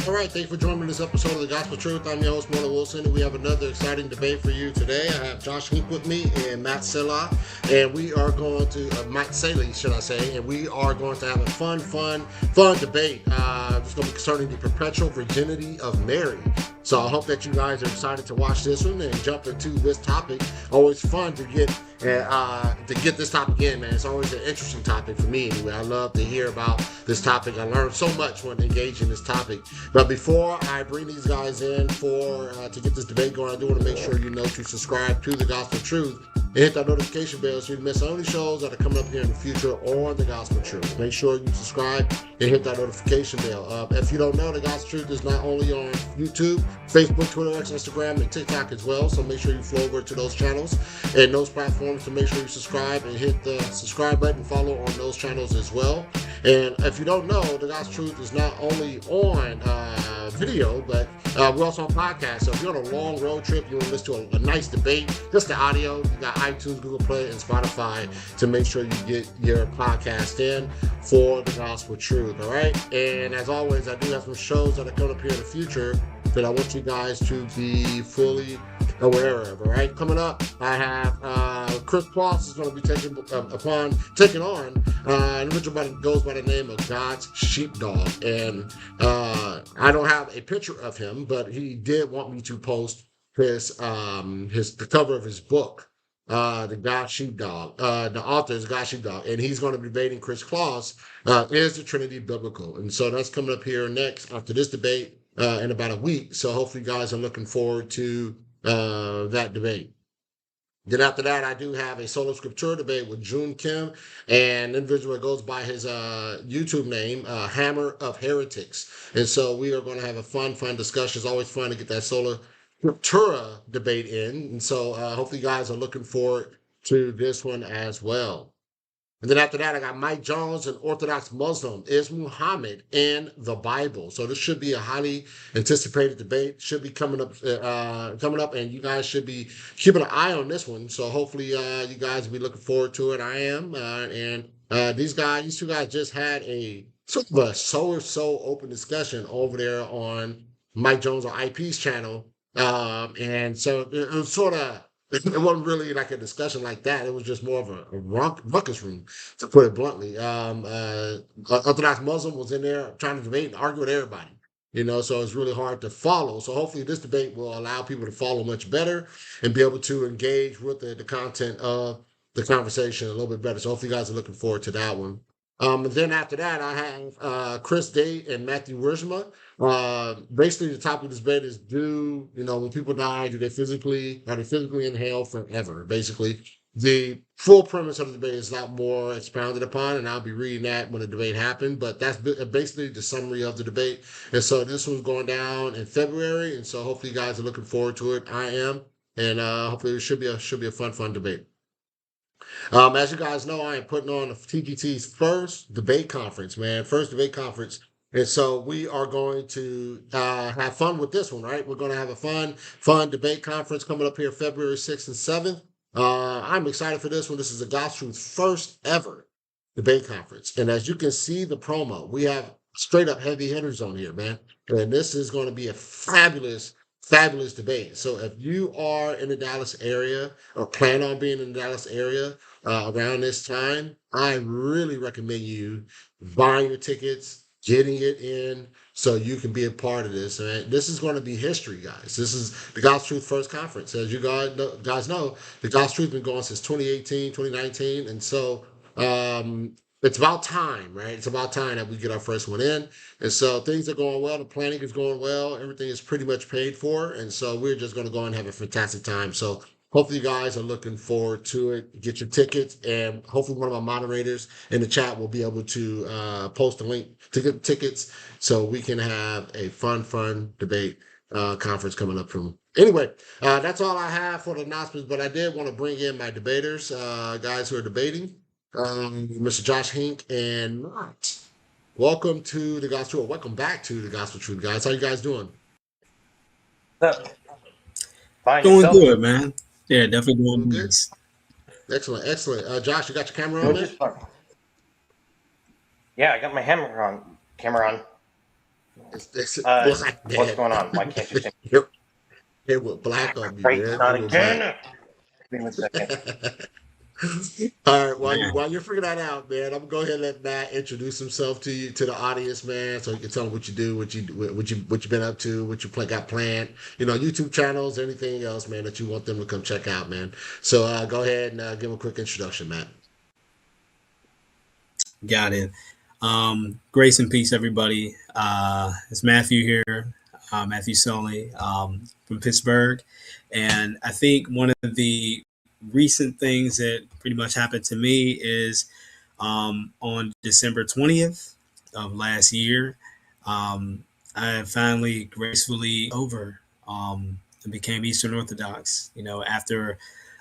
All right, thanks for joining this episode of The Gospel Truth. I'm your host, Mona Wilson, and we have another exciting debate for you today. I have Josh Hink with me and Matt Salih, and we are going to, Matt Salih, should I say, and we are going to have a fun debate. It's going to be concerning the perpetual virginity of Mary. So I hope that you guys are excited to watch this one and jump into this topic. Always fun to get this topic in, man. It's always an interesting topic for me anyway. I love to hear about this topic. I learned so much when engaging this topic. But before I bring these guys in to get this debate going, I do want to make sure you know to subscribe to The Gospel Truth and hit that notification bell so you don't miss any shows that are coming up here in the future on The Gospel Truth. Make sure you subscribe and hit that notification bell. If you don't know, The Gospel Truth is not only on YouTube, Facebook, Twitter, X, Instagram, and TikTok as well. So make sure you flow over to those channels and those platforms to make sure you subscribe and hit the subscribe button and follow on those channels as well. And if you don't know, The Gospel Truth is not only on video, but we're also on podcast. So if you're on a long road trip, you want to listen to a nice debate, just the audio, you got iTunes, Google Play, and Spotify to make sure you get your podcast in for The Gospel Truth, all right? And as always, I do have some shows that are coming up here in the future that I want you guys to be fully aware of, all right? Coming up, I have Chris Cross is going to be taking on an individual that goes by the name of God's Sheepdog. And I don't have a picture of him, but he did want me to post the cover of his book, the God Sheepdog. The author is God Sheepdog, and he's going to be debating Chris Claus, is the Trinity biblical? And so that's coming up here next after this debate in about a week. So hopefully you guys are looking forward to that debate. Then after that, I do have a solo scripture debate with June Kim, and an individual that goes by his YouTube name, Hammer of Heretics. And so we are going to have a fun discussion. It's always fun to get that solo scriptura debate in. And so hopefully you guys are looking forward to this one as well. And then after that, I got Mike Jones, an Orthodox Muslim. Is Muhammad in the Bible? So this should be a highly anticipated debate. Should be coming up, and you guys should be keeping an eye on this one. So hopefully, you guys will be looking forward to it. I am, and these two guys just had a sort of a so open discussion over there on Mike Jones or IP's channel, and so it was sort of. It wasn't really like a discussion like that. It was just more of a ruckus room, to put it bluntly. Orthodox Muslim was in there trying to debate and argue with everybody, so it's really hard to follow. So hopefully this debate will allow people to follow much better and be able to engage with the content of the conversation a little bit better. So hopefully you guys are looking forward to that one. And then after that, I have Chris Day and Matthew Wiersma. Basically, the topic of this debate is: when people die, are they physically in hell forever? Basically, the full premise of the debate is a lot more expounded upon, and I'll be reading that when the debate happened. But that's basically the summary of the debate. And so this one's going down in February, and so hopefully you guys are looking forward to it. I am, and hopefully it should be a fun debate. As you guys know, I am putting on the TGT's first debate conference, man. First debate conference. And so we are going to have fun with this one, right? We're going to have a fun debate conference coming up here February 6th and 7th. I'm excited for this one. This is the God's Truth first ever debate conference. And as you can see the promo, we have straight up heavy hitters on here, man. And this is going to be a fabulous debate. So if you are in the Dallas area or plan on being in the Dallas area around this time, I really recommend you buying your tickets, getting it in so you can be a part of this. And this is going to be history, guys. This is the God's Truth First Conference. As you guys know, the God's Truth has been going since 2018, 2019. And so it's about time, right? It's about time that we get our first one in. And so things are going well. The planning is going well. Everything is pretty much paid for. And so we're just going to go and have a fantastic time. So hopefully you guys are looking forward to it. Get your tickets. And hopefully one of my moderators in the chat will be able to post a link to get the tickets so we can have a fun debate conference coming up from. Anyway, that's all I have for the announcements, but I did want to bring in my debaters, guys who are debating. Mr. Josh Hink and Matt. Welcome to the Gospel Truth. Welcome back to the Gospel Truth, guys. How you guys doing? Fine, Doing yourself? good, man. Yeah, definitely doing Good. nice. Excellent. Josh, you got your camera on, man? Just fine. Yeah, I got my camera on. What's going on? Why can't you see me? It was black on me, Right, man. not It was again. Give me 1 second. black. All right, while you're figuring that out, man, I'm gonna go ahead and let Matt introduce himself to you, to the audience, man, so you can tell them what you do, what you've been up to, what you got planned, YouTube channels, anything else, man, that you want them to come check out, man. So go ahead and give them a quick introduction, Matt. Got it. Grace and peace, everybody. It's Matthew here, Matthew Salih from Pittsburgh. And I think one of the recent things that pretty much happened to me is on December 20th of last year, I finally gracefully over and became Eastern Orthodox, after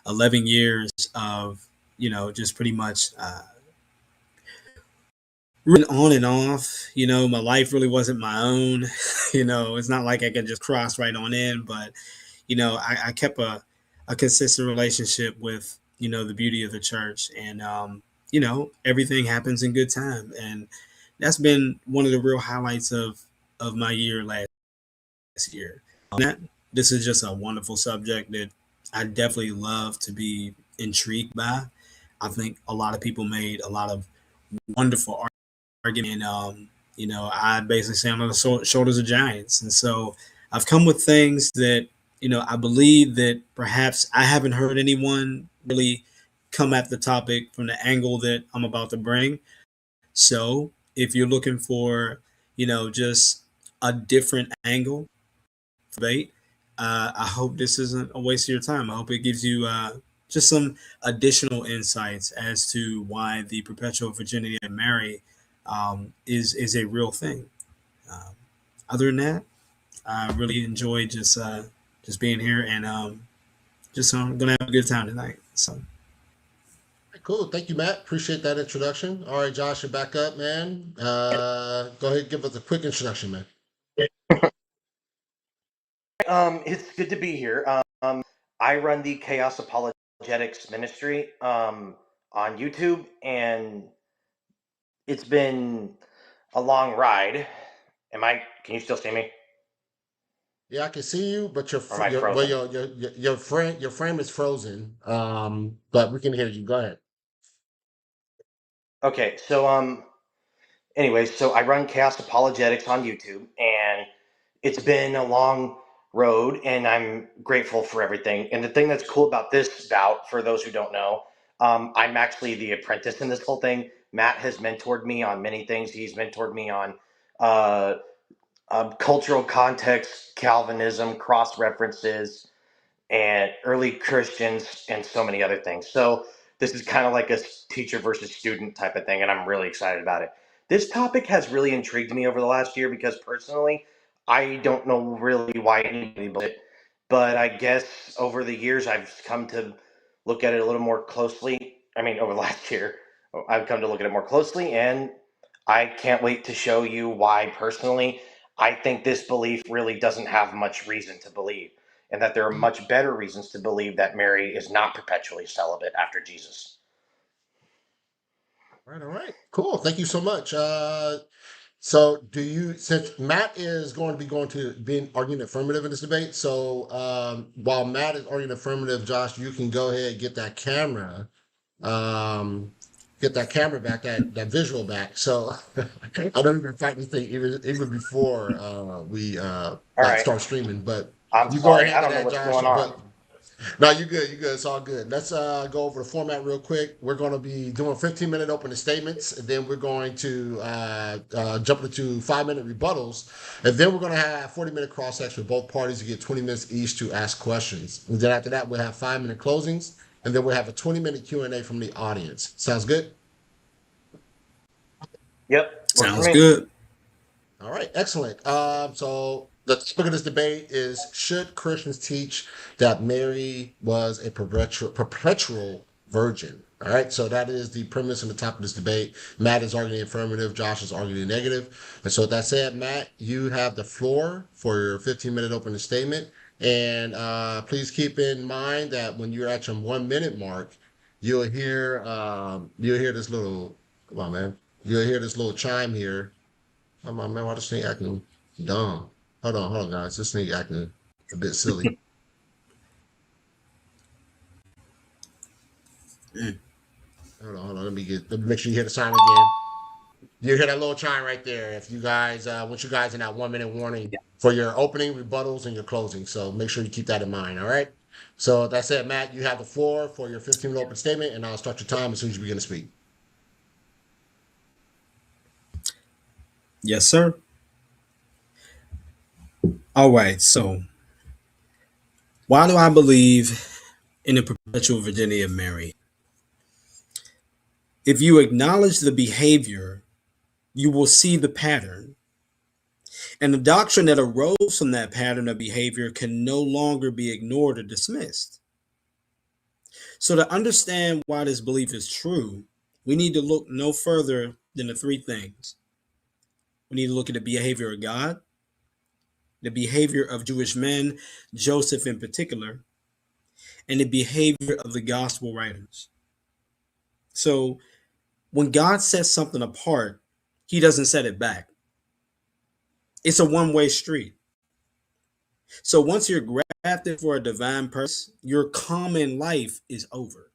11 years of, just pretty much written on and off. My life really wasn't my own. It's not like I could just cross right on in, but I kept a consistent relationship with the beauty of the church, and everything happens in good time, and that's been one of the real highlights of my year last year. That this is just a wonderful subject that I definitely love to be intrigued by. I think a lot of people made a lot of wonderful argument. And, I basically stand on the shoulders of giants. And so I've come with things that, I believe that perhaps I haven't heard anyone really come at the topic from the angle that I'm about to bring. So if you're looking for, just a different angle for debate, I hope this isn't a waste of your time. I hope it gives you just some additional insights as to why the perpetual virginity of Mary is a real thing. Other than that, I really enjoyed just being here, and just gonna have a good time tonight. So Cool. Thank you, Matt. Appreciate that introduction. All right, Josh, you're back up, man. Go ahead and give us a quick introduction, man. It's good to be here. I run the Chaos Apologetics Ministry on YouTube, and it's been a long ride. Can you still see me? Yeah, I can see you, but Or am I frozen? your frame is frozen. But we can hear you. Go ahead. Okay, so anyways, so I run Chaos Apologetics on YouTube, and it's been a long road, and I'm grateful for everything. And the thing that's cool about this bout, for those who don't know, I'm actually the apprentice in this whole thing. Matt has mentored me on many things. He's mentored me on uh, cultural context, Calvinism, cross references, and early Christians, and so many other things. So this is kind of like a teacher versus student type of thing, and I'm really excited about it. This topic has really intrigued me over the last year because personally, I don't know really why anybody believes it, but I guess over the years I've come to look at it a little more closely. I mean, over the last year, I've come to look at it more closely, and I can't wait to show you why personally I think this belief really doesn't have much reason to believe, and that there are much better reasons to believe that Mary is not perpetually celibate after Jesus. All right, cool. Thank you so much. So do you, since Matt is going to be going to being arguing affirmative in this debate, so while Matt is arguing affirmative, Josh, you can go ahead and um, get that camera back, that visual back. So I don't even fight anything even before we All like right. start streaming, but I'm you go sorry. I ahead with don't know that, what's Josh. going on. But no, you good. You good. It's all good. Let's go over the format real quick. We're going to be doing 15-minute opening statements, and then we're going to jump into 5-minute rebuttals, and then we're going to have 40-minute cross sections with both parties to get 20 minutes each to ask questions. And then after that, we'll have 5-minute closings, and then we'll have a 20-minute Q&A from the audience. Sounds good? Yep. Works for Sounds me. good. All right, excellent. So the topic of this debate is: should Christians teach that Mary was a perpetual virgin? All right, so that is the premise and the top of this debate. Matt is arguing the affirmative, Josh is arguing the negative. And so with that said, Matt, you have the floor for your 15-minute opening statement. And please keep in mind that when you're at your 1 minute mark, you'll hear this little, come on, man, you'll hear this little chime here. Come on, man. Why this thing acting dumb? Hold on, guys. This thing acting a bit silly. Mm. Hold on. Let me make sure you hear the chime again. You hear that little chime right there. If you guys, once you guys in that 1 minute warning for your opening, rebuttals, and your closing. So make sure you keep that in mind. All right. So that said, Matt, you have the floor for your 15-minute open statement, and I'll start your time as soon as you begin to speak. Yes, sir. All right. So, why do I believe in the perpetual virginity of Mary? If you acknowledge the behavior, you will see the pattern. And the doctrine that arose from that pattern of behavior can no longer be ignored or dismissed. So, to understand why this belief is true, we need to look no further than the three things. We need to look at the behavior of God, the behavior of Jewish men, Joseph in particular, and the behavior of the gospel writers. So, when God sets something apart, he doesn't set it back. It's a one-way street. So once you're grafted for a divine purpose, your common life is over.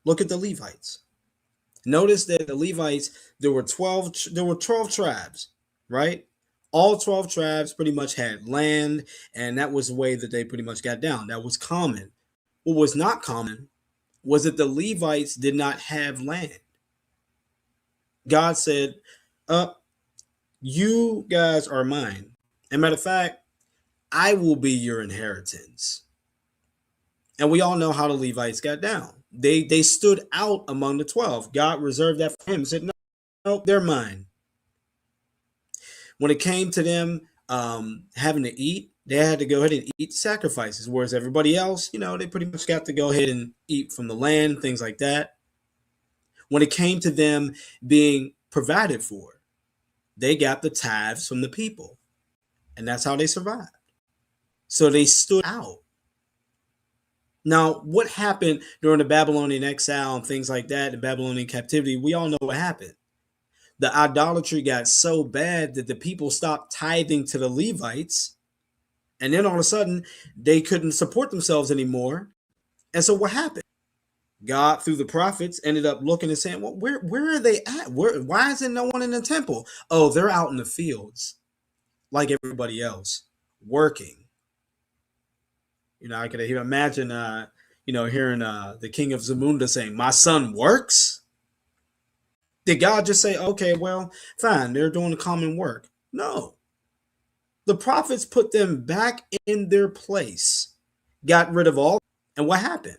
Look at the Levites. Notice that the Levites, there were 12 tribes, right? All 12 tribes pretty much had land, and that was the way that they pretty much got down. That was common. What was not common was that the Levites did not have land. God said, you guys are mine. As a matter of fact, I will be your inheritance. And we all know how the Levites got down. They stood out among the 12. God reserved that for him. Said, no, they're mine. When it came to them having to eat, they had to go ahead and eat sacrifices. Whereas everybody else, they pretty much got to go ahead and eat from the land, things like that. When it came to them being provided for, they got the tithes from the people. And that's how they survived. So they stood out. Now, what happened during the Babylonian exile and things like that, the Babylonian captivity? We all know what happened. The idolatry got so bad that the people stopped tithing to the Levites. And then all of a sudden, they couldn't support themselves anymore. And so what happened? God, through the prophets, ended up looking and saying, well, where are they at? Why isn't no one in the temple? Oh, they're out in the fields like everybody else, working. I could imagine, hearing the king of Zamunda saying, "My son works." Did God just say, okay, well, fine, they're doing the common work? No. The prophets put them back in their place, got rid of all, and what happened?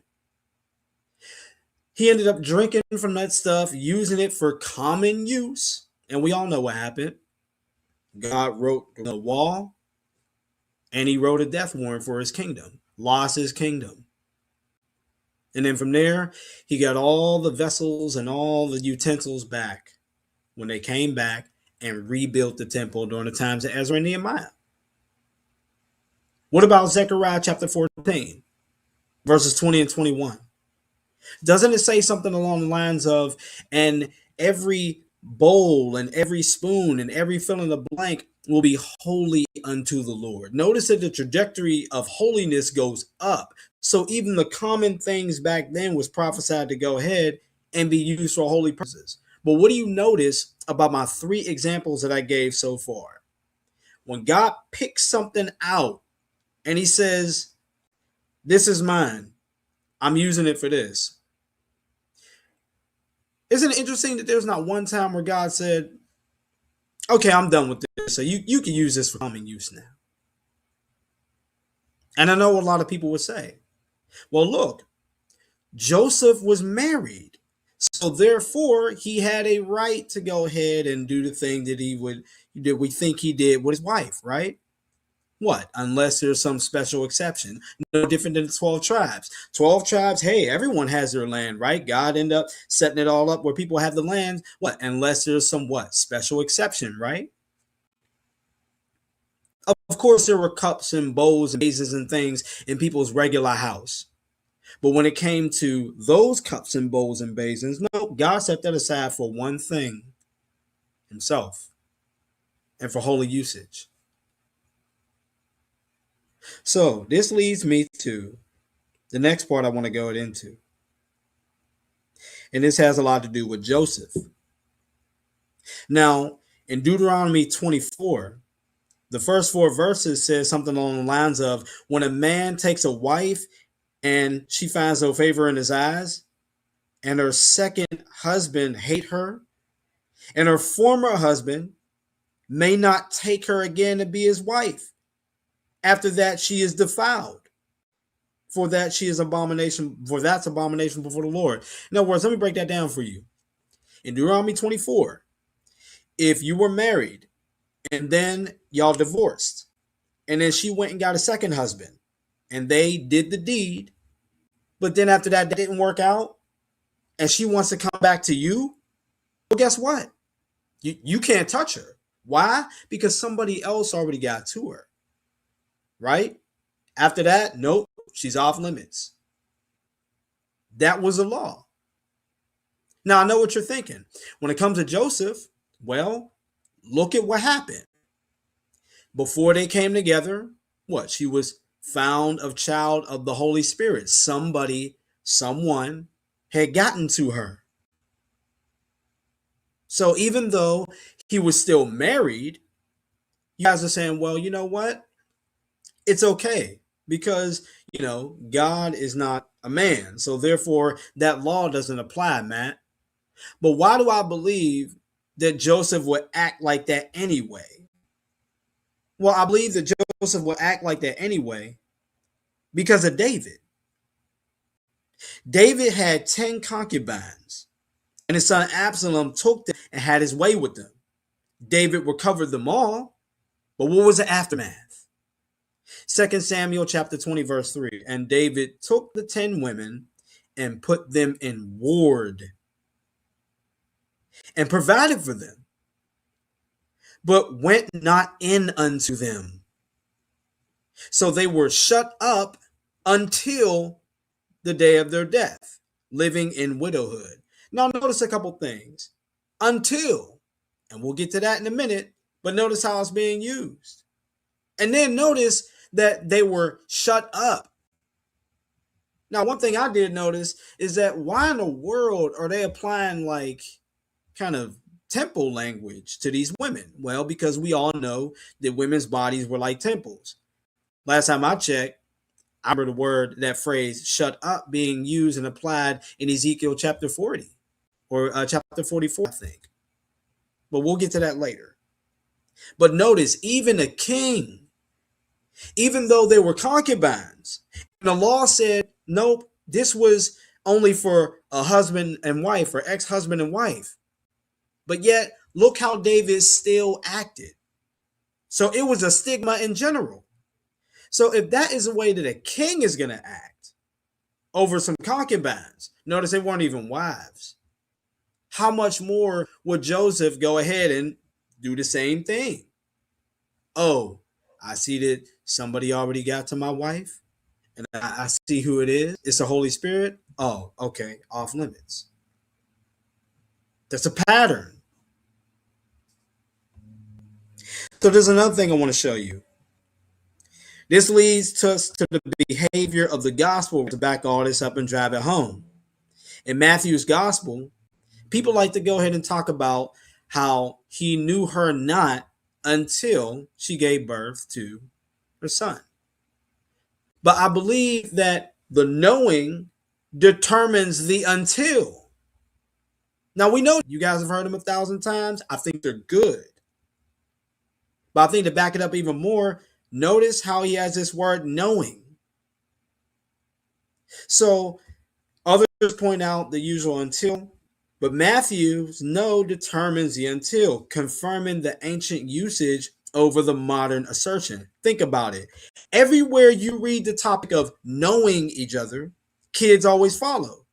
He ended up drinking from that stuff, using it for common use, and we all know what happened. God wrote the wall, and he wrote a death warrant for his kingdom, lost his kingdom. And then from there, he got all the vessels and all the utensils back when they came back and rebuilt the temple during the times of Ezra and Nehemiah. What about Zechariah chapter 14, verses 20 and 21? Doesn't it say something along the lines of, and every bowl and every spoon and every fill in the blank will be holy unto the Lord? Notice that the trajectory of holiness goes up. So even the common things back then was prophesied to go ahead and be used for holy purposes. But what do you notice about my 3 examples that I gave so far? When God picks something out and he says, this is mine, I'm using it for this. Isn't it interesting that there's not one time where God said, okay, I'm done with this, so you can use this for common use now? And I know a lot of people would say, well, look, Joseph was married, so therefore he had a right to go ahead and do the thing that we think he did with his wife, right? What? Unless there's some special exception. No different than the 12 tribes. 12 tribes, hey, everyone has their land, right? God ended up setting it all up where people have the land. What? Unless there's some what? Special exception, right? Of course, there were cups and bowls and vases and things in people's regular house. But when it came to those cups and bowls and basins, no, God set that aside for one thing, himself, and for holy usage. So this leads me to the next part I want to go into. And this has a lot to do with Joseph. Now, in Deuteronomy 24, the first 4 verses says something along the lines of, when a man takes a wife and she finds no favor in his eyes, and her second husband hate her, and her former husband may not take her again to be his wife. After that, she is defiled. For that, she is abomination. For that's abomination before the Lord. In other words, let me break that down for you. In Deuteronomy 24, if you were married and then y'all divorced, and then she went and got a second husband, and they did the deed, but then after that didn't work out, and she wants to come back to you, well, guess what? You can't touch her. Why? Because somebody else already got to her, right? After that, nope, she's off limits. That was the law. Now, I know what you're thinking. When it comes to Joseph, well, look at what happened. Before they came together, what? She was found of child of the Holy Spirit. Someone had gotten to her. So even though he was still married, you guys are saying, well, you know what? It's okay because, God is not a man. So therefore, that law doesn't apply, Matt. But why do I believe that Joseph would act like that anyway? Well, I believe that Joseph would act like that anyway because of David. David had 10 concubines, and his son Absalom took them and had his way with them. David recovered them all, but what was the aftermath? 2 Samuel chapter 20, verse 3. And David took the 10 women and put them in ward and provided for them, but went not in unto them. So they were shut up until the day of their death, living in widowhood. Now notice a couple things. Until, and we'll get to that in a minute, but notice how it's being used. And then notice that they were shut up. Now, one thing I did notice is that why in the world are they applying like kind of temple language to these women? Well, because we all know that women's bodies were like temples. Last time I checked, I remember that phrase shut up being used and applied in Ezekiel chapter 40. or chapter 44, I think. But we'll get to that later. But notice, even a king, even though they were concubines, and the law said, nope, this was only for a husband and wife or ex-husband and wife. But yet, look how David still acted. So it was a stigma in general. So if that is the way that a king is going to act over some concubines, notice they weren't even wives. How much more would Joseph go ahead and do the same thing? Oh, I see that somebody already got to my wife, and I see who it is. It's the Holy Spirit. Oh, okay, off limits. That's a pattern. So there's another thing I want to show you. This leads us to the behavior of the gospel to back all this up and drive it home. In Matthew's gospel, people like to go ahead and talk about how he knew her not until she gave birth to her son. But I believe that the knowing determines the until. Now we know you guys have heard them 1,000 times. I think they're good. But I think to back it up even more, notice how he has this word knowing. So others point out the usual until, but Matthew's no determines the until, confirming the ancient usage over the modern assertion. Think about it. Everywhere you read the topic of knowing each other, kids always follow.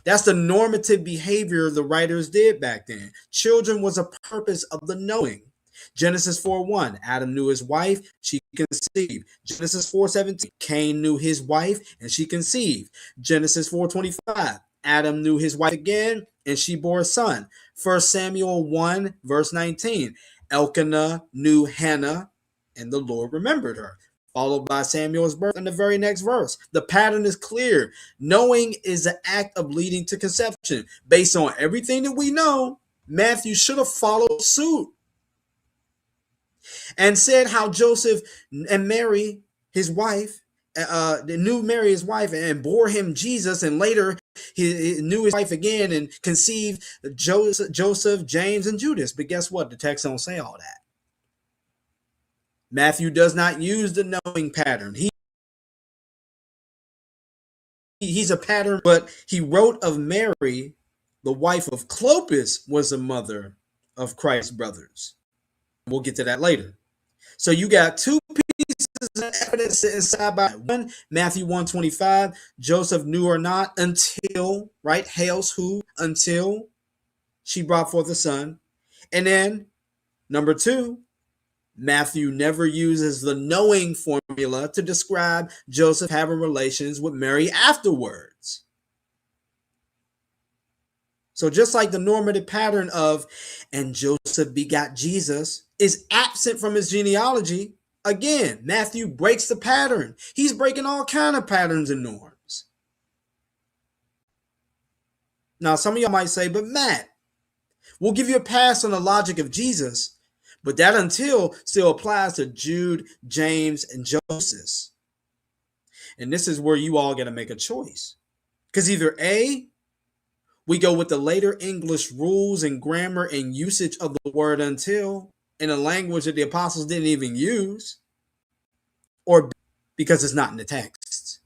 That's the normative behavior the writers did back then. Children was a purpose of the knowing. Genesis 4:1, Adam knew his wife, she conceived. Genesis 4:17, Cain knew his wife, and she conceived. Genesis 4:25, Adam knew his wife again, and she bore a son. 1 Samuel 1, verse 19, Elkanah knew Hannah, and the Lord remembered her. Followed by Samuel's birth in the very next verse. The pattern is clear. Knowing is the act of leading to conception. Based on everything that we know, Matthew should have followed suit and said how Joseph and Mary, his wife, knew Mary, his wife, and bore him Jesus, and later he knew his wife again and conceived Joseph, James, and Judas. But guess what? The text don't say all that. Matthew does not use the knowing pattern. He's a pattern, but he wrote of Mary, the wife of Clopas, was the mother of Christ's brothers. We'll get to that later. So you got two pieces of evidence sitting side by one. Matthew 1:25, Joseph knew her not until, right? Hails who? Until she brought forth a son. And then number two, Matthew never uses the knowing formula to describe Joseph having relations with Mary afterwards. So just like the normative pattern of, and Joseph begot Jesus, is absent from his genealogy, again, Matthew breaks the pattern. He's breaking all kinds of patterns and norms. Now, some of y'all might say, but Matt, we'll give you a pass on the logic of Jesus, but that until still applies to Jude, James, and Joseph. And this is where you all got to make a choice. Because either A, we go with the later English rules and grammar and usage of the word until in a language that the apostles didn't even use, or B, because it's not in the text.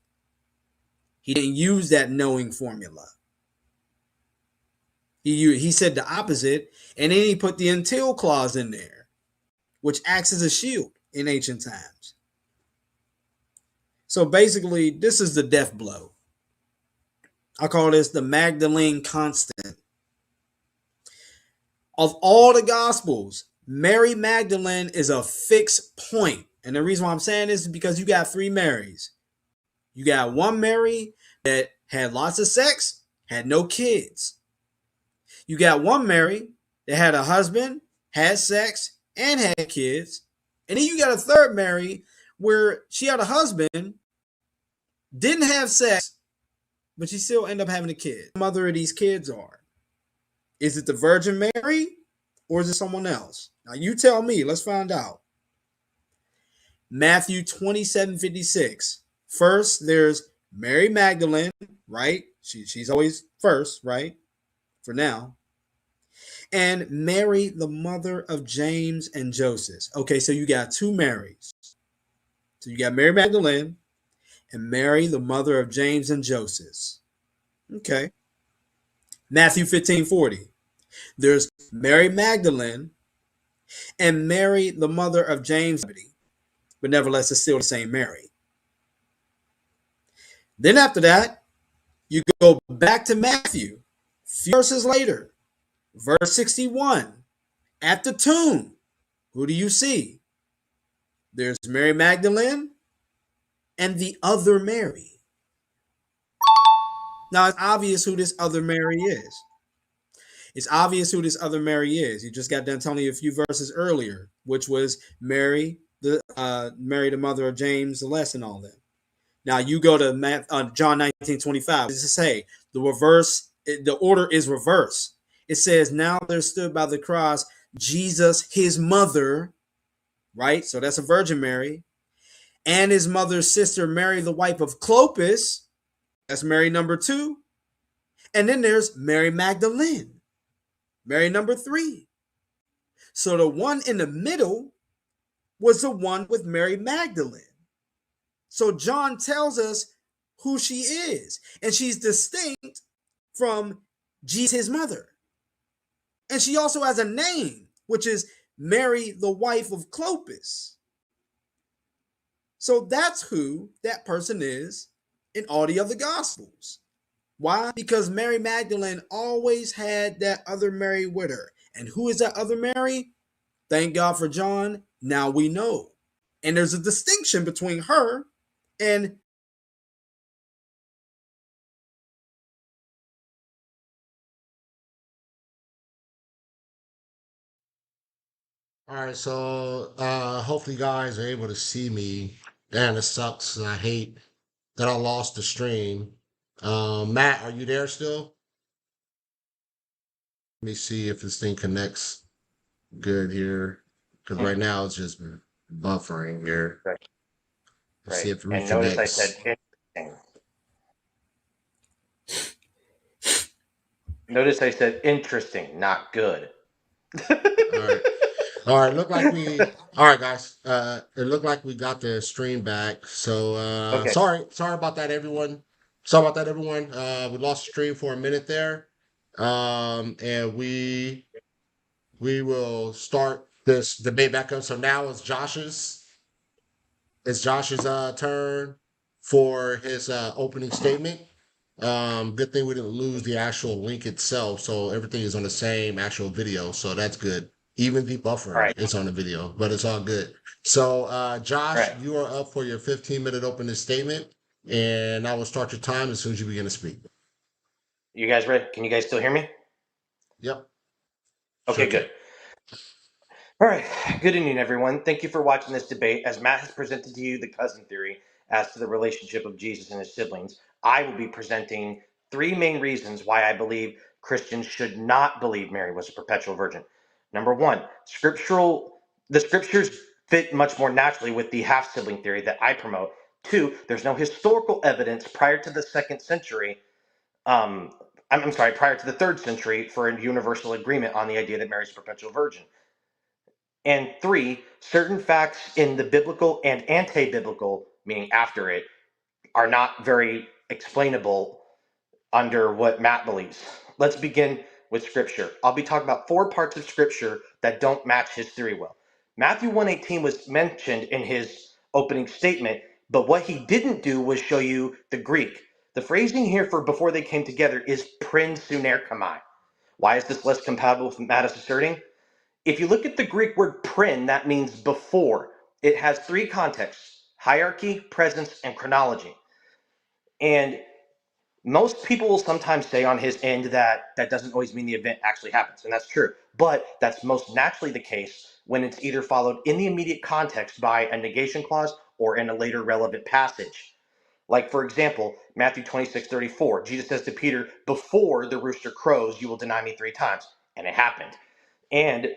He didn't use that knowing formula. He said the opposite, and then he put the until clause in there, which acts as a shield in ancient times. So basically, this is the death blow. I call this the Magdalene constant. Of all the Gospels, Mary Magdalene is a fixed point. And the reason why I'm saying this is because you got three Marys. You got one Mary that had lots of sex, had no kids. You got one Mary that had a husband, had sex, and had kids. And then you got a third Mary where she had a husband, didn't have sex, but she still ended up having a kid. The mother of these kids are. Is it the Virgin Mary or is it someone else? Now you tell me. Let's find out. Matthew 27:56. First, there's Mary Magdalene, right? She's always first, right? for now. And Mary, the mother of James and Joseph. Okay, so you got two Marys. So you got Mary Magdalene and Mary, the mother of James and Joseph. Okay. Matthew 15:40. There's Mary Magdalene and Mary, the mother of James, but nevertheless, it's still the same Mary. Then after that, you go back to Matthew, few verses later, verse 61. At the tomb, who do you see? There's Mary Magdalene and the other Mary. Now, it's obvious who this other Mary is. It's obvious who this other Mary is. You just got done telling you a few verses earlier, which was Mary, the mother of James, the less, and all that. Now you go to John 19:25. Does it say the reverse? The order is reverse. It says, "Now there stood by the cross Jesus, his mother," right? So that's a Virgin Mary, and his mother's sister Mary, the wife of Clopas. That's Mary number 2. And then there's Mary Magdalene, Mary number 3. So the one in the middle was the one with Mary Magdalene. So John tells us who she is, and she's distinct from Jesus, his mother. And she also has a name, which is Mary, the wife of Clopas. So that's who that person is in all the other Gospels. Why? Because Mary Magdalene always had that other Mary with her. And who is that other Mary? Thank God for John. Now we know. And there's a distinction between her and All right, so hopefully you guys are able to see me. Damn, it sucks. I hate that I lost the stream. Matt, are you there still? Let me see if this thing connects good here. Because right now it's just buffering here. Right. Let's see Right. if it And notice I reconnects. said interesting. Notice I said interesting, not good. All right. All right, all right, guys. It looked like we got the stream back. So Okay. sorry about that, everyone. Sorry about that, everyone. We lost the stream for a minute there. And we will start this debate back up. So now it's Josh's turn for his opening statement. Good thing we didn't lose the actual link itself, so everything is on the same actual video, so that's good. Even the All buffering, right. it's on the video, but it's all good. So, All Josh, right. you are up for your 15-minute opening statement, and I will start your time as soon as you begin to speak. You guys ready? Can you guys still hear me? Yep, sure Okay, can. good. All right. Good evening, everyone. Thank you for watching this debate. As Matt has presented to you the cousin theory as to the relationship of Jesus and his siblings, I will be presenting 3 main reasons why I believe Christians should not believe Mary was a perpetual virgin. Number 1, the scriptures fit much more naturally with the half sibling theory that I promote. 2, there's no historical evidence prior to the 2nd century. I'm sorry, prior to the 3rd century for a universal agreement on the idea that Mary's a perpetual virgin. And 3, certain facts in the biblical and anti-biblical, meaning after it, are not very explainable under what Matt believes. Let's begin with scripture. I'll be talking about 4 parts of scripture that don't match his theory well. Matthew 1:18 was mentioned in his opening statement, but what he didn't do was show you the Greek. The phrasing here for before they came together is prin sunerkamai. Why is this less compatible with Matt is asserting? If you look at the Greek word prin, that means before. It has 3 contexts: hierarchy, presence, and chronology. And most people will sometimes say on his end that that doesn't always mean the event actually happens, and that's true. But that's most naturally the case when it's either followed in the immediate context by a negation clause or in a later relevant passage. Like, for example, Matthew 26:34, Jesus says to Peter, "Before the rooster crows, you will deny me 3 times." And it happened. And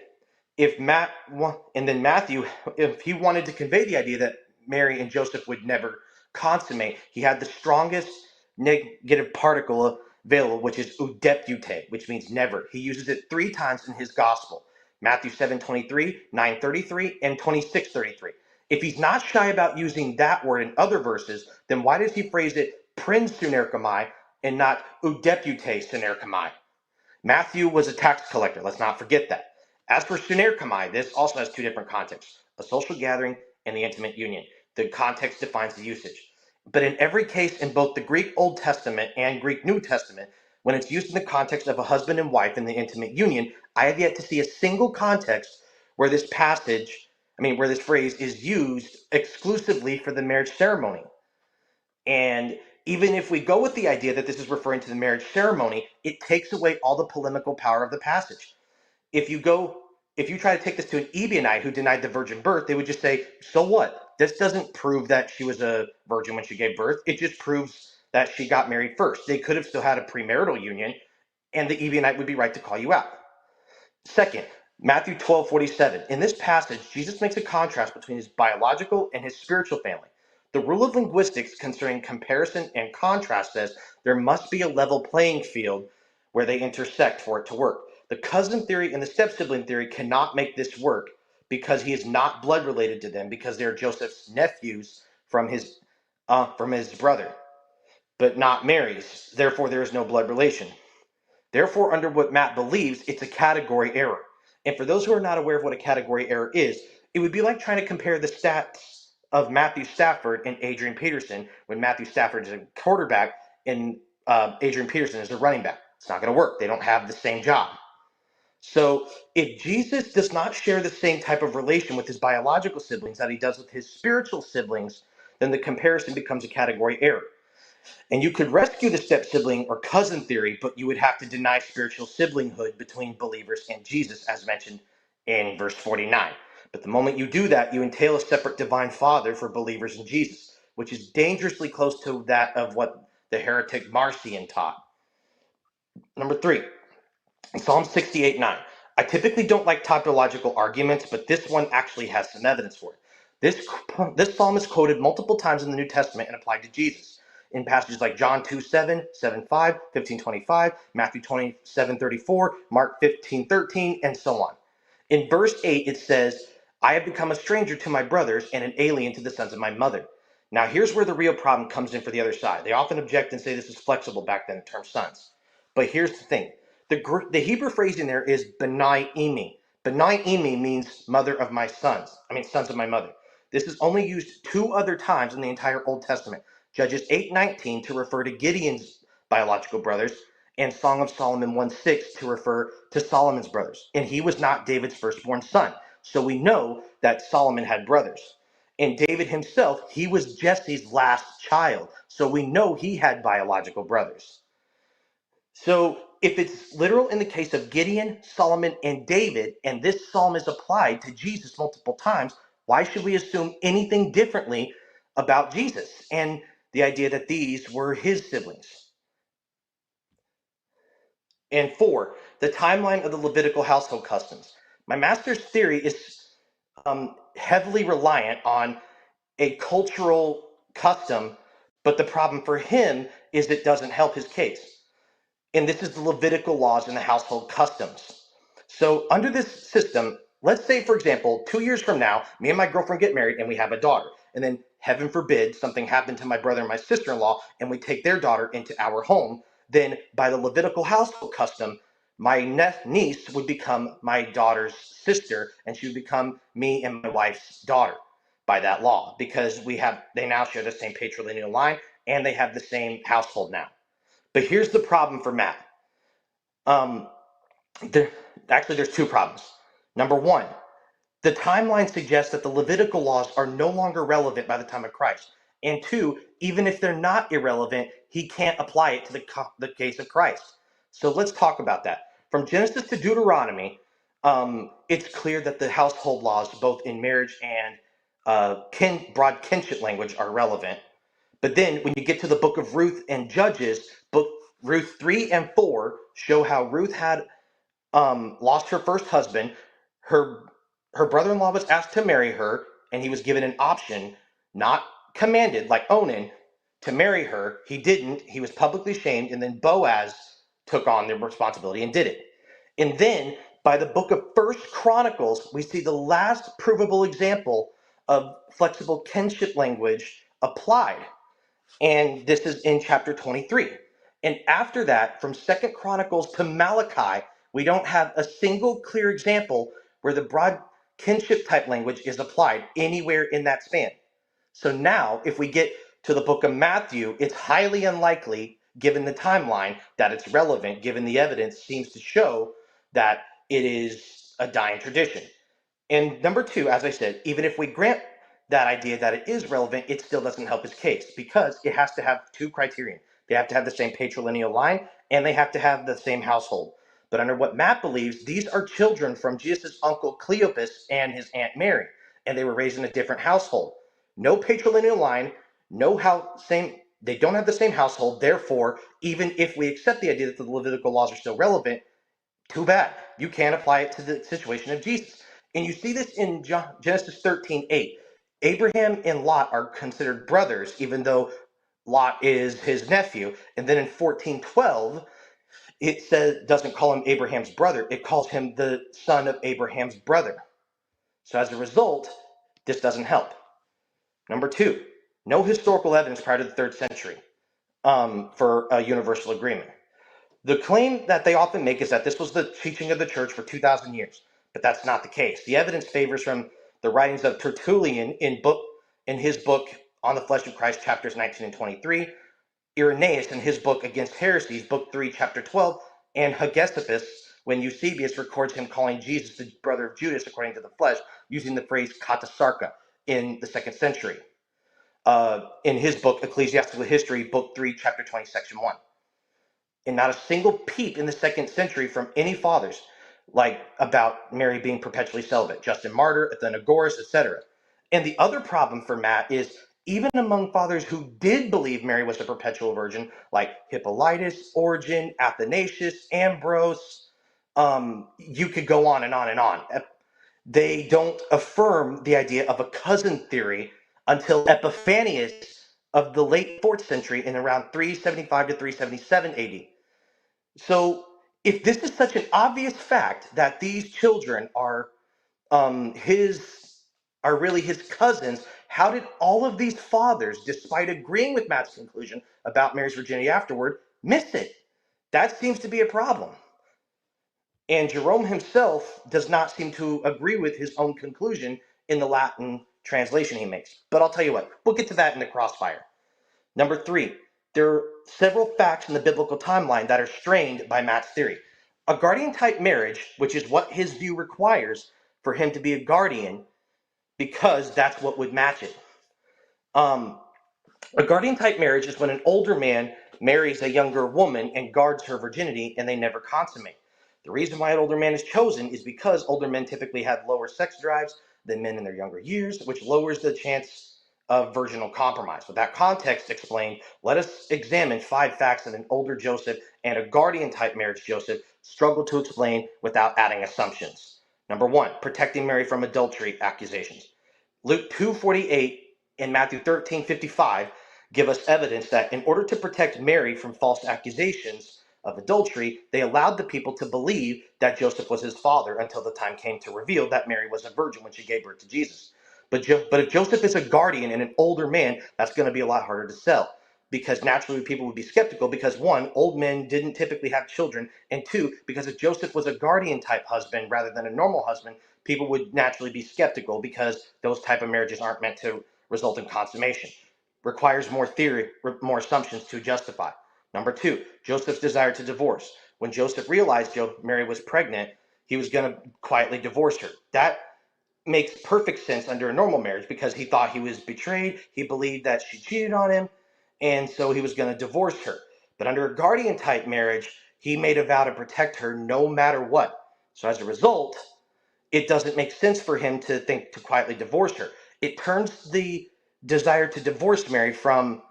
and then Matthew, if he wanted to convey the idea that Mary and Joseph would never consummate, he had the strongest negative particle vela, which is udepute, which means never. He uses it 3 times in his gospel. Matthew 7:23, 9:33, and 26:33. If he's not shy about using that word in other verses, then why does he phrase it prin sunerchomai and not udepute sunerchomai? Matthew was a tax collector. Let's not forget that. As for sunerchomai, this also has 2 different contexts: a social gathering and the intimate union. The context defines the usage. But in every case, in both the Greek Old Testament and Greek New Testament, when it's used in the context of a husband and wife in the intimate union, I have yet to see a single context where this where this phrase is used exclusively for the marriage ceremony. And even if we go with the idea that this is referring to the marriage ceremony, it takes away all the polemical power of the passage. If you try to take this to an Ebionite who denied the virgin birth, they would just say, so what? This doesn't prove that she was a virgin when she gave birth. It just proves that she got married first. They could have still had a premarital union, and the Ebionite would be right to call you out. Second, Matthew 12:47. In this passage, Jesus makes a contrast between his biological and his spiritual family. The rule of linguistics concerning comparison and contrast says there must be a level playing field where they intersect for it to work. The cousin theory and the step sibling theory cannot make this work because he is not blood related to them, because they are Joseph's nephews from his brother, but not Mary's. Therefore, there is no blood relation. Therefore, under what Matt believes, it's a category error. And for those who are not aware of what a category error is, it would be like trying to compare the stats of Matthew Stafford and Adrian Peterson when Matthew Stafford is a quarterback and Adrian Peterson is a running back. It's not going to work. They don't have the same job. So if Jesus does not share the same type of relation with his biological siblings that he does with his spiritual siblings, then the comparison becomes a category error. And you could rescue the step sibling or cousin theory, but you would have to deny spiritual siblinghood between believers and Jesus, as mentioned in verse 49. But the moment you do that, you entail a separate divine father for believers in Jesus, which is dangerously close to that of what the heretic Marcion taught. Number 3, Psalm 68:9. I typically don't like tautological arguments, but this one actually has some evidence for it. This psalm is quoted multiple times in the New Testament and applied to Jesus in passages like John 2:7, 7:5, 15:25, Matthew 27:34, Mark 15:13, and so on. In verse 8, it says, I have become a stranger to my brothers and an alien to the sons of my mother. Now, here's where the real problem comes in for the other side. They often object and say this is flexible back then, the term sons. But here's the thing. The Hebrew phrasing there is benai imi. Benai imi means mother of my sons. Sons of my mother. This is only used 2 other times in the entire Old Testament. Judges 8:19 to refer to Gideon's biological brothers, and Song of Solomon 1:6 to refer to Solomon's brothers. And he was not David's firstborn son. So we know that Solomon had brothers. And David himself, he was Jesse's last child. So we know he had biological brothers. So if it's literal in the case of Gideon, Solomon, and David, and this psalm is applied to Jesus multiple times, why should we assume anything differently about Jesus and the idea that these were his siblings? And 4, the timeline of the Levitical household customs. My master's theory is heavily reliant on a cultural custom, but the problem for him is it doesn't help his case. And this is the Levitical laws and the household customs. So under this system, let's say, for example, 2 years from now, me and my girlfriend get married and we have a daughter. And then, heaven forbid, something happened to my brother and my sister-in-law and we take their daughter into our home. Then by the Levitical household custom, my niece would become my daughter's sister, and she would become me and my wife's daughter by that law, because they now share the same patrilineal line and they have the same household now. But here's the problem for Matt. There's 2 problems. Number 1, the timeline suggests that the Levitical laws are no longer relevant by the time of Christ. And 2, even if they're not irrelevant, he can't apply it to the case of Christ. So let's talk about that. From Genesis to Deuteronomy, it's clear that the household laws, both in marriage and broad kinship language, are relevant. But then when you get to the book of Ruth and Judges, Ruth 3 and 4 show how Ruth had lost her first husband. Her brother-in-law was asked to marry her, and he was given an option, not commanded like Onan, to marry her. He didn't. He was publicly shamed, and then Boaz took on the responsibility and did it. And then by the book of First Chronicles, we see the last provable example of flexible kinship language applied. And this is in chapter 23. And after that, from Second Chronicles to Malachi, we don't have a single clear example where the broad kinship type language is applied anywhere in that span. So now, if we get to the book of Matthew, it's highly unlikely, given the timeline, that it's relevant, given the evidence seems to show that it is a dying tradition. And number two, as I said, even if we grant that idea that it is relevant, it still doesn't help his case because it has to have two criterion. They have to have the same patrilineal line and they have to have the same household. But under what Matt believes, these are children from Jesus' uncle Cleopas and his aunt Mary, and they were raised in a different household. No patrilineal line, they don't have the same household. Therefore, even if we accept the idea that the Levitical laws are still relevant, too bad. You can't apply it to the situation of Jesus. And you see this in Genesis 13:8. Abraham and Lot are considered brothers, even though Lot is his nephew. And then in 14:12, it says doesn't call him Abraham's brother. It calls him the son of Abraham's brother. So as a result, this doesn't help. Number two, no historical evidence prior to the 3rd century for a universal agreement. The claim that they often make is that this was the teaching of the church for 2,000 years, but that's not the case. The evidence favors from the writings of Tertullian in his book On the Flesh of Christ, chapters 19 and 23, Irenaeus in his book Against Heresies, book 3, chapter 12, and Hegesippus when Eusebius records him calling Jesus the brother of Judas according to the flesh, using the phrase katasarka in the 2nd century. In his book Ecclesiastical History, book 3, chapter 20, section 1. And not a single peep in the 2nd century from any fathers, like about Mary being perpetually celibate, Justin Martyr, Athenagoras, etc. And the other problem for Matt is even among fathers who did believe Mary was a perpetual virgin, like Hippolytus, Origen, Athanasius, Ambrose, you could go on and on and on. They don't affirm the idea of a cousin theory until Epiphanius of the late 4th century in around 375 to 377 AD. So if this is such an obvious fact that these children are really his cousins, how did all of these fathers, despite agreeing with Matt's conclusion about Mary's virginity afterward, miss it? That seems to be a problem. And Jerome himself does not seem to agree with his own conclusion in the Latin translation he makes. But I'll tell you what, we'll get to that in the crossfire. Number three, there are several facts in the biblical timeline that are strained by Matt's theory. A guardian type marriage, which is what his view requires for him to be a guardian, because that's what would match it. A guardian type marriage is when an older man marries a younger woman and guards her virginity and they never consummate. The reason why an older man is chosen is because older men typically have lower sex drives than men in their younger years, which lowers the chance of virginal compromise. With that context explained, let us examine 5 facts that an older Joseph and a guardian type marriage Joseph struggle to explain without adding assumptions. Number 1, protecting Mary from adultery accusations. Luke 2:48 and Matthew 13:55 give us evidence that in order to protect Mary from false accusations of adultery, they allowed the people to believe that Joseph was his father until the time came to reveal that Mary was a virgin when she gave birth to Jesus. But if Joseph is a guardian and an older man, that's going to be a lot harder to sell because naturally people would be skeptical because 1, old men didn't typically have children, and 2, because if Joseph was a guardian type husband rather than a normal husband, people would naturally be skeptical because those type of marriages aren't meant to result in consummation. Requires more theory, more assumptions to justify. Number 2, Joseph's desire to divorce. When Joseph realized Mary was pregnant, he was going to quietly divorce her. That makes perfect sense under a normal marriage because he thought he was betrayed. He believed that she cheated on him, and so he was going to divorce her. But under a guardian type marriage, he made a vow to protect her no matter what. So as a result, it doesn't make sense for him to think to quietly divorce her. It turns the desire to divorce Mary from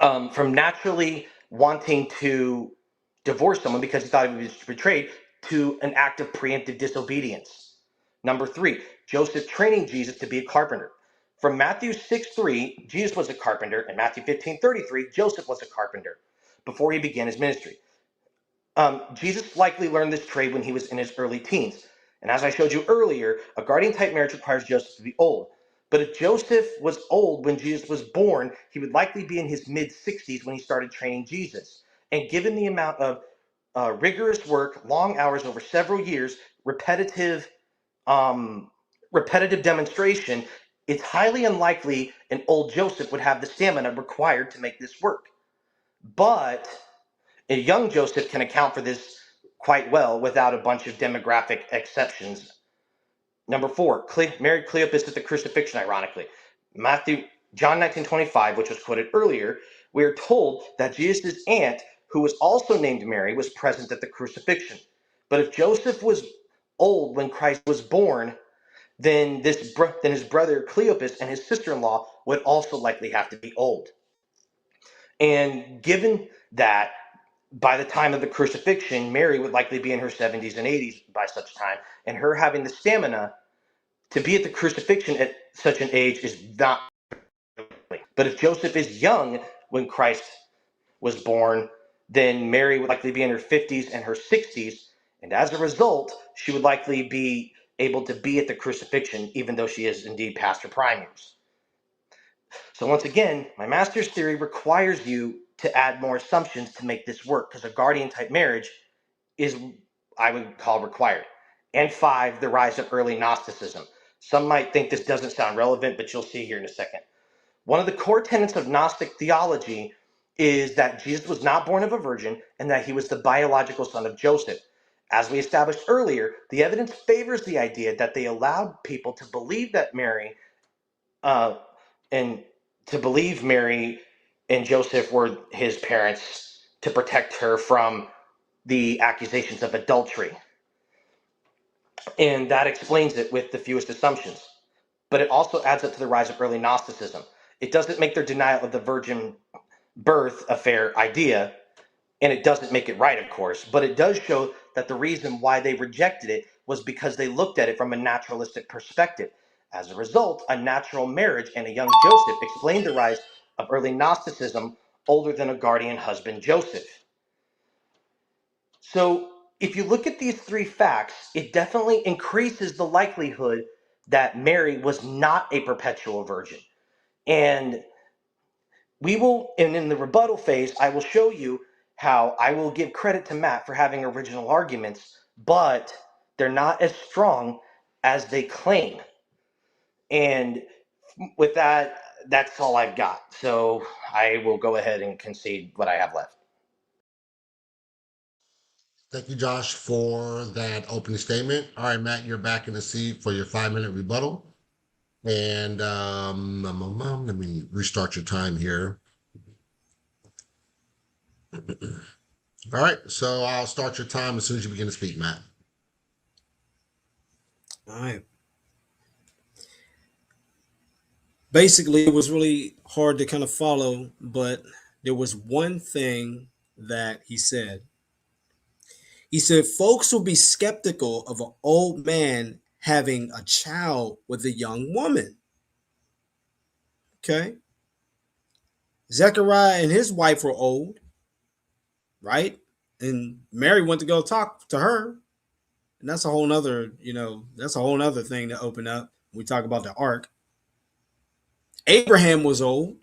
naturally wanting to divorce someone because he thought he was betrayed to an act of preemptive disobedience. Number 3, Joseph training Jesus to be a carpenter. From Matthew 6:3, Jesus was a carpenter, and Matthew 15:33, Joseph was a carpenter before he began his ministry. Jesus likely learned this trade when he was in his early teens. And as I showed you earlier, a guardian type marriage requires Joseph to be old. But if Joseph was old when Jesus was born, he would likely be in his mid 60s when he started training Jesus. And given the amount of rigorous work, long hours over several years, um, repetitive demonstration, it's highly unlikely an old Joseph would have the stamina required to make this work. But a young Joseph can account for this quite well without a bunch of demographic exceptions. Number 4, married Cleopas at the crucifixion, ironically. John 19:25, which was quoted earlier, we are told that Jesus' aunt, who was also named Mary, was present at the crucifixion. But if Joseph was old when Christ was born, then his brother Cleopas and his sister-in-law would also likely have to be old. And given that by the time of the crucifixion, Mary would likely be in her 70s and 80s by such time, and her having the stamina to be at the crucifixion at such an age is not likely. But if Joseph is young when Christ was born, then Mary would likely be in her 50s and her 60s, and as a result, she would likely be able to be at the crucifixion, even though she is indeed past her prime years. So once again, my master's theory requires you to add more assumptions to make this work, because a guardian type marriage is, I would call, required. And 5, the rise of early Gnosticism. Some might think this doesn't sound relevant, but you'll see here in a second. One of the core tenets of Gnostic theology is that Jesus was not born of a virgin and that he was the biological son of Joseph. As we established earlier, the evidence favors the idea that they allowed people to believe that Mary and Joseph were his parents to protect her from the accusations of adultery. And that explains it with the fewest assumptions. But it also adds up to the rise of early Gnosticism. It doesn't make their denial of the virgin birth a fair idea, and it doesn't make it right, of course, but it does show that the reason why they rejected it was because they looked at it from a naturalistic perspective. As a result, a natural marriage and a young Joseph explained the rise of early Gnosticism older than a guardian husband, Joseph. So if you look at these 3 facts, it definitely increases the likelihood that Mary was not a perpetual virgin. And in the rebuttal phase, I will show you how I will give credit to Matt for having original arguments, but they're not as strong as they claim. And with that, that's all I've got. So I will go ahead and concede what I have left. Thank you, Josh, for that opening statement. All right, Matt, you're back in the seat for your 5-minute rebuttal. And let me restart your time here. All right, so I'll start your time as soon as you begin to speak, Matt. All right. Basically, it was really hard to kind of follow, but there was one thing that he said. He said, folks will be skeptical of an old man having a child with a young woman. Okay. Zechariah and his wife were old, right? And Mary went to go talk to her. And that's a whole nother, that's a whole nother thing to open up. We talk about the ark. Abraham was old.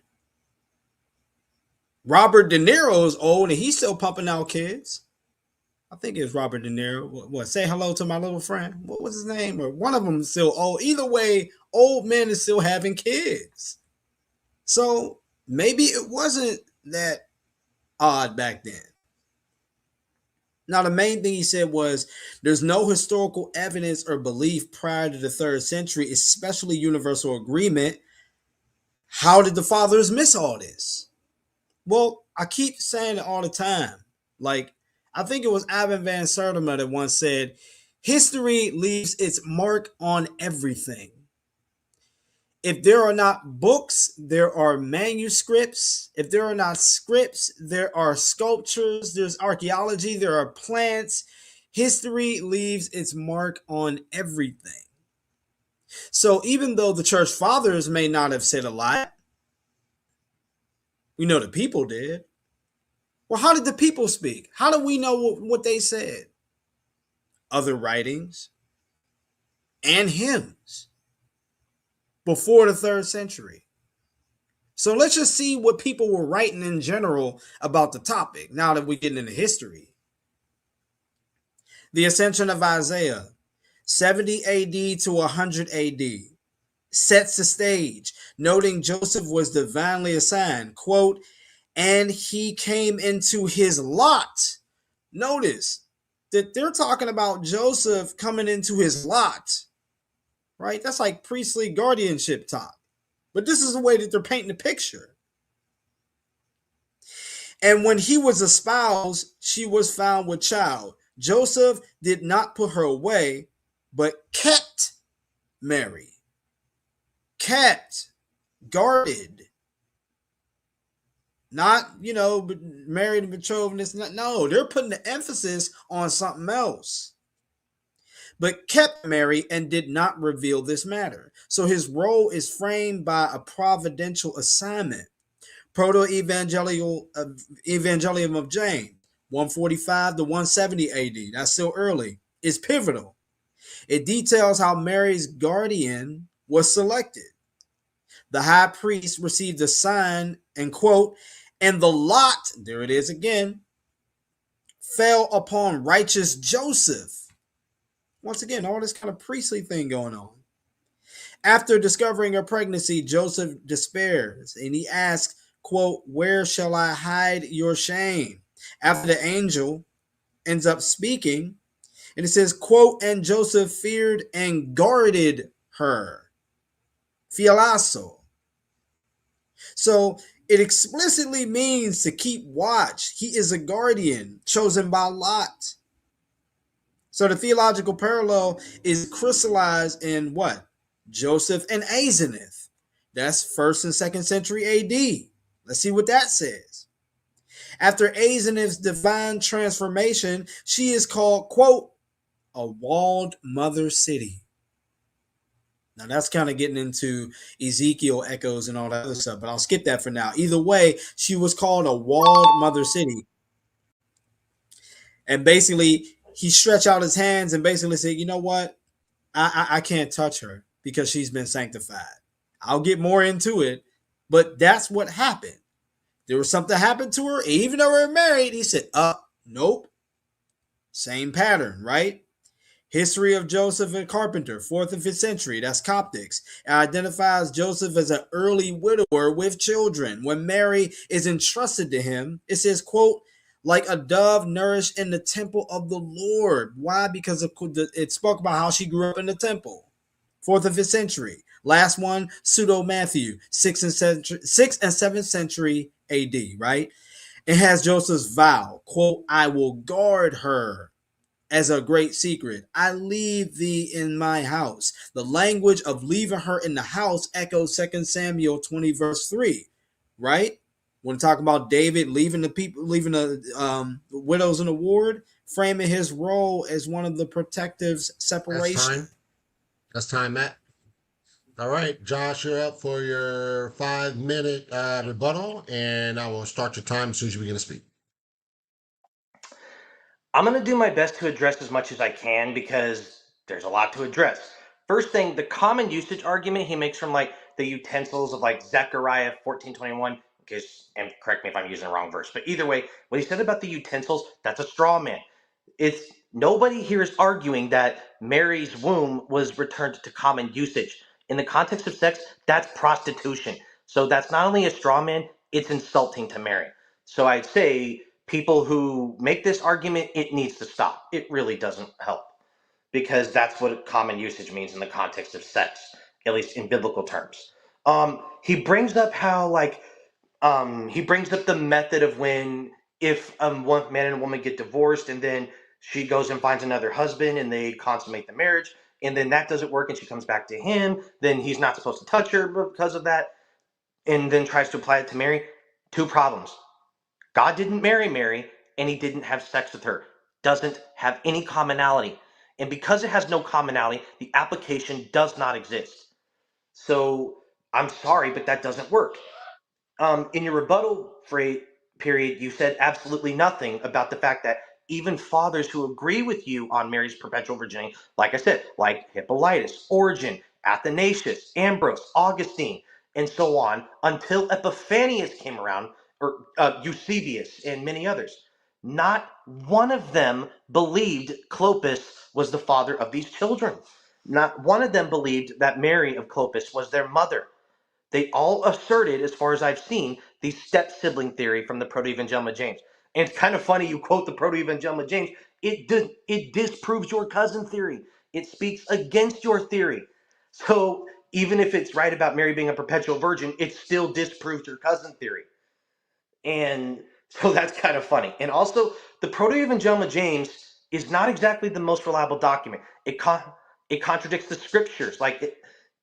Robert De Niro is old and he's still pumping out kids. I think it's Robert De Niro. What? Say hello to my little friend. What was his name? Or one of them is still old. Either way, old men is still having kids. So maybe it wasn't that odd back then. Now, the main thing he said was there's no historical evidence or belief prior to the 3rd century, especially universal agreement. How did the fathers miss all this? Well, I keep saying it all the time. Like, I think it was Ivan Van Sertima that once said, history leaves its mark on everything. If there are not books, there are manuscripts. If there are not scripts, there are sculptures, there's archaeology, there are plants. History leaves its mark on everything. So even though the church fathers may not have said a lot, we know the people did. Well, how did the people speak? How do we know what they said? Other writings and hymns before the third century. So let's just see what people were writing in general about the topic now that we get into history. The ascension of Isaiah, 70 AD to 100 AD, sets the stage, noting Joseph was divinely assigned, quote, and he came into his lot. Notice that they're talking about Joseph coming into his lot, right? That's like priestly guardianship talk. But this is the way that they're painting the picture. And when he was espoused, she was found with child. Joseph did not put her away, but kept Mary. Kept, guarded. Not, married and betrothed. This, no, they're putting the emphasis on something else. But kept Mary and did not reveal this matter. So his role is framed by a providential assignment. Proto-Evangelium of James, 145 to 170 AD, that's still early, is pivotal. It details how Mary's guardian was selected. The high priest received a sign and, quote, and the lot, there it is again, fell upon righteous Joseph. Once again, all this kind of priestly thing going on. After discovering her pregnancy, Joseph despairs and he asks, quote, where shall I hide your shame? After the angel ends up speaking, and it says, quote, and Joseph feared and guarded her. Fialasso. So it explicitly means to keep watch. He is a guardian chosen by Lot. So the theological parallel is crystallized in what? Joseph and Asenath. That's 1st and 2nd century AD. Let's see what that says. After Asenath's divine transformation, she is called, quote, a walled mother city. Now that's kind of getting into Ezekiel echoes and all that other stuff, but I'll skip that for now. Either way, she was called a walled mother city. And basically, he stretched out his hands and basically said, you know what? I can't touch her because she's been sanctified. I'll get more into it, but that's what happened. There was something happened to her, even though they were married. He said, nope. Same pattern, right? History of Joseph and Carpenter, 4th and 5th century. That's Coptics. It identifies Joseph as an early widower with children. When Mary is entrusted to him, it says, quote, like a dove nourished in the temple of the Lord. Why? Because it spoke about how she grew up in the temple. 4th and 5th century. Last one, Pseudo Matthew, 6th and 7th century AD, right? It has Joseph's vow, quote, I will guard her as a great secret. I leave thee in my house. The language of leaving her in the house echoes 2 Samuel 20 verse 3, right? When talking about David leaving the widows in the ward, framing his role as one of the protectives separation. That's time, Matt. All right, Josh, you're up for your 5-minute rebuttal, and I will start your time as soon as you begin to speak. I'm going to do my best to address as much as I can because there's a lot to address. First thing, the common usage argument he makes from like the utensils of like Zechariah 14:21, because, and correct me if I'm using the wrong verse, but either way, what he said about the utensils, that's a straw man. It's nobody here is arguing that Mary's womb was returned to common usage. In the context of sex, that's prostitution. So that's not only a straw man, it's insulting to Mary. So I'd say people who make this argument, it needs to stop. It really doesn't help because that's what common usage means in the context of sex, at least in biblical terms. He brings up how he brings up the method of when if one man and a woman get divorced and then she goes and finds another husband and they consummate the marriage and then that doesn't work and she comes back to him, then he's not supposed to touch her because of that, and then tries to apply it to Mary. Two problems. God didn't marry Mary, and he didn't have sex with her. Doesn't have any commonality. And because it has no commonality, the application does not exist. So I'm sorry, but that doesn't work. In your rebuttal period, you said absolutely nothing about the fact that even fathers who agree with you on Mary's perpetual virginity, like I said, like Hippolytus, Origen, Athanasius, Ambrose, Augustine, and so on, until Epiphanius came around, or Eusebius, and many others, not one of them believed Clopas was the father of these children. Not one of them believed that Mary of Clopas was their mother. They all asserted, as far as I've seen, the step sibling theory from the Proto-Evangelium of James. And it's kind of funny you quote the Proto-Evangelium of James. It disproves your cousin theory. It speaks against your theory. So even if it's right about Mary being a perpetual virgin, it still disproves your cousin theory. And so that's kind of funny. And also, the Proto-Evangelium of James is not exactly the most reliable document. It contradicts the scriptures.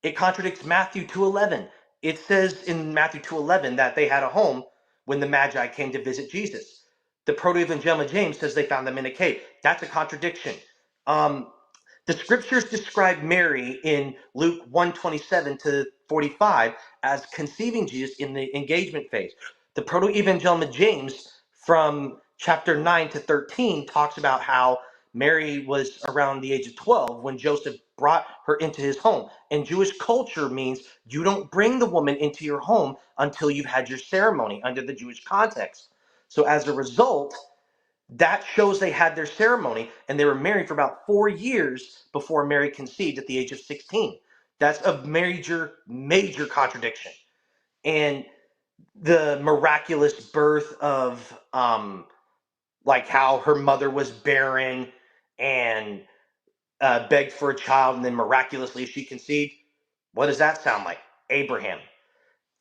It contradicts Matthew 2:11. It says in Matthew 2:11 that they had a home when the Magi came to visit Jesus. The Proto-Evangelium of James says they found them in a cave. That's a contradiction. Um, the scriptures describe Mary in Luke 1:27 to 45 as conceiving Jesus in the engagement phase. The Proto-Evangelium of James from chapter 9 to 13 talks about how Mary was around the age of 12 when Joseph brought her into his home. And Jewish culture means you don't bring the woman into your home until you've had your ceremony under the Jewish context. So as a result, that shows they had their ceremony and they were married for about 4 years before Mary conceived at the age of 16. That's a major contradiction. And the miraculous birth of like how her mother was barren and begged for a child and then miraculously she conceived. What does that sound like? Abraham.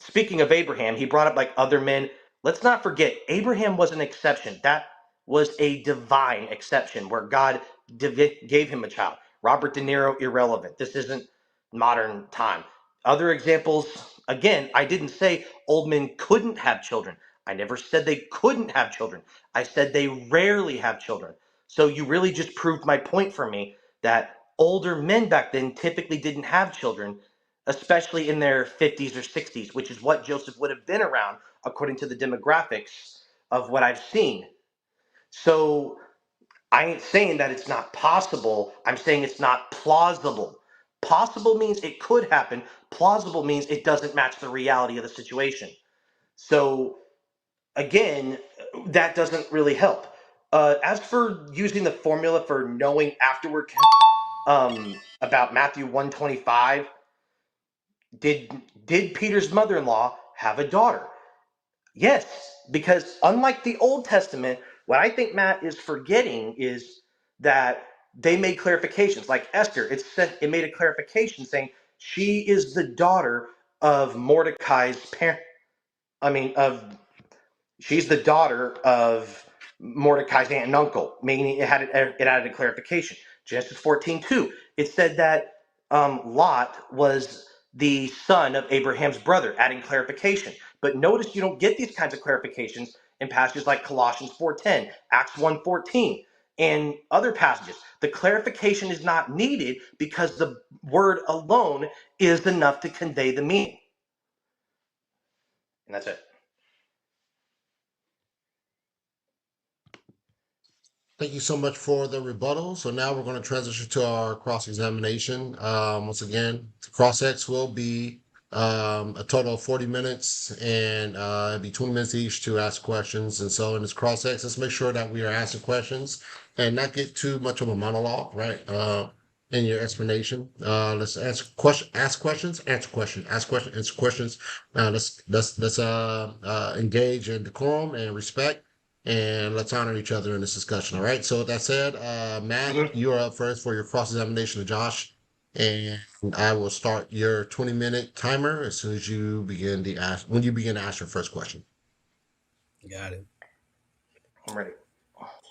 Speaking of Abraham, he brought up like other men. Let's not forget, Abraham was an exception. That was a divine exception where God gave him a child. Robert De Niro, irrelevant. This isn't modern time. Other examples, again, I didn't say old men couldn't have children. I never said they couldn't have children. I said they rarely have children. So you really just proved my point for me that older men back then typically didn't have children, especially in their 50s or 60s, which is what Joseph would have been around according to the demographics of what I've seen. So I ain't saying that it's not possible. I'm saying it's not plausible. Possible means it could happen. Plausible means it doesn't match the reality of the situation. So again, that doesn't really help. As for using the formula for knowing afterward about Matthew 125, did Peter's mother-in-law have a daughter? Yes, because unlike the Old Testament, what I think Matt is forgetting is that they made clarifications. Like Esther, it made a clarification saying she is the daughter of Mordecai's parent. I mean, of she's the daughter of Mordecai's aunt and uncle, meaning it added a clarification. Genesis 14:2, it said that Lot was the son of Abraham's brother, adding clarification. But notice you don't get these kinds of clarifications in passages like Colossians 4:10, Acts 1:14, and other passages. The clarification is not needed because the word alone is enough to convey the meaning. And that's it. Thank you so much for the rebuttal. So now we're going to transition to our cross-examination. Once again, the cross-ex will be a total of 40 minutes and it'll be 20 minutes each to ask questions. And so in this cross-ex, let's make sure that we are asking questions and not get too much of a monologue, right? In your explanation. Let's ask questions, answer questions, ask questions, answer questions. Let's engage in decorum and respect, and let's honor each other in this discussion. All right. So with that said, Matt, Mhm. you are up first for your cross-examination of Josh, and I will start your 20-minute timer as soon as you begin when you begin to ask your first question. Got it. I'm ready.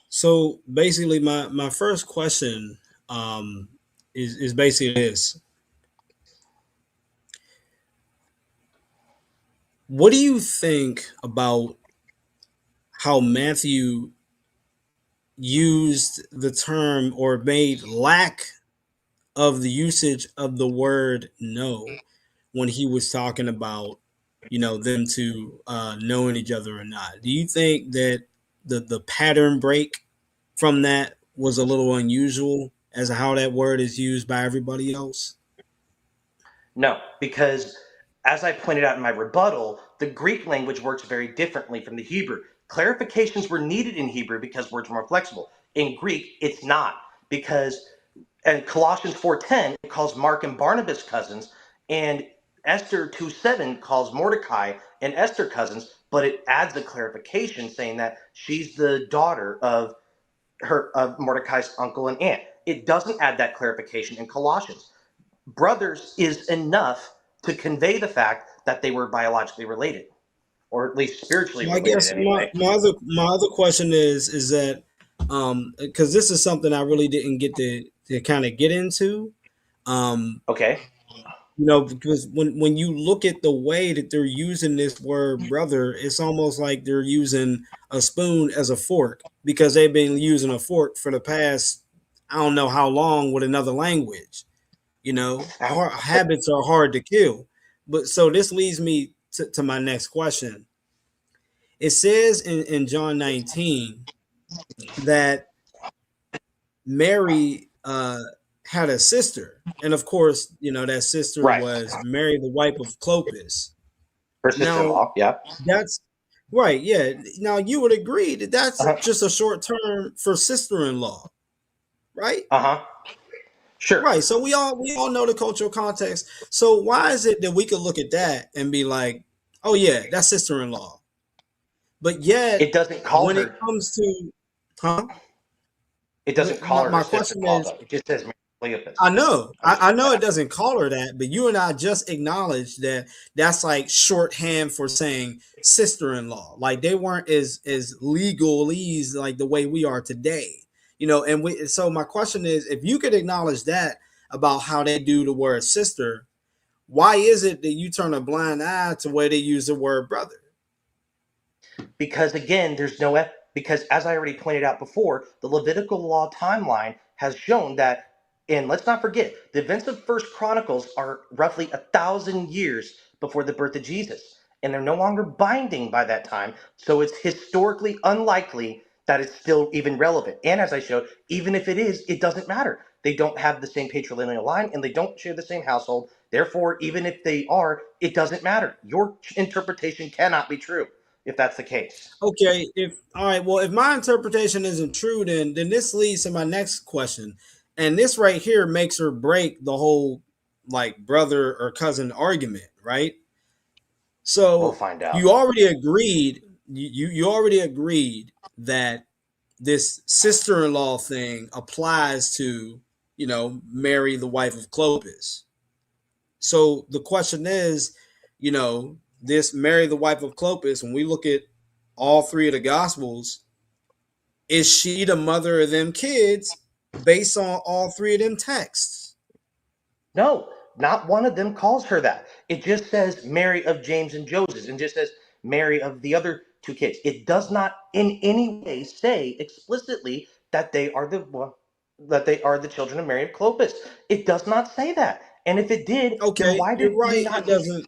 So basically, my first question um, is basically this: what do you think about how Matthew used the term or made lack of the usage of the word no when he was talking about, them to knowing each other or not. Do you think that the pattern break from that was a little unusual as to how that word is used by everybody else? No, because as I pointed out in my rebuttal, the Greek language works very differently from the Hebrew. Clarifications were needed in Hebrew because words were more flexible. In Greek, it's not because and Colossians 4:10 calls Mark and Barnabas cousins, and Esther 2:7 calls Mordecai and Esther cousins, but it adds a clarification saying that she's the daughter of Mordecai's uncle and aunt. It doesn't add that clarification in Colossians. Brothers is enough to convey the fact that they were biologically related, or at least spiritually So I related guess my, anyway. my other my other question is that because this is something I really didn't get to kind of get into. Um, Okay. because when you look at the way that they're using this word brother, it's almost like they're using a spoon as a fork because they've been using a fork for the past I don't know how long with another language. Habits are hard to kill. But so this leads me to my next question. It says in John 19 that Mary had a sister. And of course, that sister Right. was Mary, the wife of Clopas. Her Now, sister-in-law. Yeah. that's right. Yeah. Now, you would agree that that's Uh-huh. just a short term for sister in law, right? Uh-huh. Sure. Right. So we all know the cultural context. So why is it that we could look at that and be like, oh, yeah, that's sister in law? But It yet, doesn't call when it her comes to, huh? it doesn't call her her My question sister-in-law is, though. It just says Mary I Cleopas. know, I'm just I know it doesn't call her that, but you and I just acknowledged that that's like shorthand for saying sister-in-law. Like they weren't as legalese like the way we are today, And so my question is, if you could acknowledge that about how they do the word sister, why is it that you turn a blind eye to where they use the word brother? because again there's no because as I already pointed out before, the Levitical law timeline has shown that, and let's not forget the events of First Chronicles are roughly 1,000 years before the birth of Jesus, and they're no longer binding by that time, so it's historically unlikely that it's still even relevant. And as I showed, even if it is, it doesn't matter. They don't have the same patrilineal line and they don't share the same household. Therefore, even if they are, it doesn't matter. Your interpretation cannot be true if that's the case. Okay, if all right, well, if my interpretation isn't true, then this leads to my next question, and this right here makes or break the whole like brother or cousin argument, right? We'll So find out. you already agreed, you already agreed that this sister-in-law thing applies to Mary, the wife of Clopas. So the question is, this Mary, the wife of Clopas, when we look at all three of the gospels, is she the mother of them kids based on all three of them texts? No, not one of them calls her that. It just says Mary of James and Joseph, and just says Mary of the other two kids. It does not in any way say explicitly that they are the children of Mary of Clopas. It does not say that. And if it did, then Okay, why you're did you right. It not just? doesn't.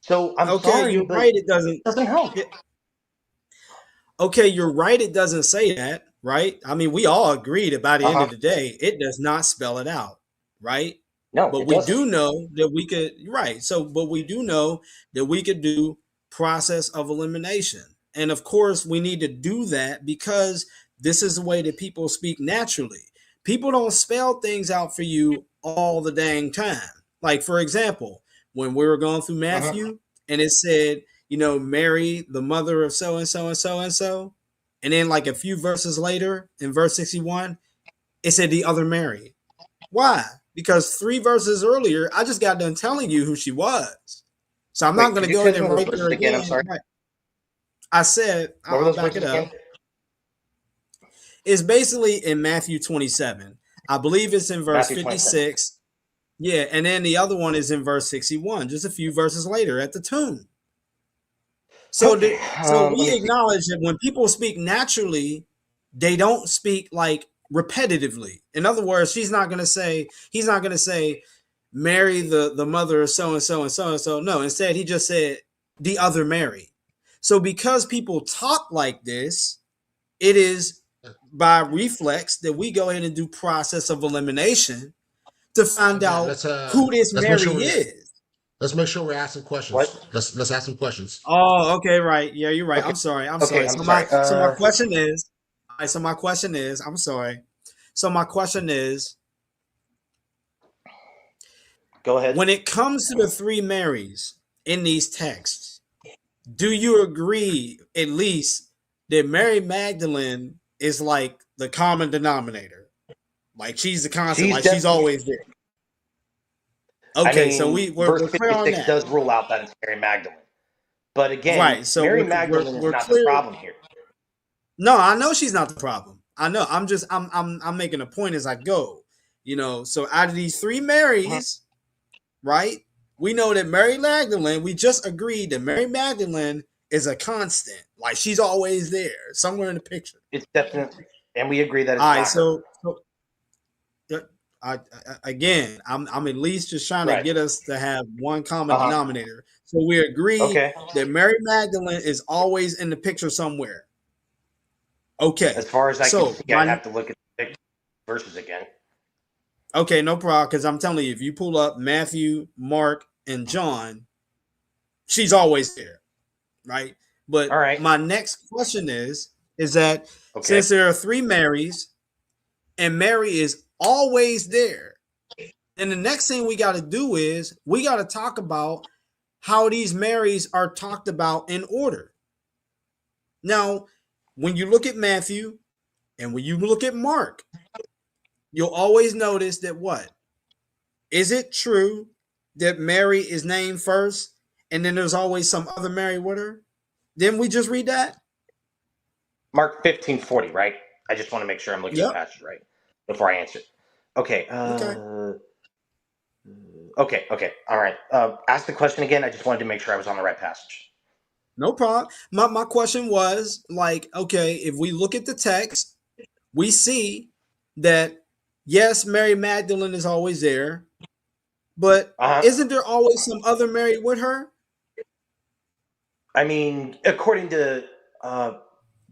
So I'm Okay, sorry, you're but right. It doesn't. it doesn't help. It, okay, you're right. It doesn't say that, right? I mean, we all agreed that by the Uh end huh. of the day, it does not spell it out, right? No, But it we doesn't. do know that we could, right? So, but we do know that we could do process of elimination. And of course, we need to do that because this is the way that people speak naturally. People don't spell things out for you all the dang time. Like, for example, when we were going through Uh huh. Matthew and it said, Mary, the mother of so and so and so and so. And then, like a few verses later, in verse 61, it said the other Mary. Why? Because 3 verses earlier, I just got done telling you who she was. So I'm not Wait, going could to you go tell ahead me and those right verses there again? I'm again. sorry. Right. I said, What were I'll those back it verses up. again? It's basically in Matthew 27. I believe it's in verse Matthew 27. 56. Yeah. And then the other one is in verse 61, just a few verses later at the tomb. So, Okay. so Let we me see. acknowledge that when people speak naturally, they don't speak like repetitively. In other words, he's not going to say, Mary, the mother of so and so and so and so. No, instead, he just said, the other Mary. So because people talk like this, it is by reflex that we go ahead and do process of elimination to find Again, out who this let's make sure Mary is. let's make sure we're asking questions. What? Let's ask some questions. Oh, okay, right. Yeah, you're right. Okay. I'm sorry. I'm Okay, sorry. I'm sorry. So my question is, all right, so my question is, I'm sorry. So my question is, Go ahead. when it comes to the three Marys in these texts, do you agree at least that Mary Magdalene is like the common denominator? Like she's the constant, She's like she's definitely. always there. I Okay, so mean, we're verse clear on 56 that. does rule out that it's Mary Magdalene. But again, Right. So Mary we're Magdalene is we're not the clear. problem here. No, I know she's not the problem. I know. I'm making a point as I go. So out of these three Mhm. Marys, right? We know that Mary Magdalene, we just agreed that Mary Magdalene is a constant. Like she's always there, somewhere in the picture. It's definitely, and we agree that All it's right, not her. so again, I'm at least just trying to Right. get us to have one common Uh huh. denominator. So we agree Okay. that Mary Magdalene is always in the picture somewhere. As Okay. far as I can So see, I'd my have to look at the verses again. Okay, no problem. Because I'm telling you, if you pull up Matthew, Mark, and John, she's always there, right? All But right. my next question is that Okay. since there are three Marys and Mary is always there, then the next thing we got to do is we got to talk about how these Marys are talked about in order. Now, when you look at Matthew and when you look at Mark, you'll always notice that what? Is it true that Mary is named first and then there's always some other Mary with her? Didn't we just read that? Mark 15:40, right? I just want to make sure I'm looking at the Yep. passage right before I answer. Okay. Okay. Okay. Okay. All right. Ask the question again. I just wanted to make sure I was on the right passage. No problem. My question was like, okay, if we look at the text, we see that yes, Mary Magdalene is always there, but Uh huh. isn't there always some other Mary with her? I mean, according to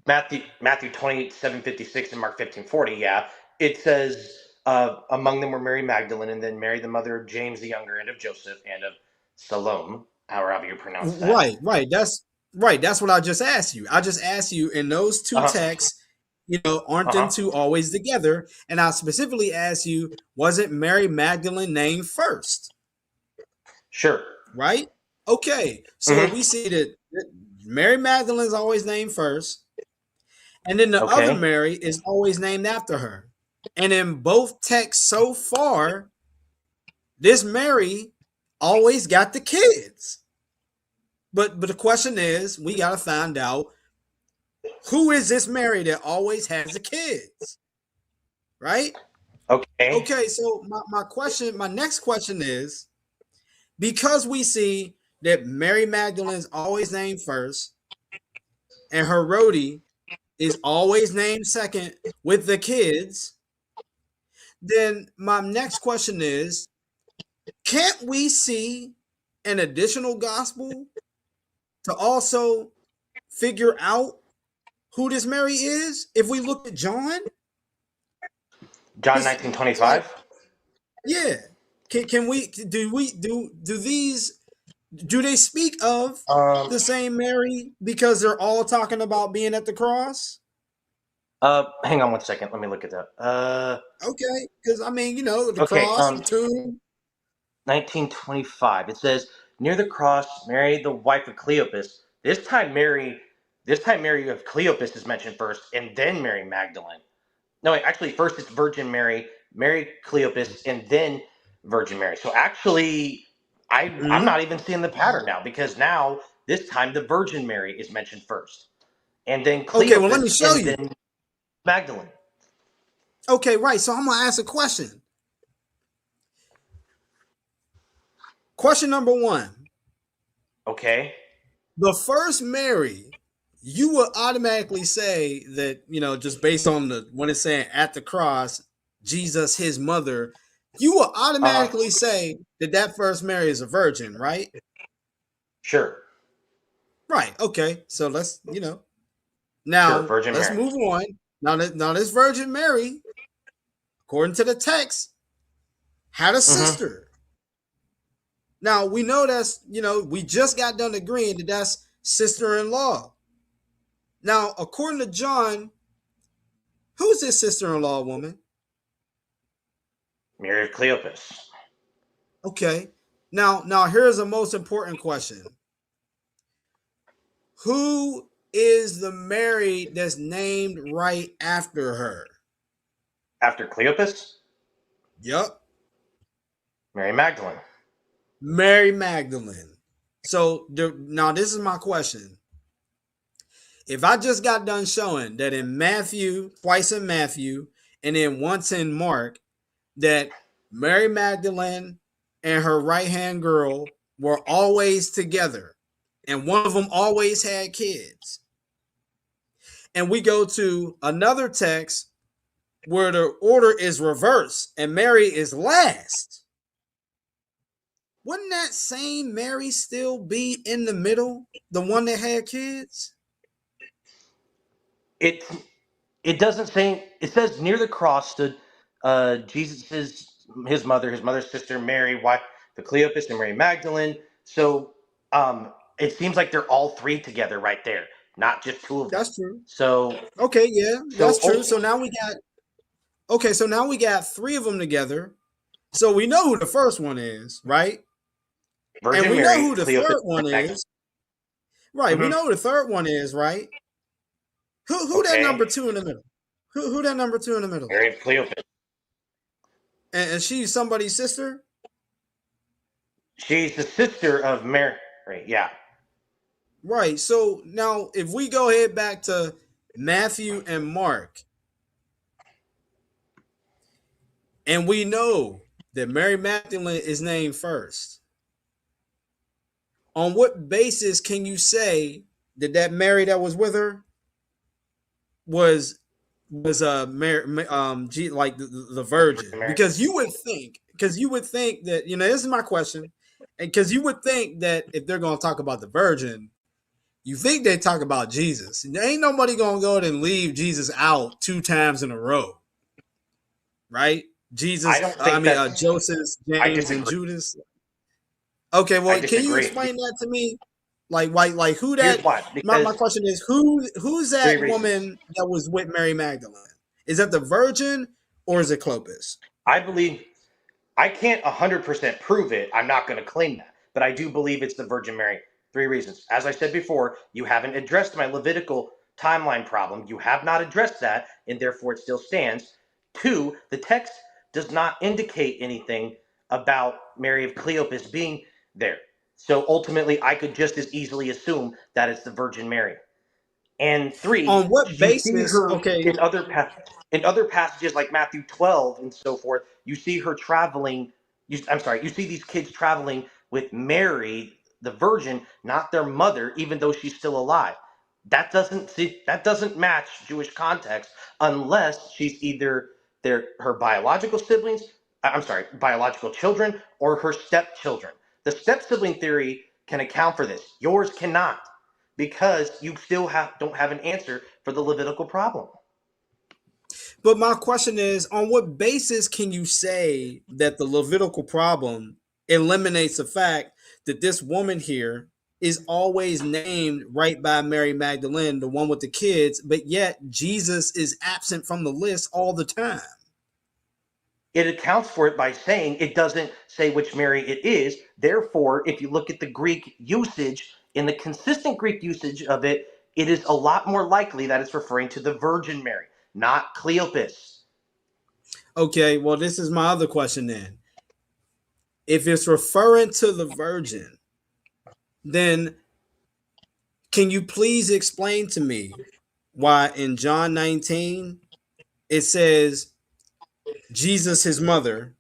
Matthew 28:756 and Mark 15:40, yeah, it says among them were Mary Magdalene and then Mary the mother of James the younger and of Joseph and of Salome, however you pronounce that. Right. That's right. That's what I just asked you. I just asked you in those two Uh huh. texts, aren't Uh them huh. two always together? And I specifically asked you, wasn't Mary Magdalene named first? Sure. Right? Okay. So Mm-hmm. we see that Mary Magdalene is always named first, and then the other Okay. Mary is always named after her. And in both texts so far, this Mary always got the kids. But the question is, we got to find out who is this Mary that always has the kids, right? Okay. Okay, so my next question is, because we see that Mary Magdalene is always named first, and Herodias is always named second with the kids, then my next question is, can't we see an additional gospel to also figure out who this Mary is? If we look at John, John because 19:25. yeah, can we do these, do they speak of Um. the same Mary because they're all talking about being at the cross? Hang on one second. Let me look at that. Okay, because I mean, the Okay. cross, the tomb. 1925. It says near the cross, Mary, the wife of Cleopas. This time Mary of Cleopas is mentioned first, and then Mary Magdalene. No, wait, actually, first it's Virgin Mary, Mary Cleopas, and then Virgin Mary. So actually, I'm Mhm. not even seeing the pattern now because now this time the Virgin Mary is mentioned first, and then Okay, well, let Cleopas, me show and you. then Magdalene. Okay, right. So I'm gonna ask a question. Question number one: Okay. the first Mary you would automatically say that, just based on the when it's saying at the cross, Jesus, his mother, you will Uh huh. automatically say that that first Mary is a virgin, right? Sure. Right. Okay. So let's Sure. now Virgin let's Mary. move on. Now this Virgin Mary, according to the text, had a Mm-hmm. sister. Now we know we just got done agreeing that that's sister-in-law. Now, according to John, who's his sister-in-law woman? Mary of Cleopas. Okay. Now here's a most important question. Who is the Mary that's named right after her? After Cleopas, Yup. Mary Magdalene. Mary Magdalene. So now this is my question. If I just got done showing that in Matthew, twice in Matthew, and then once in Mark, that Mary Magdalene and her right hand girl were always together, and one of them always had kids. And we go to another text where the order is reversed and Mary is last. Wouldn't that same Mary still be in the middle, the one that had kids? It it doesn't say. It says near the cross stood Jesus' his mother's sister Mary, wife the Cleopas, and Mary Magdalene. So it seems like they're all three together right there, not just two of them. That's true. So Okay, yeah, so that's true. So now we got so now we got three of them together. So we know who the first one is, right? And Virgin we know Mary, who the Cleopas, third one Magdalene. is. Right, we Hmm. know who the third one is, right? Who that Okay, number two in the middle? Who that number two in the middle? Mary of Cleopas. And she's somebody's sister? She's the sister of Mary. Yeah. Right. So now if we go ahead back to Matthew and Mark, and we know that Mary Magdalene is named first, on what basis can you say that that Mary that was with her was Mary, like the virgin? Virgin Mary. Because you would think that this is my question, and because you would think that if they're going to talk about the virgin, you think they talk about Jesus. And there ain't nobody going to go ahead and leave Jesus out two times in a row, right? I Jesus, don't I think mean, that's. Joseph, I James, and disagree. Judas. Okay, I well, can you disagree. explain that to me? Like who Here's that? why. My Because question is who's three that reasons. woman that was with Mary Magdalene? Is that the Virgin or is it Clopas? I believe I can't 100% prove it. I'm not going to claim that. But I do believe it's the Virgin Mary. Three reasons. As I said before, you haven't addressed my Levitical timeline problem. You have not addressed that, and therefore it still stands. Two, the text does not indicate anything about Mary of Cleopas being there. So ultimately, I could just as easily assume that it's the Virgin Mary. And three, On what you see basis? her Okay, in other passages like Matthew 12 and so forth. You see her traveling. I'm sorry. You see these kids traveling with Mary, the Virgin, not their mother, even though she's still alive. That doesn't match Jewish context unless she's either her biological siblings. I'm sorry, biological children or her stepchildren. The step sibling theory can account for this. Yours cannot because you still don't have an answer for the Levitical problem. but my question is, on what basis can you say that the Levitical problem eliminates the fact that this woman here is always named right by Mary Magdalene, the one with the kids, but yet Jesus is absent from the list all the time? It accounts for it by saying it doesn't say which Mary it is. Therefore, if you look at the Greek usage, in the consistent Greek usage of it, it is a lot more likely that it's referring to the Virgin Mary, not Cleopas. Okay, well, this is my other question then. If it's referring to the virgin, then can you please explain to me why in John 19 it says Jesus, his mother,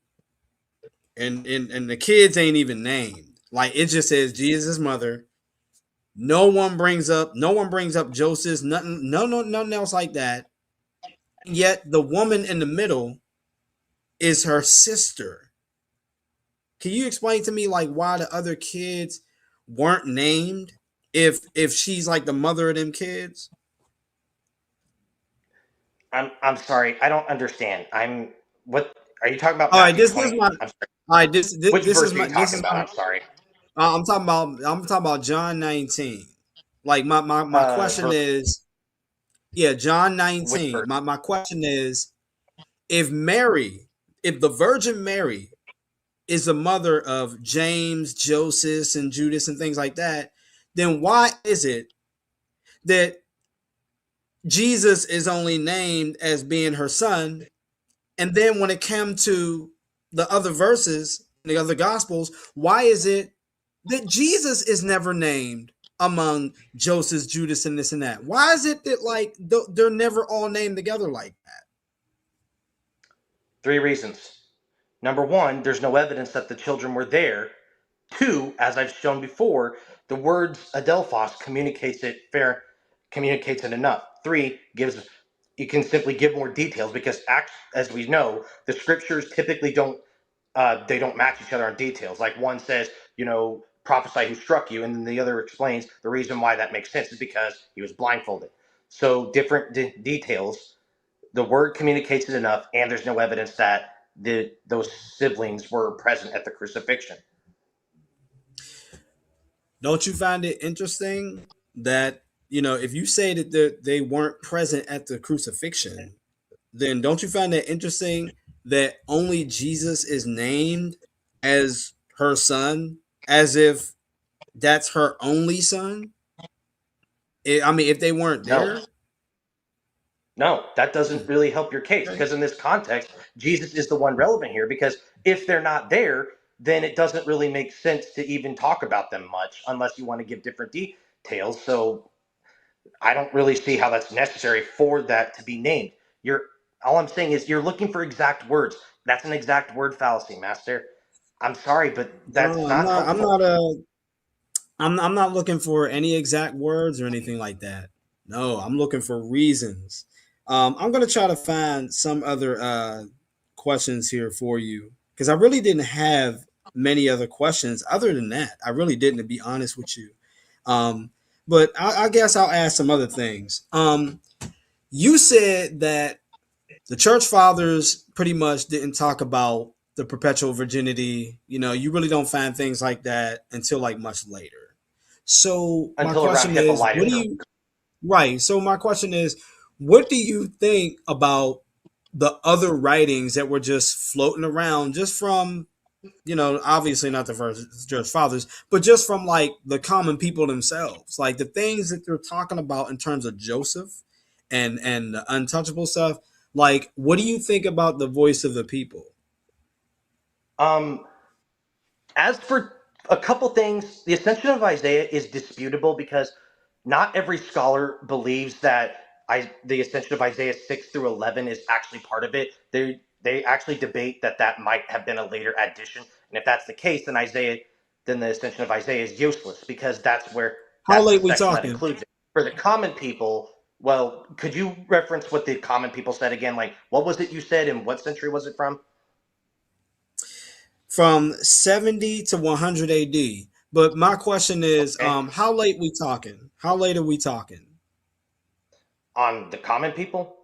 and the kids ain't even named. Like it just says Jesus' mother No one brings up Joseph, nothing else like that. Yet the woman in the middle is her sister. Can you explain to me like why the other kids weren't named if she's like the mother of them kids? I'm sorry, I don't understand. What are you talking about? All right, Matthew this is 20. my I'm sorry. all right. This Which this verse is are you my this talking is about? my. I'm sorry. I'm talking about John 19. Like my question Verse. is, yeah, John Which 19. verse? My question is, if Mary, if the Virgin Mary is the mother of James, Joseph, and Judas and things like that, then why is it that Jesus is only named as being her son? And then when it came to the other verses, the other gospels, why is it that Jesus is never named among Joseph, Judas, and this and that? Why is it that like they're never all named together like that? Three reasons. Number one, there's no evidence that the children were there. Two, as I've shown before, the words adelphos communicates it enough. Three, gives you can simply give more details because as we know, the scriptures typically don't match each other on details. Like one says, prophesy who struck you, and then the other explains the reason why that makes sense is because he was blindfolded. So different details. The word communicates it enough, and there's no evidence that those siblings were present at the crucifixion. Don't you find it interesting that if you say that they weren't present at the crucifixion, then don't you find that interesting that only Jesus is named as her son, as if that's her only son? I mean, if they weren't No, there, no, that doesn't really help your case okay. because in this context, Jesus is the one relevant here. Because if they're not there, then it doesn't really make sense to even talk about them much unless you want to give different details. So I don't really see how that's necessary for that to be named. You're All I'm saying is you're looking for exact words. That's an exact word fallacy, Master. I'm sorry, but that's No, I'm not not. I'm helpful. not. I'm not looking for any exact words or anything like that. No, I'm looking for reasons. I'm gonna try to find some other questions here for you because I really didn't have many other questions other than that. I really didn't, to be honest with you. Um, but I guess I'll ask some other things. You said that the church fathers pretty much didn't talk about the perpetual virginity. You really don't find things like that until like much later. So my Until around question is, what do Hippolytus. you right? So my question is, what do you think about the other writings that were just floating around, just from obviously not the first church fathers, but just from like the common people themselves, like the things that they're talking about in terms of Joseph and the untouchable stuff. Like, what do you think about the voice of the people? Um, As for a couple things, the ascension of Isaiah is disputable because not every scholar believes that the ascension of Isaiah 6 through 11 is actually part of it. They actually debate that that might have been a later addition, and if that's the case, then the ascension of Isaiah is useless because How that's the late we section that talking? includes it. For the common people, well, could you reference what the common people said again? Like, what was it you said, and what century was it from? From 70 to 100 AD. But my question is, Okay, how late we talking? How late are we talking? on the common people.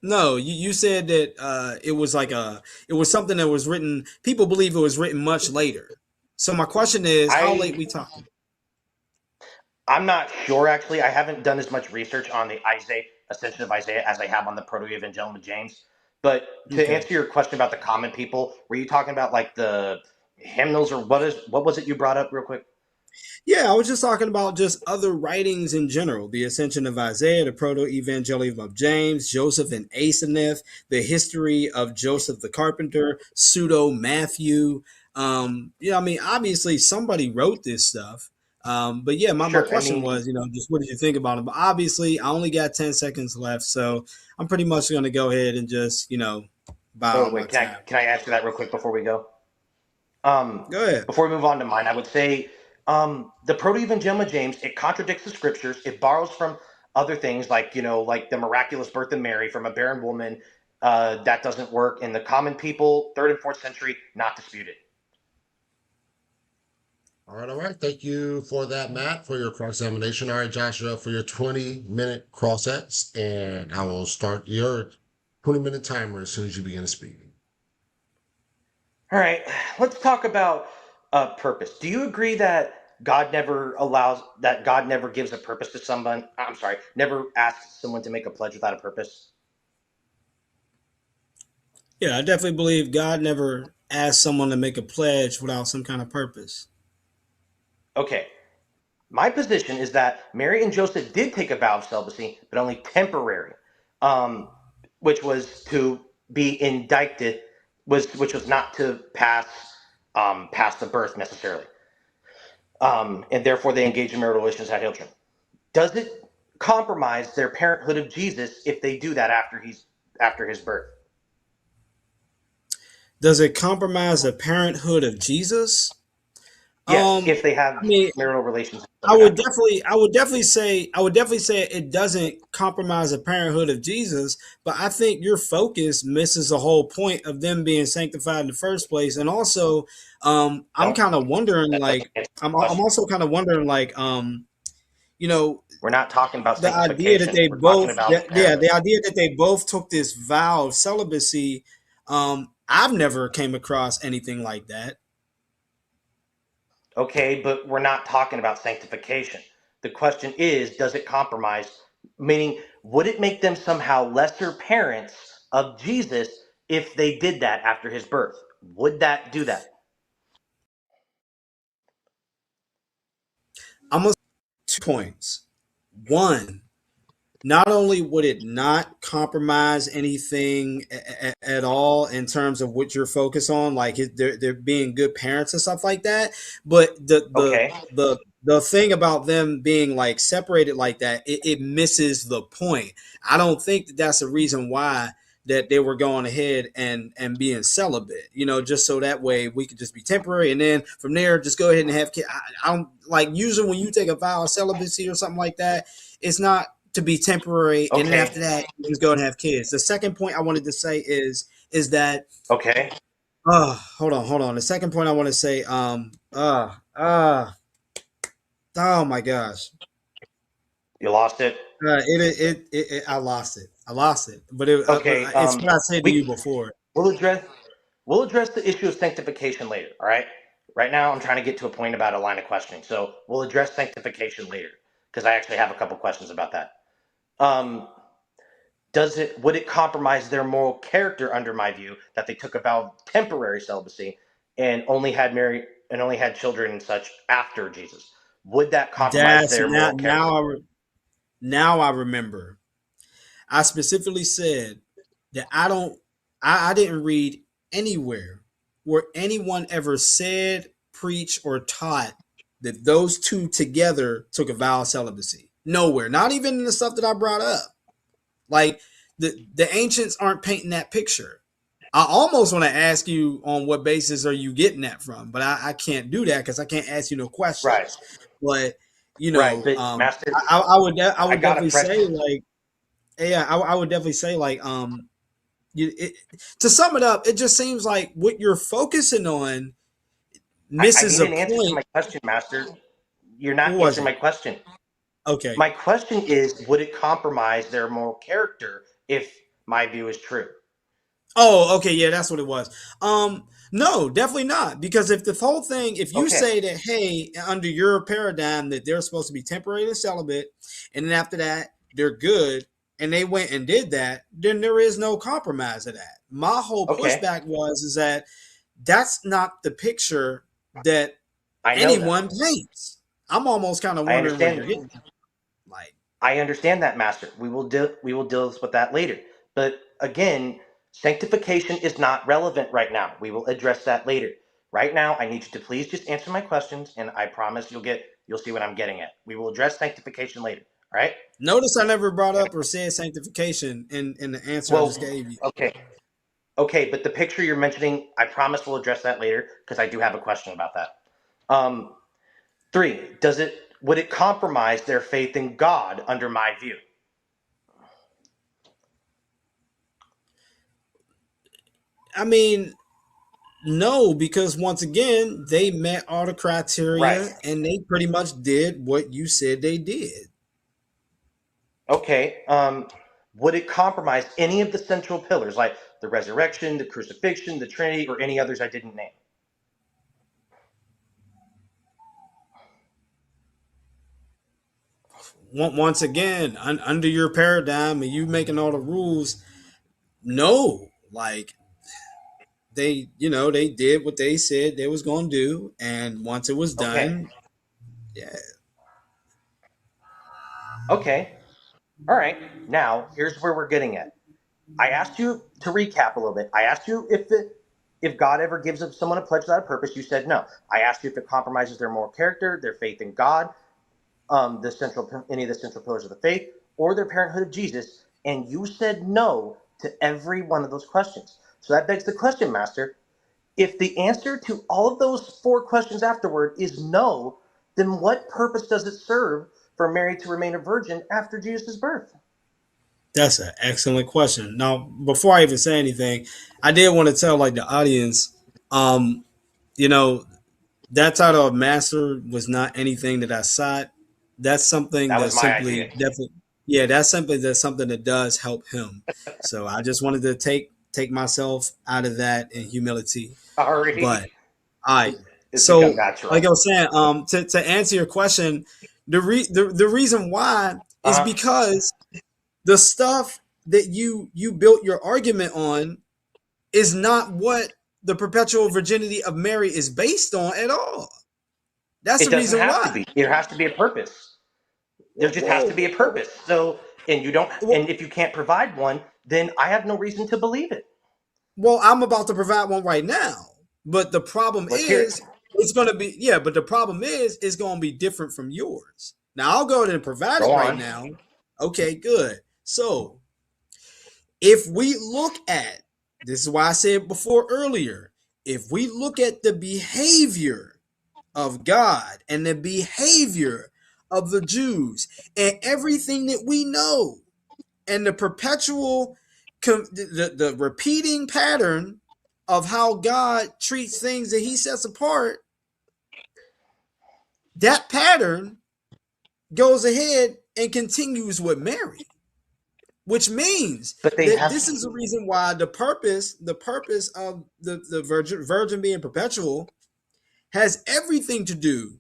No, you said that it was something that was written. People believe it was written much later. So my question is, how late I we talking? I'm not sure actually. I haven't done as much research on the Isaiah ascension of Isaiah as I have on the Proto-Evangelium of James. But to Okay. answer your question about the common people, were you talking about like the hymnals or what was it you brought up real quick? Yeah, I was just talking about just other writings in general. The Ascension of Isaiah, the Proto-Evangelium of James, Joseph and Asenath, the history of Joseph the Carpenter, Pseudo Matthew. I mean, obviously somebody wrote this stuff. But yeah, my Sure. I question mean, was, just what did you think about it? But obviously, I only got 10 seconds left, so I'm pretty much going to go ahead and just, buy oh all my wait, time. can I answer that real quick before we go? Go ahead. Before we move on to mine, I would say The Proto-Evangelium of James, it contradicts the scriptures. It borrows from other things like, like the miraculous birth of Mary from a barren woman. That doesn't work. And the common people, third and fourth century, not disputed. All right, all right. Thank you for that, Matt, for your cross examination. All right, Josh, you're up for your 20-minute cross sets, and I will start your 20-minute timer as soon as you begin to speak. All right, let's talk about purpose. Do you agree that God never gives a purpose to someone? I'm sorry, never asks someone to make a pledge without a purpose? Yeah, I definitely believe God never asked someone to make a pledge without some kind of purpose. Okay, my position is that Mary and Joseph did take a vow of celibacy, but only temporary, um, which was to be indicted, which was not to pass the birth necessarily, and therefore they engaged in marital relations, had children. Does it compromise their parenthood of Jesus if they do that after his birth? Does it compromise the parenthood of Jesus? Yes, Um, if they I have mean, marital relations with someone after. I would definitely say it doesn't compromise the parenthood of Jesus, but I think your focus misses the whole point of them being sanctified in the first place. And also, I'm No, kind of wondering, that doesn't like, answer the I'm question. also kind of wondering, like, you know, We're not talking about the idea that sanctification. they We're talking both, about yeah, parenthood. the idea that they both took this vow of celibacy. I've never came across anything like that. Okay, but we're not talking about sanctification. The question is, does it compromise? Meaning, would it make them somehow lesser parents of Jesus if they did that after his birth? Would that do that? I'm gonna 2 points. One, not only would it not compromise anything at all in terms of what you're focused on, like they're being good parents and stuff like that, but Okay, the thing about them being like separated like that, it misses the point. I don't think that that's the reason why that they were going ahead and being celibate, just so that way we could just be temporary, and then from there just go ahead and have kids. I don't like usually when you take a vow of celibacy or something like that, it's not to be temporary, and then okay, after that, you just go and have kids. The second point I wanted to say is that okay. hold on. The second point I want to say, oh my gosh, You lost it. I lost it. I lost it, but Okay, it's what I said to you we before. we'll address we'll address the issue of sanctification later. All right. Right now, I'm trying to get to a point about a line of questioning, so we'll address sanctification later because I actually have a couple questions about that. Um, does it would it compromise their moral character under my view that they took a vow of temporary celibacy and only had children and such after Jesus? Would that compromise That's their now moral character? now I remember. I specifically said that I didn't read anywhere where anyone ever said, preached, or taught that those two together took a vow of celibacy. Nowhere. Not even in the stuff that I brought up. Like the ancients aren't painting that picture. I almost want to ask you on what basis are you getting that from, but I can't do that because I can't ask you no Right, questions. But right. But Master, I I would got to definitely press say you. like yeah, I would definitely say like you, it, to sum it up, it just seems like what you're focusing on I misses need a an answer to point. my question, Master. You're What not was answering my it? question. Okay. My question is, would it compromise their moral character if my view is true? Oh, okay, yeah, that's what it was. No, definitely not. Because if the whole thing, if you Okay, say that, hey, under your paradigm that they're supposed to be temporarily celibate, and then after that they're good, and they went and did that, then there is no compromise of that. My whole okay. pushback is that that's not the picture that I know that. anyone paints. I'm almost kind of I wondering where understand you're that. getting from. Like, I understand that, Master. We will deal with that later. But again, sanctification is not relevant right now. We will address that later. Right now, I need you to please just answer my questions, and I promise you'll see what I'm getting at. We will address sanctification later. All right? notice I never brought up or said sanctification in the answer I just Well, gave you. okay. Okay, but the picture you're mentioning, I promise we'll address that later because I do have a question about that. Um, 3, would it compromise their faith in God under my view? I mean, no, because once again, they met all the Right. criteria and they pretty much did what you said they did. Okay. Would it compromise any of the central pillars, like the resurrection, the crucifixion, the Trinity, or any others I didn't name? Once again, under your paradigm and you making all the rules, no, like they did what they said they was going to do, and once it was Okay. done, yeah. Okay. All right. Now, here's where we're getting at. I asked you to recap a little bit. I asked you if God ever gives up someone a pledge without a purpose. You said no. I asked you if it compromises their moral character, their faith in God, any of the central pillars of the faith, or their parenthood of Jesus, and you said no to every one of those questions. So that begs the question, Master. If the answer to all of those 4 questions afterward is no, then what purpose does it serve for Mary to remain a virgin after Jesus' birth? That's an excellent question. Now, before I even say anything, I did want to tell like the audience, um, you know, that title of master was not anything that I sought. That's something That that was my simply idea. definitely, yeah, that's something that does help him. So I just wanted to take myself out of that in humility. Already, But all right, it's become so like natural. I was saying, to answer your question, the reason why is Uh huh. because the stuff that you built your argument on is not what the perpetual virginity of Mary is based on at all. That's It the doesn't reason have to why. be. There has to be a purpose. There just has to Whoa, be a purpose. So, and you don't, well, and if you can't provide one, then I have no reason to believe it. well, I'm about to provide one right now. But the problem Let's hear it. is, it's going to be, yeah, but the problem is, it's going to be different from yours. Now, I'll go ahead and provide Go it right on. now. Okay, good. So, if we look at, this is why I said before earlier, if we look at the behavior of God and the behavior of the Jews and everything that we know and the perpetual the repeating pattern of how God treats things that he sets apart, that pattern goes ahead and continues with Mary, which means But they that have, this is the reason why the purpose of the virgin being perpetual has everything to do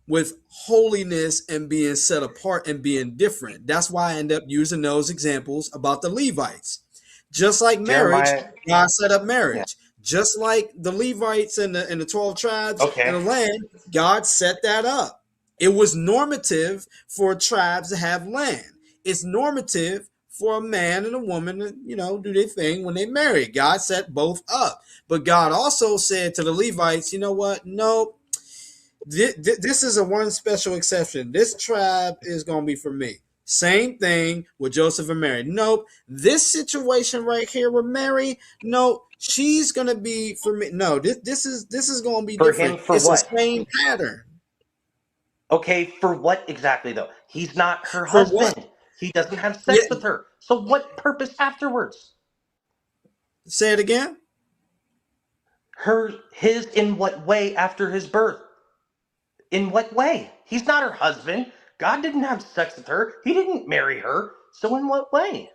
with holiness and being set apart and being different. That's why I end up using those examples about the Levites. Just like marriage, Jeremiah. God set up Yeah. marriage. Just like the Levites and the 12 tribes and Okay. the land, God set that up. It was normative for tribes to have land. It's normative for a man and a woman to, do their thing when they marry. God set both up. But God also said to the Levites, you know what? Nope, this is a one special exception. This tribe is going to be for me. Same thing with Joseph and Mary. Nope. This situation right here with Mary, no, she's going to be for me. No, this is going to be For him, different. for It's the what? same pattern. Okay, for what exactly though? He's not her For what? husband. He doesn't have Yeah, sex with her. So what purpose afterwards? say it again. His in what way after his birth? In what way? He's not her husband. God didn't have sex with her. He didn't marry her. So in what way?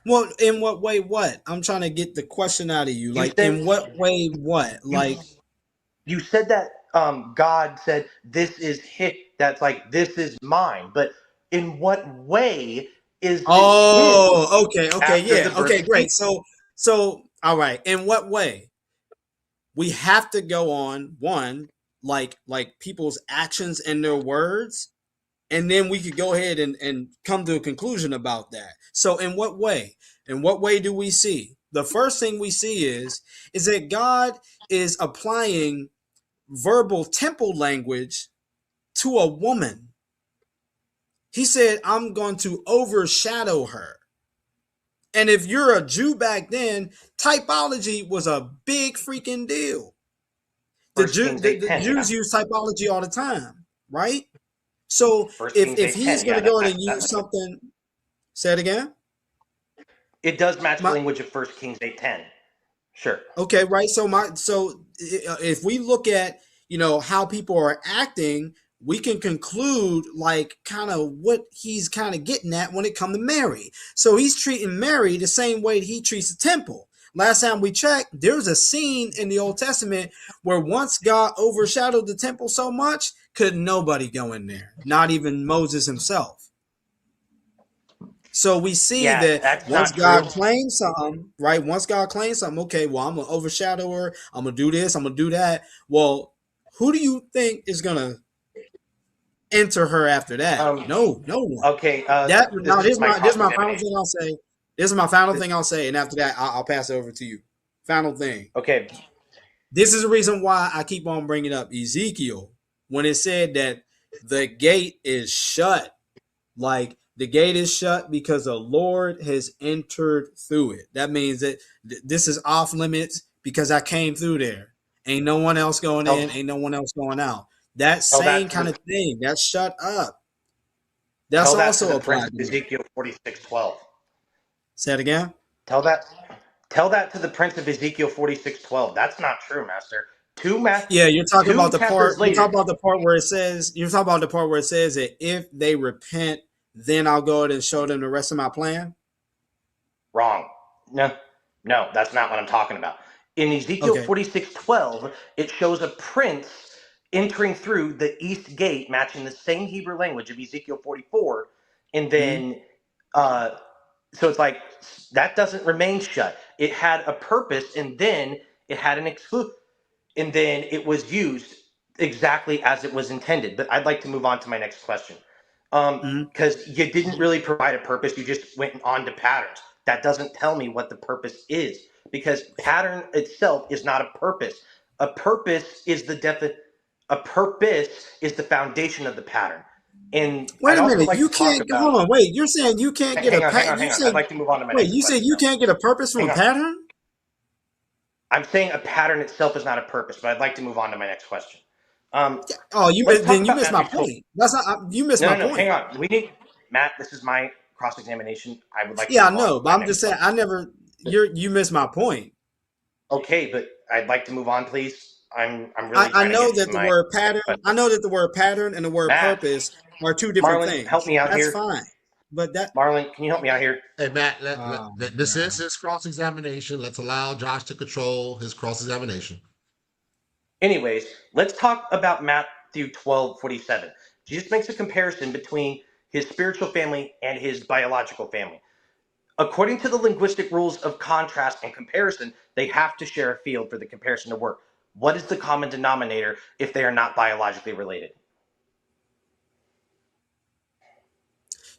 Well, in what way? What? I'm trying to get the question out of you. You Like, said in what way? What? you Like, you said that God said this is his. That's like this is mine. But in what way is it his oh, okay, after the yeah, birth okay, of Jesus? great. So, all right. In what way? We have to go on one, like people's actions and their words, and then we could go ahead and come to a conclusion about that. So in what way do we see? The first thing we see is that God is applying verbal temple language to a woman. He said, I'm going to overshadow her. And if you're a Jew back then, typology was a big freaking deal. The, First Jew, Kings the, eight the ten. Yeah. Jews use typology all the time. right? So First Kings if 8:10. he's going Yeah, to go in that, and that use something, say it again. it does match the My language of First Kings 8:10. Sure. Okay, right. If we look at how people are acting, we can conclude like kind of what he's kind of getting at when it comes to Mary. So he's treating Mary the same way he treats the temple. Last time we checked, there's a scene in the Old Testament where once God overshadowed the temple so much, could nobody go in there, not even Moses himself. So we see Yeah, that that's once not true. God claims something, right? Once God claims something, okay, well, I'm gonna overshadow her. I'm gonna do this. I'm gonna do that. Well, who do you think is gonna enter her after that? Um, No one. okay, That this now is my this is cross my final examination. thing I'll say. This is my final thing I'll say, and after that, I'll pass it over to you. Final thing. Okay, This is the reason why I keep on bringing up Ezekiel when it said that the gate is shut. Like the gate is shut because the Lord has entered through it. That means that this is off limits because I came through there. Ain't no one else going tell in, ain't no one else going out. That tell same that to kind the of thing, that's shut up. That's tell that to also the Prince applied of to me. Ezekiel 46:12. Say it again. Tell that tell that to the Prince of Ezekiel 46:12. That's not true, Master. Yeah, you're talking Two about the chapters part. You're later. talking about the part where it says. You're talking about the part where it says that if they repent, then I'll go ahead and show them the rest of my plan. Wrong. No, no, that's not what I'm talking about. In Ezekiel Okay. 46:12, it shows a prince entering through the east gate, matching the same Hebrew language of Ezekiel 44, and Mhm. then uh, so it's like that doesn't remain shut. It had a purpose, and then it had an exclude, and then it was used exactly as it was intended. But I'd like to move on to my next question, Mhm. because you didn't really provide a purpose. You just went on to patterns. That doesn't tell me what the purpose is, because pattern itself is not a purpose. A purpose is a purpose is the foundation of the pattern. And Wait I'd a also minute. like You to talk can't about. hold on. Wait, you're saying you can't get a Hang on, hang pat? on, You hang on. said I'd like to move on to my wait. next You said question, you though. can't get a purpose from Hang a on. pattern? I'm saying a pattern itself is not a purpose, but I'd like to move on to my next question. Um, Oh, let's talk then you about missed my Matthew 12. point. That's not you missed No, my no, no. Hang point. on. We need Matt. This is my cross examination. I would like to Yeah, I move on know, to but my I'm next just saying question. I never. You missed my point. Okay, but I'd like to move on, please. I'm really I trying to know get to that the my word next pattern. I question. know that the word pattern and the word Matt, purpose are two different Marlon, help things. me out That's here. fine, but that. Marlon, can you help me out here? Hey, Matt, Oh my this is god. his cross examination. Let's allow Josh to control his cross examination. Anyways, let's talk about Matthew 12:47. Jesus makes a comparison between his spiritual family and his biological family. According to the linguistic rules of contrast and comparison, they have to share a field for the comparison to work. What is the common denominator if they are not biologically related?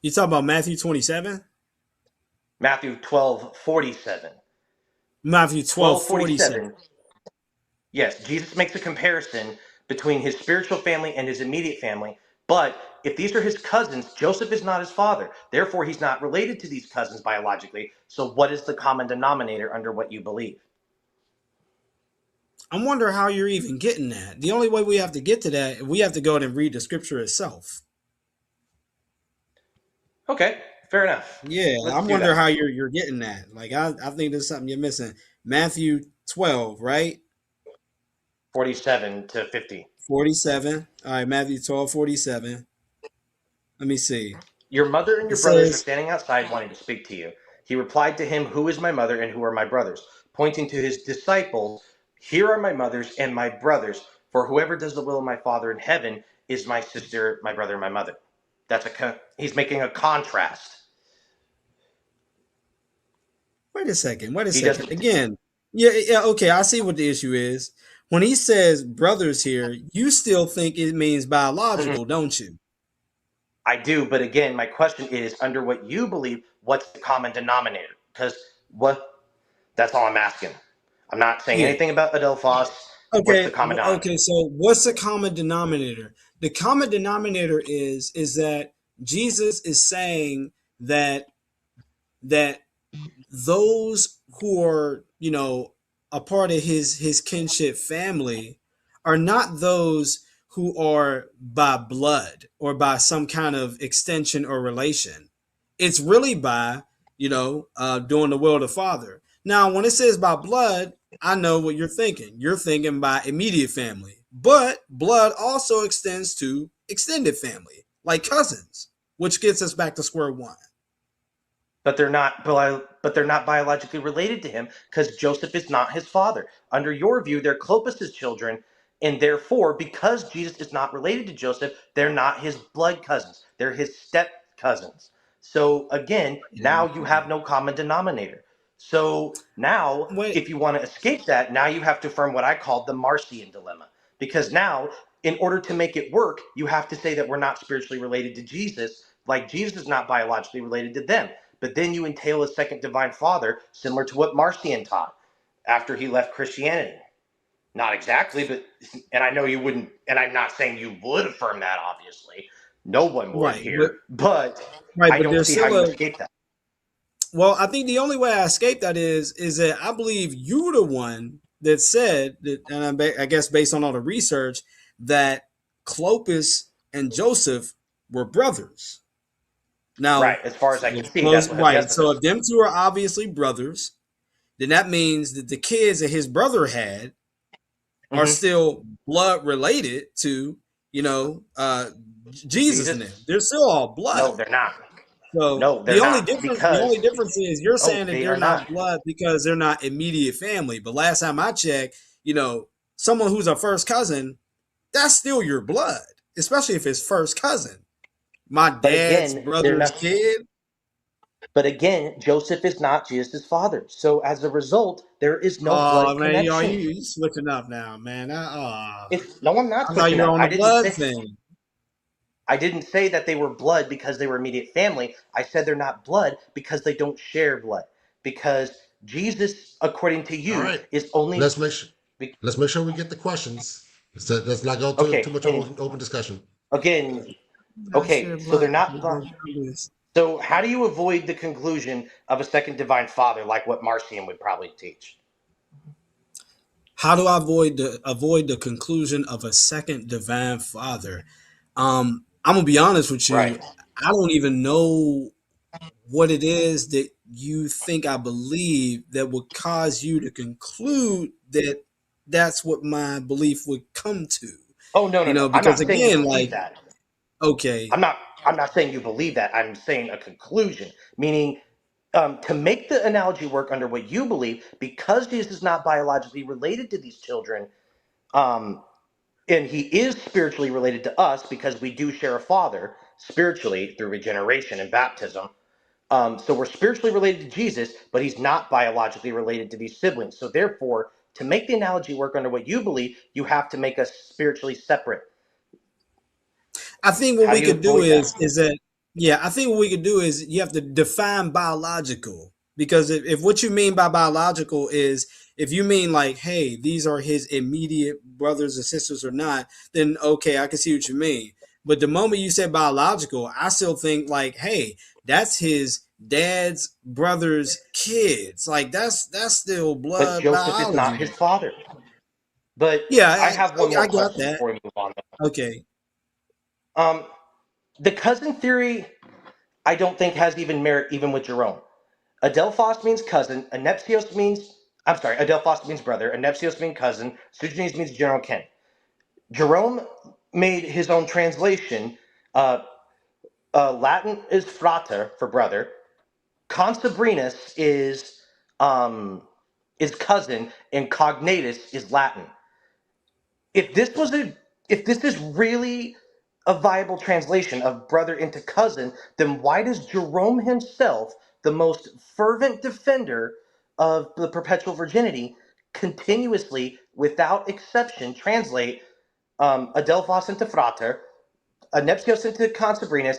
You talking about Matthew 27? Matthew 12:47. Matthew 12:47. 12:47. Yes, Jesus makes a comparison between his spiritual family and his immediate family. But if these are his cousins, Joseph is not his father. Therefore, he's not related to these cousins biologically. So, what is the common denominator under what you believe? I wonder how you're even getting that. The only way we have to get to that, we have to go and read the scripture itself. Okay, fair enough. Yeah, I Let's do wonder that. how you're getting that. Like I think there's something you're missing. Matthew 12, right? 47 to 50. 47. All right, Matthew 12:47. Let me see. Your mother and It your brothers are says, standing outside wanting to speak to you. He replied to him, "Who is my mother and who are my brothers?" Pointing to his disciples, "Here are my mothers and my brothers, for whoever does the will of my Father in heaven is my sister, my brother, and my mother." He's making a contrast. wait a second, wait a He second. doesn't. Again, yeah, okay, I see what the issue is. When he says brothers here, you still think it means biological, don't you? I do, but again, my question is under what you believe, what's the common denominator? Because what that's all I'm asking. I'm not saying Yeah. anything about Adelphos. What's the Okay. common Okay. denominator? So, what's the common denominator? The common denominator is that Jesus is saying that that those who are a part of his kinship family are not those who are by blood or by some kind of extension or relation. It's really by, doing the will of the Father. Now, when it says by blood, I know what you're thinking. You're thinking by immediate family, but blood also extends to extended family, like cousins, which gets us back to square one. But they're not biologically related to him because Joseph is not his father. Under your view, they're Clopas' children, and therefore, because Jesus is not related to Joseph, they're not his blood cousins. They're his step cousins. So again, now you have no common denominator. So now, Wait, if you want to escape that, now you have to affirm what I call the Marcion dilemma. Because now, in order to make it work, you have to say that we're not spiritually related to Jesus, like Jesus is not biologically related to them. But then you entail a second divine father, similar to what Marcion taught after he left Christianity. Not exactly, but, and I know you wouldn't, and I'm not saying you would affirm that, obviously. No one would right, but here, but right, I but don't there's see how still you a escape that. well. I think the only way I escape that is that I believe you're the one that said that, and I guess based on all the research that Clopas and Joseph were brothers. Right, Now, as far as I can see, that's what right. So Hephaestus. if them two are obviously brothers, then that means that the kids that his brother had are Hmm. still blood related to, you know, uh, Jesus and them. Jesus? They're still all No, blood. they're not. So No, they're not. the Because, only difference is you're oh, saying that they they're are not not. blood because they're not immediate family. But last time I checked, someone who's a first cousin, that's still your blood, especially if it's first cousin. My But dad's again, they're brother's not. kid. But again, Joseph is not Jesus' father. So as a result, there is no Oh blood man, connection. you switching up now, man. If no, I'm not I thought switching you were up. on the blood thing. I didn't say that they were blood because they were immediate family. I said they're not blood because they don't share blood. Because Jesus, according to All you, right. is only Let's make sure. Let's make sure we get the questions. Let's not go to okay. too much And open discussion. again, I share okay. So blood. they're not. So how do you avoid the conclusion of a second divine father, like what Marcion would probably teach? How do I avoid the conclusion of a second divine father? I'm gonna be honest with Right. you. I don't even know what it is that you think I believe that would cause you to conclude that that's what my belief would come to. Oh no, no, no. I'm Because not saying you again, believe like, that. okay, I'm not. I'm not saying you believe that. I'm saying a conclusion, meaning to make the analogy work under what you believe, because Jesus is not biologically related to these children, um, and he is spiritually related to us because we do share a father spiritually through regeneration and baptism. So we're spiritually related to Jesus, but he's not biologically related to these siblings. So therefore, to make the analogy work under what you believe, you have to make us spiritually separate. I think what How do we you could do avoid that? is that yeah, I think what we could do is you have to define biological because if what you mean by biological is if you mean like hey these are his immediate brothers and sisters or not, then okay I can see what you mean. But the moment you said biological, I still think like hey that's his dad's brother's kids, like that's still But blood Joseph is not biology. his father. But Yeah, I have one more I got question that. before we move on. Okay. Um, the cousin theory, I don't think has even merit even with Jerome. Adelphos means cousin. Anepsios means, I'm sorry, Adelphos means brother. Anepsios means cousin. Sugenes means general kin. Jerome made his own translation. Uh, Latin is frater for brother. Consubrinus um, is cousin, and cognatus is Latin. If this was a if this is really a viable translation of brother into cousin, then why does Jerome himself, the most fervent defender of the perpetual virginity, continuously, without exception, translate Adelphos into frater, Anepsios into consubrinus,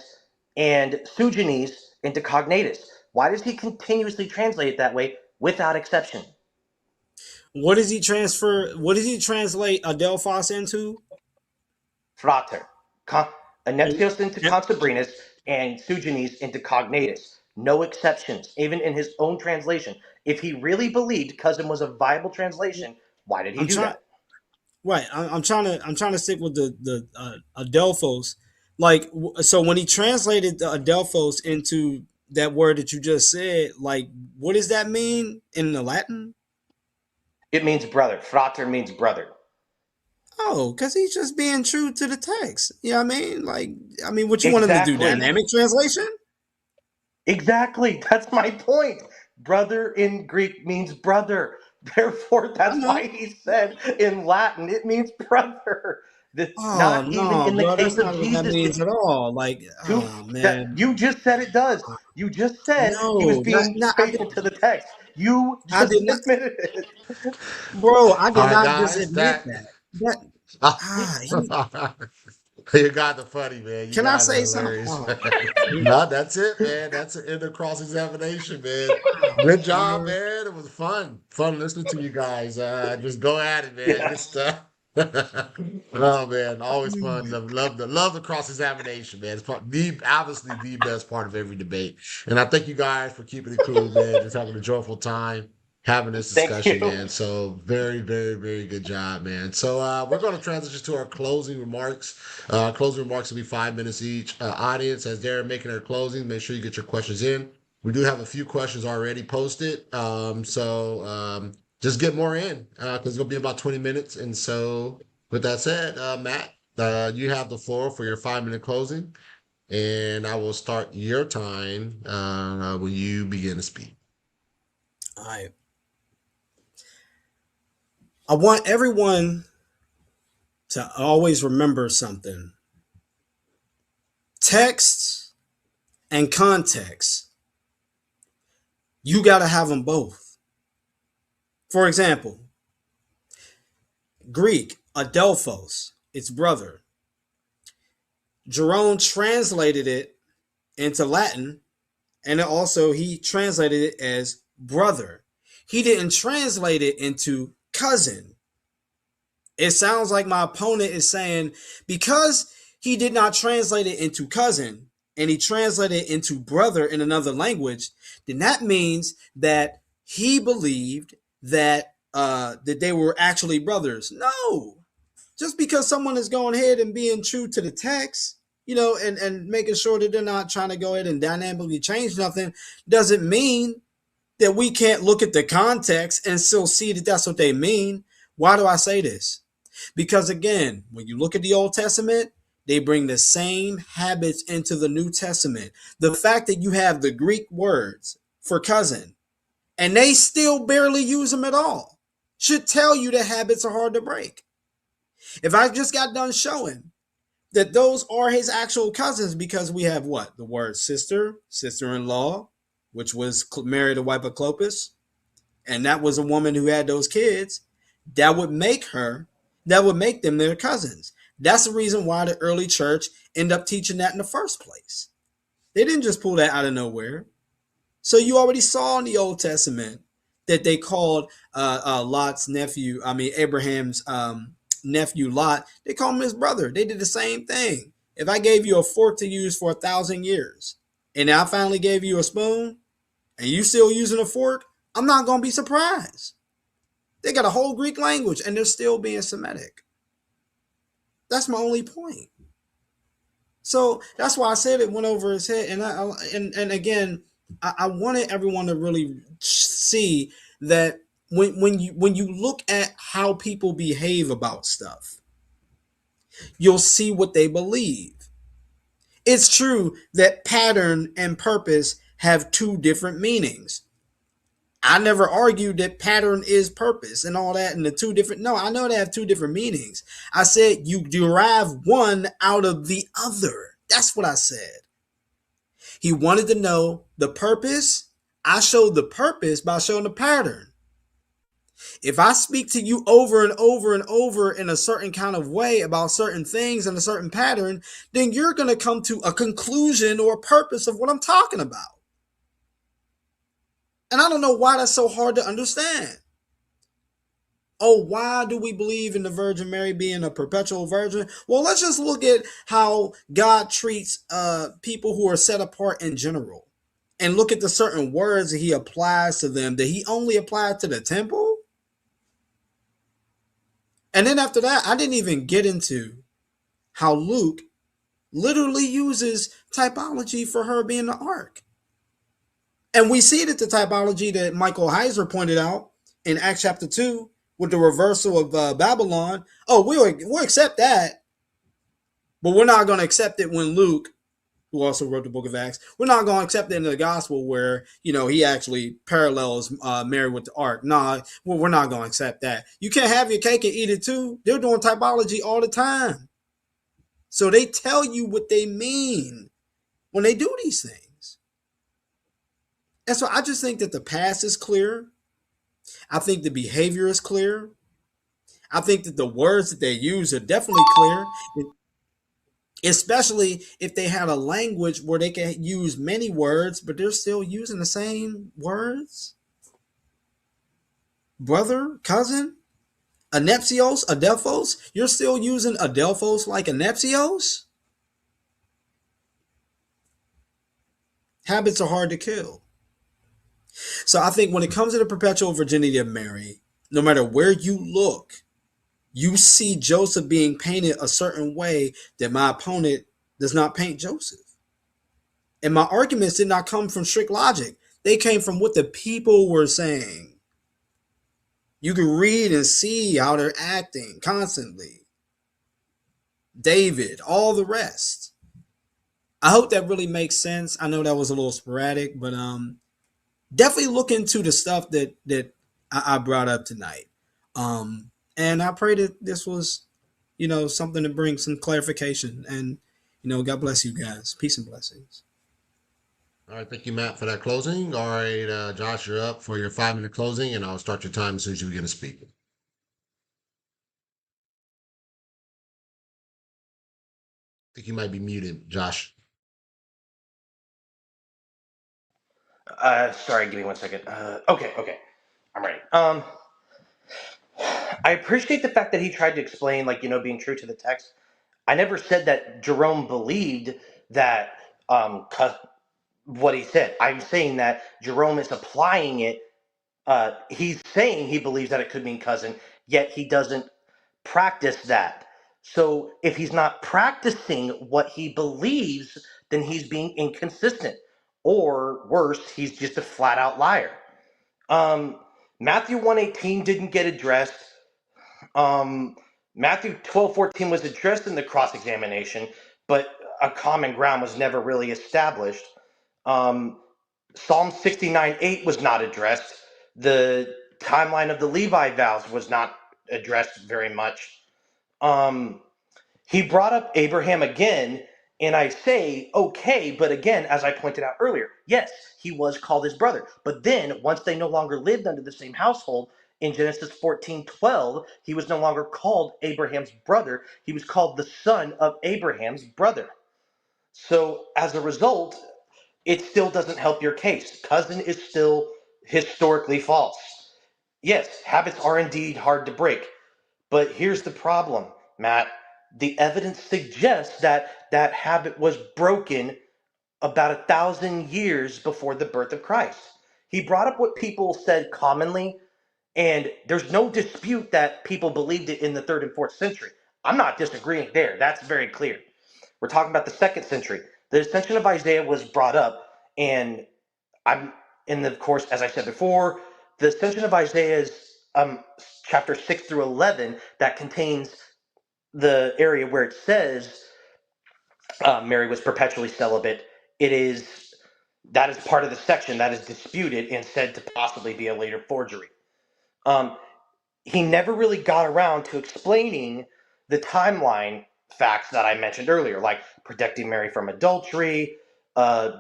and Sugenes into cognatus? Why does he continuously translate it that way without exception? What does he transfer? What does he translate Adelphos into? Frater. And, Anepsios into and consubrinus and Sugenes into cognatus. No exceptions, even in his own translation. If he really believed cousin was a viable translation, why did he I'm do trying. that? Right. I'm trying to stick with the Adelphos. Like, so when he translated the Adelphos into that word that you just said, like, what does that mean in the Latin? It means brother. Frater means brother. Oh, because he's just being true to the text. You know what I mean? Like, I mean, what you want him to do? Exactly. Dynamic translation? Exactly. That's my point. Brother in Greek means brother. Therefore, I that's know. why he said in Latin it means brother. Oh Not even no, in the bro, case that's of not what that Jesus. means at all. Like, To oh that man, you just said it does. You just said he was no, being not faithful to the text. You I just did not, admitted it. bro. I All did right, not just guys, admit that. that. That he You got the funny, man. You can I guys are say something? hilarious, Oh, man. he, No, that's it, man. That's the end of cross examination, man. wow, Good job, brother. man. It was fun. Fun listening to you guys. Just go at it, man. Good Yes. stuff. Oh man, always fun. Love the cross examination, man. It's obviously the best part of every debate. And I thank you guys for keeping it cool, man. Just having a joyful time having this Thank discussion, you. man. So very, very, very good job, man. So we're going to transition to our closing remarks. Closing remarks will be 5 minutes each. Audience, as they're making their closing, make sure you get your questions in. We do have a few questions already posted. Just get more in because it's going to be about 20 minutes. And so with that said, Matt, you have the floor for your 5 minute closing. And I will start your time when you begin to speak. All right. I want everyone to always remember something. Text and context. You got to have them both. For example, Greek, Adelphos, its brother. Jerome translated it into Latin, and also he translated it as brother. He didn't translate it into cousin. It sounds like my opponent is saying because he did not translate it into cousin and he translated it into brother in another language, then that means that he believed that they were actually brothers. No, just because someone is going ahead and being true to the text, and making sure that they're not trying to go ahead and dynamically change nothing, doesn't mean that we can't look at the context and still see that that's what they mean. Why do I say this? Because again, when you look at the Old Testament, they bring the same habits into the New Testament. The fact that you have the Greek words for cousin and they still barely use them at all should tell you that habits are hard to break. If I just got done showing that those are his actual cousins, because we have what? The word sister, sister-in-law, which was Mary the wife of Clopas, and that was a woman who had those kids, that would make them their cousins. That's the reason why the early church ended up teaching that in the first place. They didn't just pull that out of nowhere. So you already saw in the Old Testament that they called Lot's nephew, Abraham's nephew Lot, they called him his brother. They did the same thing. If I gave you a fork to use for 1,000 years, and I finally gave you a spoon, and you still using a fork, I'm not going to be surprised. They got a whole Greek language, and they're still being Semitic. That's my only point. So that's why I said it went over his head. And again, I wanted everyone to really see that when you look at how people behave about stuff, you'll see what they believe. It's true that pattern and purpose have two different meanings. I never argued that pattern is purpose and all that, and the two different. No, I know they have two different meanings. I said you derive one out of the other. That's what I said. He wanted to know the purpose. I showed the purpose by showing the pattern. If I speak to you over and over and over in a certain kind of way about certain things and a certain pattern, then you're going to come to a conclusion or a purpose of what I'm talking about. And I don't know why that's so hard to understand. Oh, why do we believe in the Virgin Mary being a perpetual virgin? Well, let's just look at how God treats people who are set apart in general. And look at the certain words that he applies to them that he only applied to the temple. And then after that, I didn't even get into how Luke literally uses typology for her being the ark. And we see that the typology that Michael Heiser pointed out in Acts chapter 2 with the reversal of Babylon. Oh, we'll accept that, but we're not going to accept it when Luke, who also wrote the book of Acts, we're not going to accept it in the gospel where, he actually parallels Mary with the ark. Nah, we're not going to accept that. You can't have your cake and eat it too. They're doing typology all the time. So they tell you what they mean when they do these things. And so I just think that the past is clear. I think the behavior is clear. I think that the words that they use are definitely clear, especially if they had a language where they can use many words, but they're still using the same words. Brother, cousin, anepsios, adelphos, you're still using adelphos like anepsios? Habits are hard to kill. So I think when it comes to the perpetual virginity of Mary, no matter where you look, you see Joseph being painted a certain way that my opponent does not paint Joseph. And my arguments did not come from strict logic. They came from what the people were saying. You can read and see how they're acting constantly. David, all the rest. I hope that really makes sense. I know that was a little sporadic, but definitely look into the stuff that I brought up tonight. And I pray that this was, something to bring some clarification. And, God bless you guys. Peace and blessings. All right, thank you, Matt, for that closing. All right, Josh, you're up for your 5-minute closing, and I'll start your time as soon as you begin to speak. I think you might be muted, Josh. Sorry, give me 1 second. Okay, I'm ready. I appreciate the fact that he tried to explain, being true to the text. I never said that Jerome believed that what he said. I'm saying that Jerome is applying it. He's saying he believes that it could mean cousin, yet he doesn't practice that. So if he's not practicing what he believes, then he's being inconsistent. Or worse, he's just a flat out liar. Matthew 1:18 didn't get addressed. Matthew 12:14 was addressed in the cross examination, but a common ground was never really established. Psalm 69:8 was not addressed. The timeline of the Levi vows was not addressed very much. He brought up Abraham again, and I say, okay, but again, as I pointed out earlier, yes, he was called his brother. But then, once they no longer lived under the same household, in Genesis 14:12, he was no longer called Abraham's brother. He was called the son of Abraham's brother. So, as a result, it still doesn't help your case. Cousin is still historically false. Yes, habits are indeed hard to break. But here's the problem, Matt. The evidence suggests that that habit was broken about 1,000 years before the birth of Christ. He brought up what people said commonly, and there's no dispute that people believed it in the 3rd and 4th century. I'm not disagreeing there. That's very clear. We're talking about the 2nd century. The ascension of Isaiah was brought up, and I'm in the course, as I said before, the ascension of Isaiah is chapter 6 through 11 that contains the area where it says Mary was perpetually celibate. That is part of the section that is disputed and said to possibly be a later forgery. He never really got around to explaining the timeline facts that I mentioned earlier, like protecting Mary from adultery,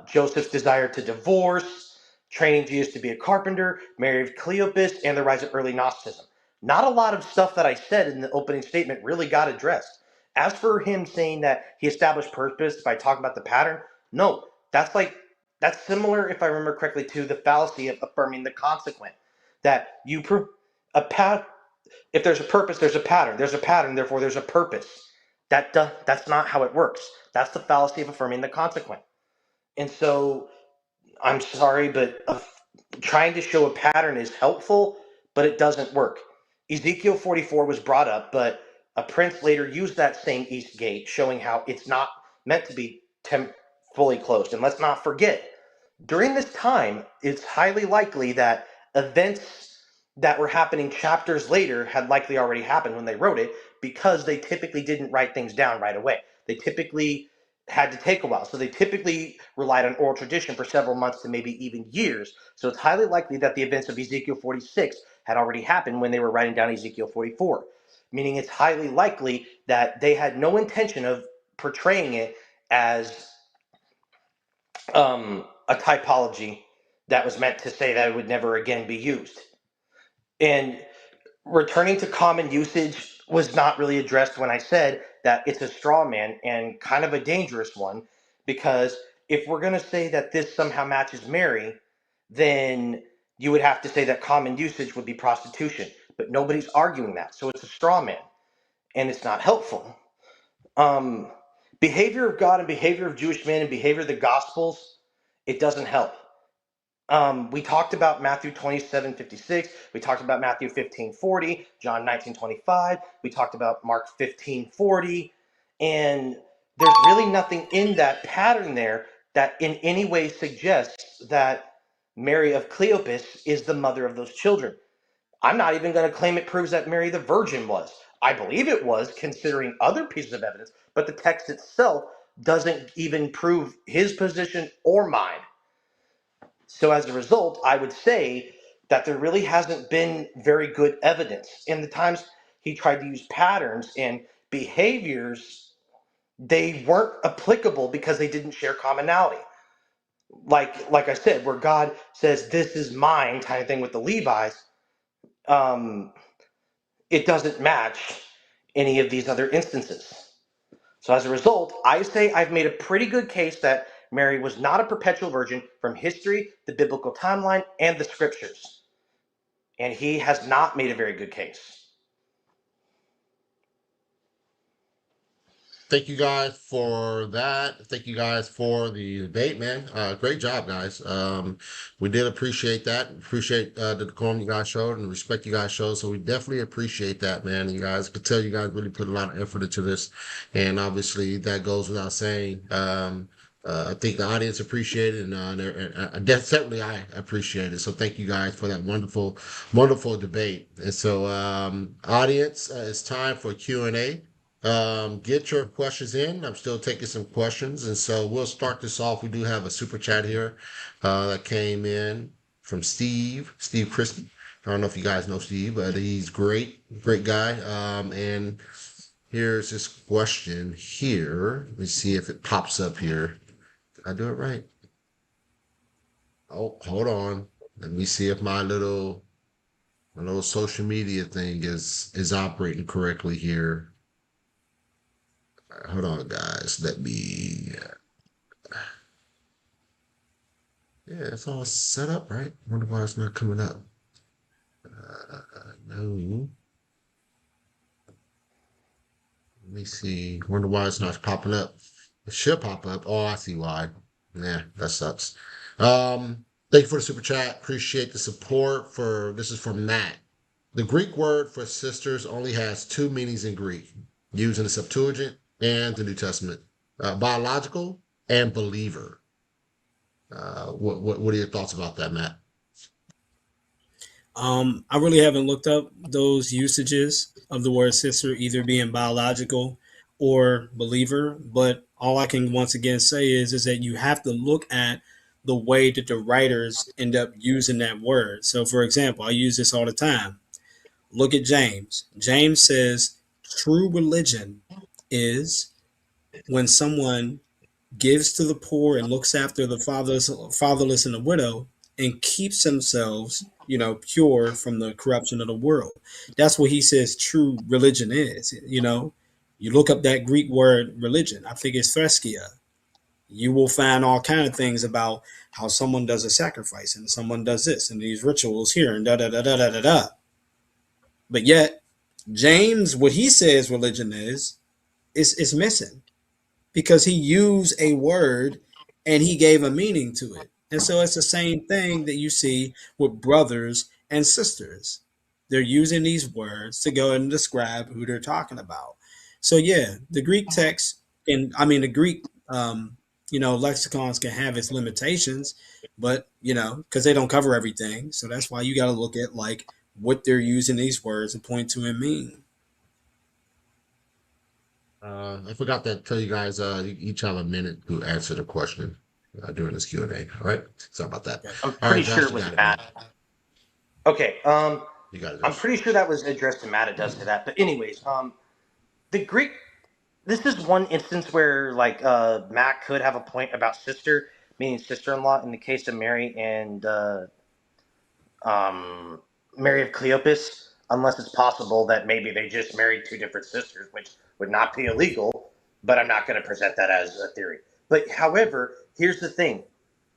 Joseph's desire to divorce, training Jesus to be a carpenter, Mary of Cleopas, and the rise of early Gnosticism. Not a lot of stuff that I said in the opening statement really got addressed. As for him saying that he established purpose by talking about the pattern, no, that's similar, if I remember correctly, to the fallacy of affirming the consequent. That if there's a purpose, there's a pattern. There's a pattern, therefore there's a purpose. That's not how it works. That's the fallacy of affirming the consequent. And so, I'm sorry, but trying to show a pattern is helpful, but it doesn't work. Ezekiel 44 was brought up, but a prince later used that same east gate, showing how it's not meant to be fully closed. And let's not forget, during this time, it's highly likely that events that were happening chapters later had likely already happened when they wrote it, because they typically didn't write things down right away. They typically had to take a while. So they typically relied on oral tradition for several months to maybe even years. So it's highly likely that the events of Ezekiel 46 had already happened when they were writing down Ezekiel 44, meaning it's highly likely that they had no intention of portraying it as a typology that was meant to say that it would never again be used. And returning to common usage was not really addressed when I said that it's a straw man and kind of a dangerous one, because if we're going to say that this somehow matches Mary, then you would have to say that common usage would be prostitution. But nobody's arguing that. So it's a straw man and it's not helpful. Um, Behavior of God and behavior of Jewish men and behavior of the Gospels, it doesn't help. We talked about Matthew 27:56. We talked about Matthew 15:40, John 19:25. We talked about Mark 15:40. And there's really nothing in that pattern there that in any way suggests that Mary of Cleopas is the mother of those children. I'm not even going to claim it proves that Mary the Virgin was. I believe it was, considering other pieces of evidence, but the text itself doesn't even prove his position or mine. So as a result, I would say that there really hasn't been very good evidence. In the times he tried to use patterns and behaviors, they weren't applicable because they didn't share commonality. Like I said, where God says, "This is mine," kind of thing with the Levites, um, it doesn't match any of these other instances. So as a result, I say I've made a pretty good case that Mary was not a perpetual virgin from history, the biblical timeline, and the scriptures. And he has not made a very good case. Thank you guys for that. Thank you guys for the debate, man. Great job, guys. We did appreciate that. Appreciate the decorum you guys showed and the respect you guys showed. So we definitely appreciate that, man. You guys could tell you guys really put a lot of effort into this, and obviously that goes without saying. I think the audience appreciated it, and certainly I appreciate it. So thank you guys for that wonderful, wonderful debate. And so, audience, it's time for Q&A. Get your questions in. I'm still taking some questions, and so we'll start this off. We do have a super chat here that came in from Steve Crispy. I don't know if you guys know Steve, but he's great, great guy. And here's his question here. Let me see if it pops up here. Did I do it right? Oh, hold on. Let me see if my little social media thing is operating correctly here. Hold on, guys. Let me. Yeah, it's all set up, right? Wonder why it's not coming up. No. Let me see. Wonder why it's not popping up. It should pop up. Oh, I see why. Nah, that sucks. Thank you for the super chat. Appreciate the support. For this is from Matt. The Greek word for sisters only has two meanings in Greek, used in the Septuagint and the New Testament: biological and believer. What are your thoughts about that, Matt? I really haven't looked up those usages of the word sister, either being biological or believer. But all I can once again say is that you have to look at the way that the writers end up using that word. So, for example, I use this all the time. Look at James. James says true religion is when someone gives to the poor and looks after the fatherless and the widow, and keeps themselves, pure from the corruption of the world. That's what he says true religion is. You look up that Greek word religion. I think it's threskia. You will find all kind of things about how someone does a sacrifice and someone does this and these rituals here and da da da da da da da. But yet, James, what he says religion is missing, because he used a word and he gave a meaning to it. And so it's the same thing that you see with brothers and sisters. they're using these words to go and describe who they're talking about. So yeah, the Greek text and I mean the Greek lexicons can have its limitations, but because they don't cover everything. So that's why you got to look at like what they're using these words to point to and mean. I forgot to tell you guys, you each have a minute to answer the question during this Q&A. All right. Sorry about that. Okay. I'm All right, pretty sure Josh, it you was got it, man. Matt. Okay. You got it, I'm Josh. pretty sure that was addressed to Matt. It does to that. But anyways, the Greek. This is one instance where like Matt could have a point about sister, meaning sister-in-law, in the case of Mary and um, Mary of Cleopas, unless it's possible that maybe they just married two different sisters, which would not be illegal. But I'm not going to present that as a theory. But however, here's the thing: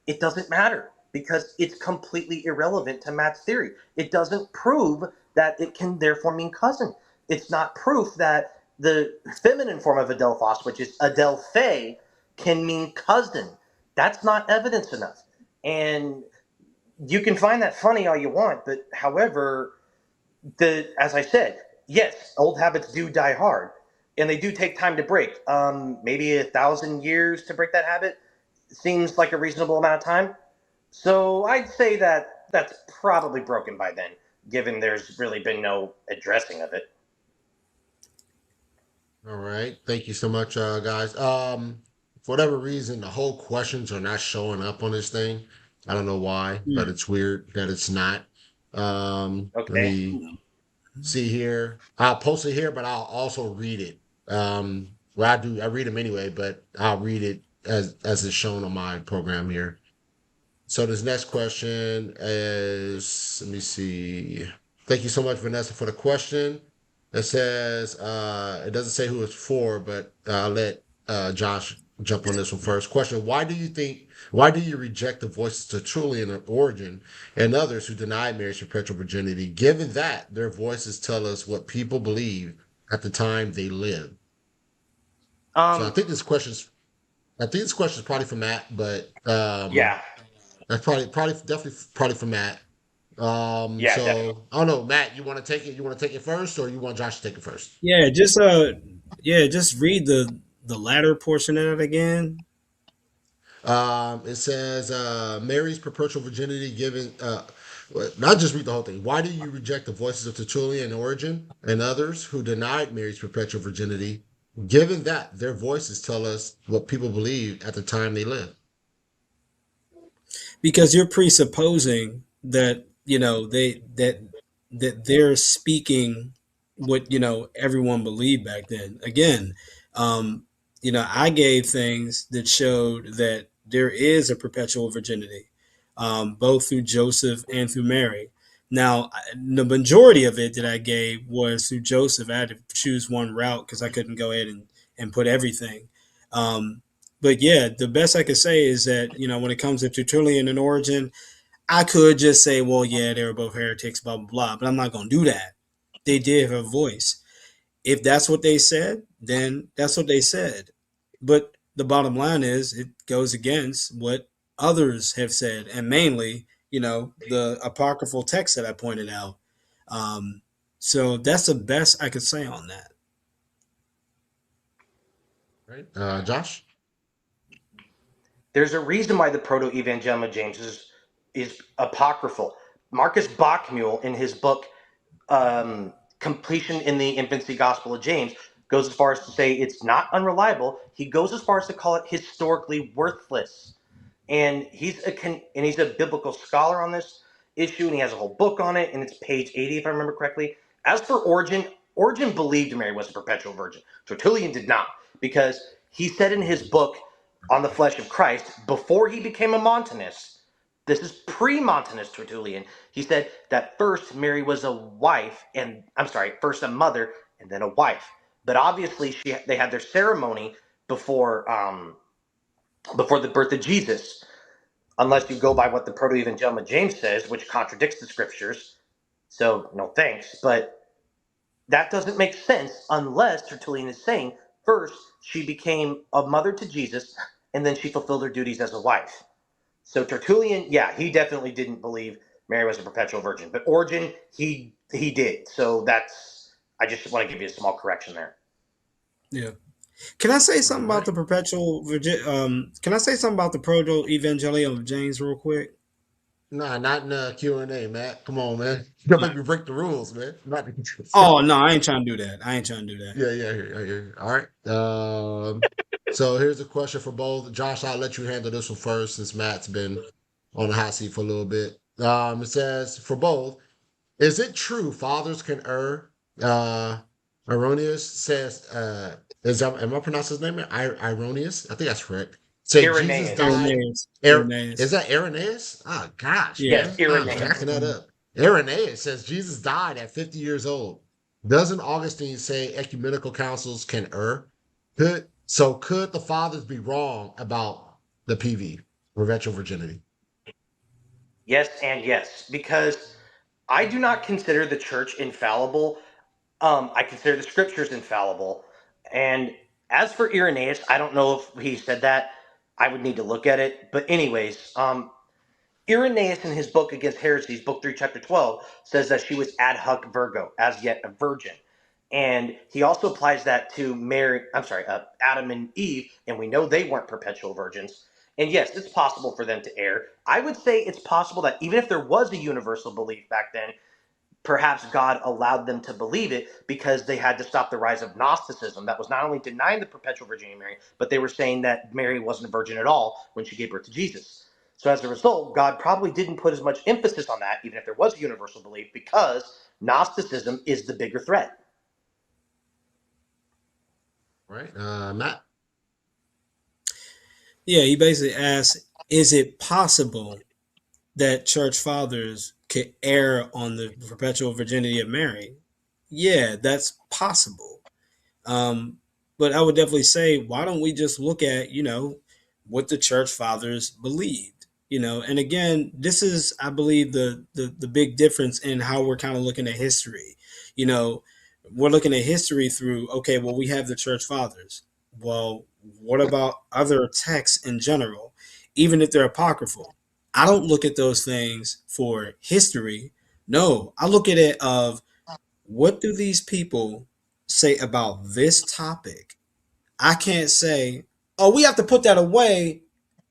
it doesn't matter because it's completely irrelevant to Matt's theory. It doesn't prove that it can therefore mean cousin. It's not proof that the feminine form of Adelphos, which is Adelphe, can mean cousin. That's not evidence enough. And you can find that funny all you want, but however, as I said, yes, old habits do die hard, and they do take time to break. Maybe 1,000 years to break that habit seems like a reasonable amount of time. So I'd say that that's probably broken by then, given there's really been no addressing of it. All right. Thank you so much, guys. For whatever reason, the whole questions are not showing up on this thing. I don't know why, but Hmm. it's weird that it's not. Let Okay. me see here. I'll post it here, but I'll also read it. Well, I read them anyway, but I'll read it as it's shown on my program here. So this next question is, let me see. Thank you so much, Vanessa, for the question. It says, it doesn't say who it's for, but I'll let Josh jump on this one first. Question: why do you reject the voices of Tertullian and Origin and others who deny marriage perpetual virginity, given that their voices tell us what people believe at the time they live? So Um. I think this question is probably for Matt, but Yeah. that's definitely for Matt. Yeah. Definitely. So I don't know, Matt, you want to take it? You want to take it first, or you want Josh to take it first? Yeah, just read the latter portion of it again. It says Mary's perpetual virginity given. Not just read the whole thing. Why do you reject the voices of Tertullian and Origin and others who denied Mary's perpetual virginity, given that their voices tell us what people believed at the time they lived? Because you're presupposing that they're speaking what everyone believed back then. Again, um, I gave things that showed that there is a perpetual virginity, both through Joseph and through Mary. Now, the majority of it that I gave was through Joseph. I had to choose one route because I couldn't go ahead and put everything. Um, but yeah, the best I could say is that when it comes to Tertullian and Origin, I could just say, well, yeah, they were both heretics, blah blah blah. But I'm not going to do that. They did have a voice. If that's what they said, then that's what they said. But the bottom line is, it goes against what others have said, and mainly, the apocryphal text that I pointed out. Um, so that's the best I could say on that. Right, Josh. There's a reason why the Proto-Evangelium of James is apocryphal. Marcus Bachmuel, in his book Completion in the Infancy Gospel of James, goes as far as to say it's not unreliable. He goes as far as to call it historically worthless. And he's a biblical scholar on this issue, and he has a whole book on it, and it's page 80 if I remember correctly. As for Origen believed Mary was a perpetual virgin. Tertullian did not, because he said in his book on the flesh of Christ, before he became a Montanist, this is pre-Montanist Tertullian, he said that first Mary was a wife, and I'm sorry, first a mother and then a wife. But obviously they had their ceremony before before the birth of Jesus, unless you go by what the Proto-Evangelium of James says, which contradicts the scriptures. So no thanks. But that doesn't make sense unless Tertullian is saying first she became a mother to Jesus and then she fulfilled her duties as a wife. So Tertullian, yeah, he definitely didn't believe Mary was a perpetual virgin. But Origen, he did. So that's I just want to give you a small correction there. Yeah. Can I say All something about right. the perpetual virgin? Can I say something about the proto evangelium of James real quick? Nah, not in Q&A, Matt. Come on, man. You don't make me break the rules, man. Not Oh no, I ain't trying to do that. I ain't trying to do that. Yeah, yeah, yeah. All right. So here's a question for both. Josh, I'll let you handle this one first since Matt's been on the hot seat for a little bit. It says for both, is it true fathers can err? Uh, Erroneous says, am I pronouncing his name? Ironius? I think that's correct. Say Jesus Irenaeus. died. Irenaeus. Is Irenaeus. that Irenaeus? Oh gosh, Yeah. Yes, man, I'm Irenaeus. jacking that up. Irenaeus says Jesus died at 50 years old. Doesn't Augustine say ecumenical councils can err? Could the fathers be wrong about the PV, perpetual virginity? Yes, and yes, because I do not consider the church infallible. I consider the scriptures infallible. And as for Irenaeus, I don't know if he said that. I would need to look at it. But anyways, Irenaeus in his book Against Heresies, book 3, chapter 12, says that she was ad hoc Virgo, as yet a virgin. And he also applies that to Adam and Eve, and we know they weren't perpetual virgins. And yes, it's possible for them to err. I would say it's possible that even if there was a universal belief back then, perhaps God allowed them to believe it because they had to stop the rise of Gnosticism that was not only denying the perpetual virginity of Mary, but they were saying that Mary wasn't a virgin at all when she gave birth to Jesus. So as a result, God probably didn't put as much emphasis on that, even if there was a universal belief, because Gnosticism is the bigger threat. Right, Matt. Yeah, he basically asked, is it possible that church fathers could err on the perpetual virginity of Mary? Yeah, that's possible. Um, but I would definitely say, why don't we just look at, what the church fathers believed? And again, this is, I believe, the big difference in how we're kind of looking at history. You know, we're looking at history through, okay, well, we have the church fathers. Well, what about other texts in general, even if they're apocryphal? I don't look at those things for history. No, I look at it of what do these people say about this topic? I can't say, oh, we have to put that away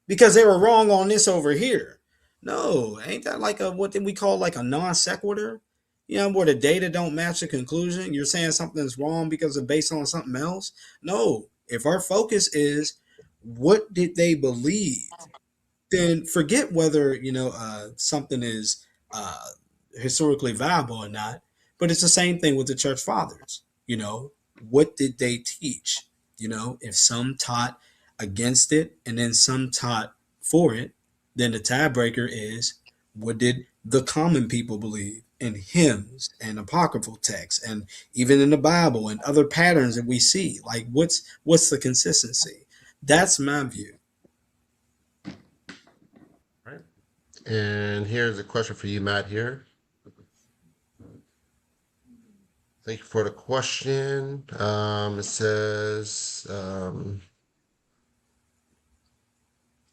because they were wrong on this over here. No, ain't that like a what did we call like a non sequitur? Where the data don't match the conclusion. You're saying something's wrong because it's based on something else. No, if our focus is what did they believe, then forget whether something is historically viable or not. But it's the same thing with the church fathers. What did they teach? If some taught against it and then some taught for it, then the tiebreaker is what did the common people believe in hymns and apocryphal texts and even in the Bible and other patterns that we see? Like what's the consistency? That's my view. Right. And here's a question for you, Matt. Here. Thank you for the question. It says,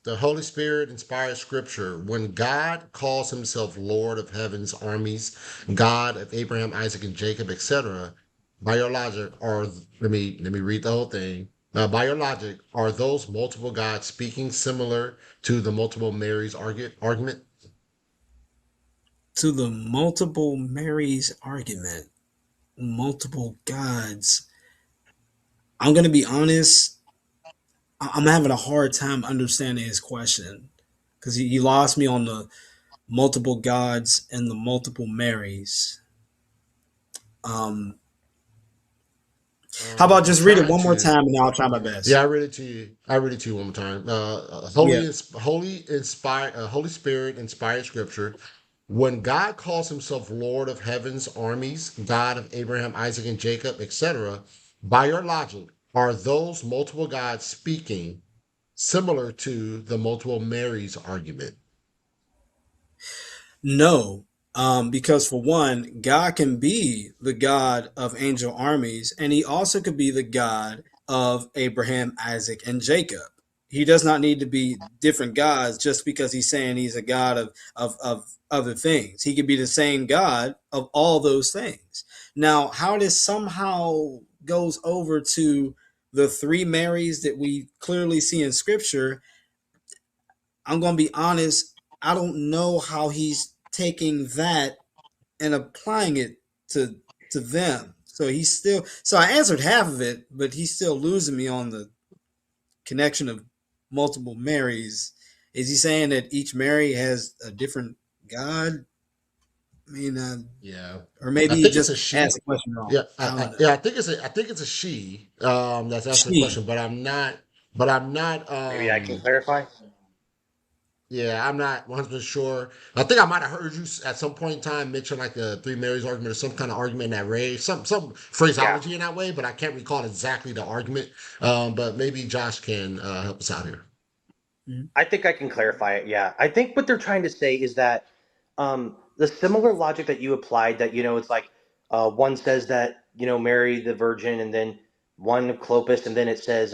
the Holy Spirit inspired scripture. When God calls himself Lord of heaven's armies, God of Abraham, Isaac, and Jacob, etc., by your logic, or let me read the whole thing. By your logic, are those multiple gods speaking similar to the multiple Marys argument? To the multiple Marys argument, multiple gods. I'm going to be honest. I'm having a hard time understanding his question because he lost me on the multiple gods and the multiple Marys. Um, how about I'm just read it trying one more to. time and I'll try my Yeah, best. I read it to you. I read it to you one more time. Yeah. Holy Spirit inspired scripture. When God calls himself Lord of heaven's armies, God of Abraham, Isaac, and Jacob, etc., by your logic, are those multiple gods speaking similar to the multiple Marys argument? No, because for one, God can be the God of angel armies, and he also could be the God of Abraham, Isaac, and Jacob. he does not need to be different gods just because he's saying he's a god of other things. He could be the same God of all those things. Now, how this somehow goes over to the three Marys that we clearly see in Scripture, I'm going to be honest. I don't know how he's taking that and applying it to to them. So he's still. So I answered half of it, but he's still losing me on the connection of multiple Marys. Is he saying that each Mary has a different God? I mean, Yeah, or I maybe he think it's a just she. asked the question wrong. Yeah, I don't know. yeah, I think it's a she. That's asking the She. question, but I'm not. But I'm not. Maybe I can clarify. Yeah, I'm not 100% sure. I think I might have heard you at some point in time mention like the three Marys argument or some kind of argument in that range, some Yeah, phraseology in that way, but I can't recall exactly the argument. But maybe Josh can help us out here. Mhm. I think I can clarify it. Yeah, I think what they're trying to say is that the similar logic that you applied, that it's like one says that Mary the Virgin, and then one of Clopas, and then it says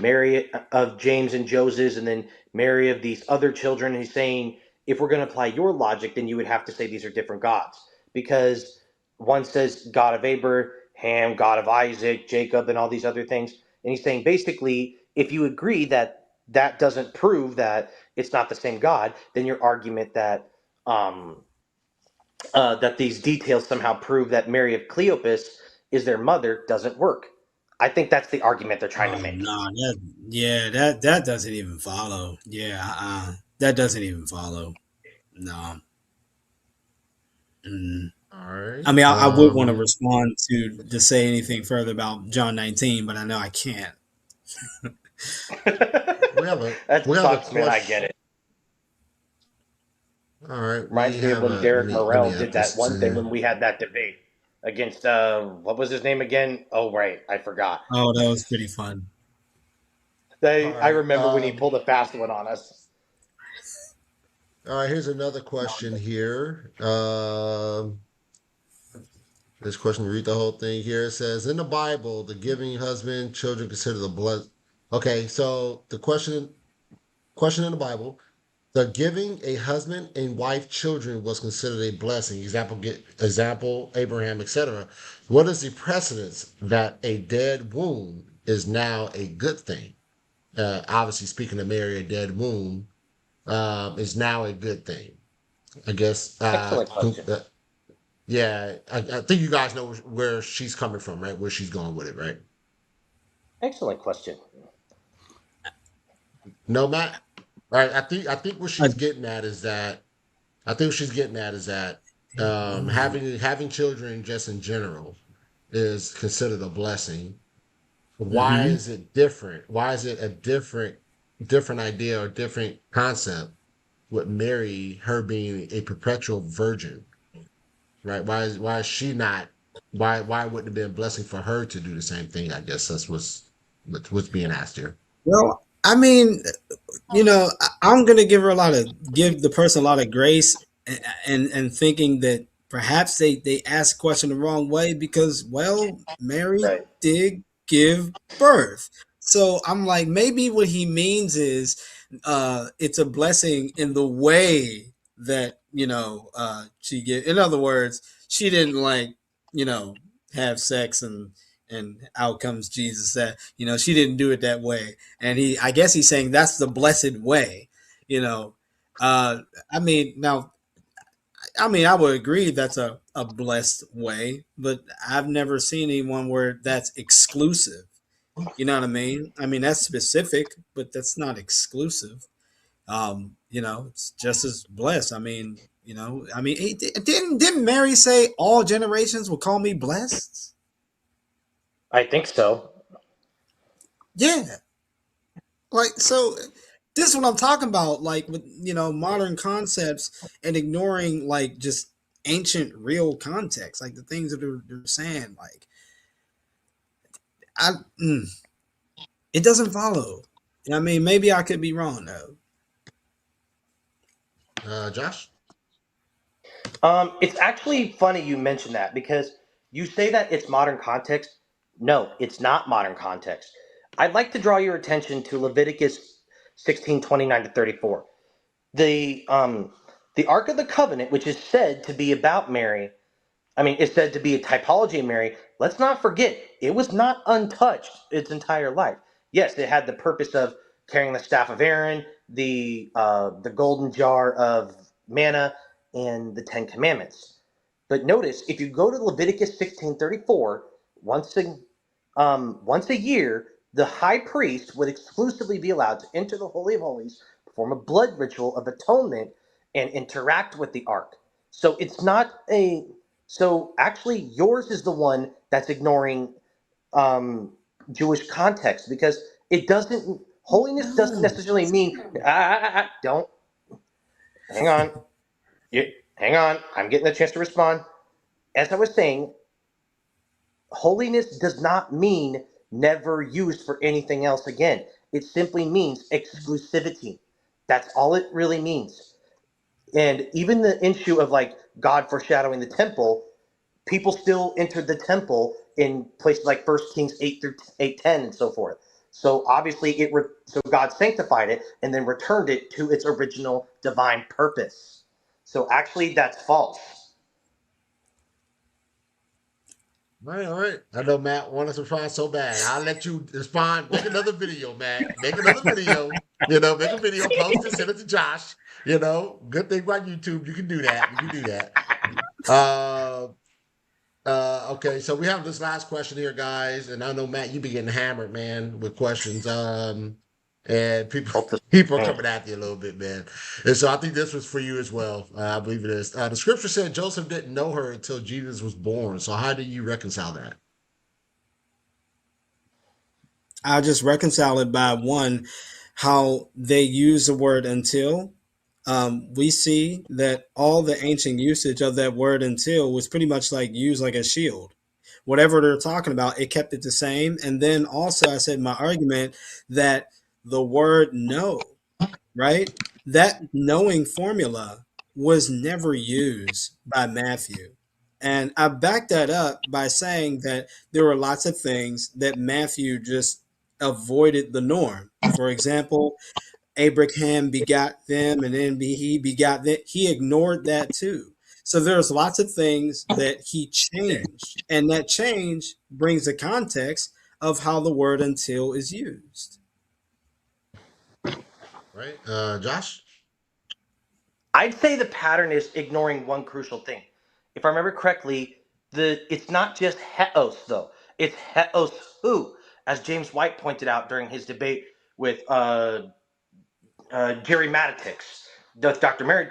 Mary of James and Joseph, and then Mary of these other children. And he's saying, if we're going to apply your logic, then you would have to say these are different gods, because one says God of Abraham, God of Isaac, Jacob, and all these other things. And he's saying, basically, if you agree that that doesn't prove that it's not the same God, then your argument that um, that these details somehow prove that Mary of Cleopas is their mother doesn't work. I think that's the argument they're trying to Oh make. no, that doesn't even follow. Yeah, that doesn't even follow. No. Mm. All right. I mean, I would want to respond to say anything further about John 19, but I know I can't. We have a That we have a sucks, man. I get question. it. All right, we Reminds me of have when a Derek let me Morrell add did that this one thing to. when we had that debate against what was his name again? Oh, right, I forgot. Oh, that was pretty fun. All I right. remember when he pulled a fast one on us. All right. Here's another question here. This question, read the whole thing here. It says, in the Bible, the giving husband, children consider the blood. Okay, so the question in the Bible, the giving a husband and wife children was considered a blessing. Example, Abraham, etc. What is the precedence that a dead womb is now a good thing? Obviously, speaking of Mary, a dead womb is now a good thing. I guess. Excellent question. Yeah, I think you guys know where she's coming from, right? Where she's going with it, right? Excellent question. No, Matt. All right. I think what I, she's getting at is that I think what she's getting at is that having children just in general is considered a blessing. Why mm-hmm. is it different? Why is it a different idea or different concept with Mary, her being a perpetual virgin, right? Why is she not? Why wouldn't it be a blessing for her to do the same thing? I guess that's what's being asked here. Well, I mean, I'm gonna give the person a lot of grace, and thinking that perhaps they asked the question the wrong way because, well, Mary Right. did give birth. So I'm like, maybe what he means is it's a blessing in the way that she get. In other words, she didn't like you know have sex and out comes Jesus. That she didn't do it that way, and I guess he's saying that's the blessed way. You know, uh, I mean, now, I would agree that's a blessed way, but I've never seen anyone where that's exclusive. You know what I mean? I mean that's specific, but that's not exclusive. It's just as blessed. Didn't Mary say all generations will call me blessed? I think so. Yeah. Like so this is what I'm talking about, like with modern concepts and ignoring like just ancient real context, like the things that they're saying. Like I mm, it doesn't follow. I mean, maybe I could be wrong though. Josh. It's actually funny you mention that, because you say that it's modern context. No, it's not modern context. I'd like to draw your attention to Leviticus 16:29 to 34. The Ark of the Covenant, which is said to be about Mary, it's said to be a typology of Mary. Let's not forget, it was not untouched its entire life. Yes, it had the purpose of carrying the staff of Aaron, the golden jar of manna, and the Ten Commandments. But notice, if you go to Leviticus 16:34, once a year, the high priest would exclusively be allowed to enter the Holy of Holies, perform a blood ritual of atonement, and interact with the ark. So it's not a. So actually, yours is the one that's ignoring um, Jewish context, because it doesn't. Holiness doesn't No. necessarily mean. Don't hang on. Hang on. I'm getting a chance to respond. As I was saying, holiness does not mean never used for anything else again. It simply means exclusivity. That's all it really means. And even the issue of like God foreshadowing the temple, people still entered the temple in places like First Kings 8 through 8:10 and so forth. So obviously so God sanctified it and then returned it to its original divine purpose. So actually that's false. All right. I know Matt wanted to try so bad. I'll let you respond. Make another video, Matt. Make another video. Make a video, post it, send it to Josh. Good thing about YouTube. You can do that. You can do that. Uh, okay, so we have this last question here, guys, and I know Matt, you be getting hammered, man, with questions. And people people are coming at you a little bit, man. And so I think this was for you as well. I believe it is. The scripture said Joseph didn't know her until Jesus was born. So how do you reconcile that? I'll just reconcile it by one, how they use the word until. We see that all the ancient usage of that word until was pretty much like used like a shield. Whatever they're talking about, it kept it the same. And then also, I said in my argument that the word know, right? That knowing formula was never used by Matthew. And I backed that up by saying that there were lots of things that Matthew just avoided the norm. For example, Abraham begot them and then he begot them. He ignored that too. So there's lots of things that he changed. And that change brings the context of how the word until is used. Right? Josh? I'd say the pattern is ignoring one crucial thing. If I remember correctly, it's not just heos though; it's heos who, as James White pointed out during his debate with Jerry Matitix,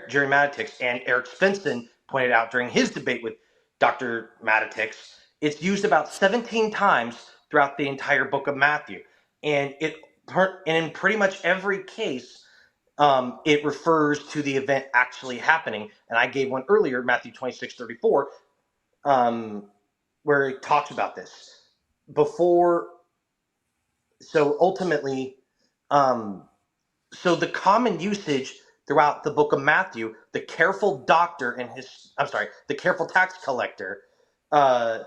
Jerry Matitix, and Eric Svensson pointed out during his debate with Dr. Matitix. It's used about 17 times throughout the entire book of Matthew, and in pretty much every case it refers to the event actually happening. And I gave one earlier, Matthew 26:34, where it talks about this. Before, so ultimately, um, so the common usage throughout the book of Matthew, the careful doctor and the careful tax collector, uh,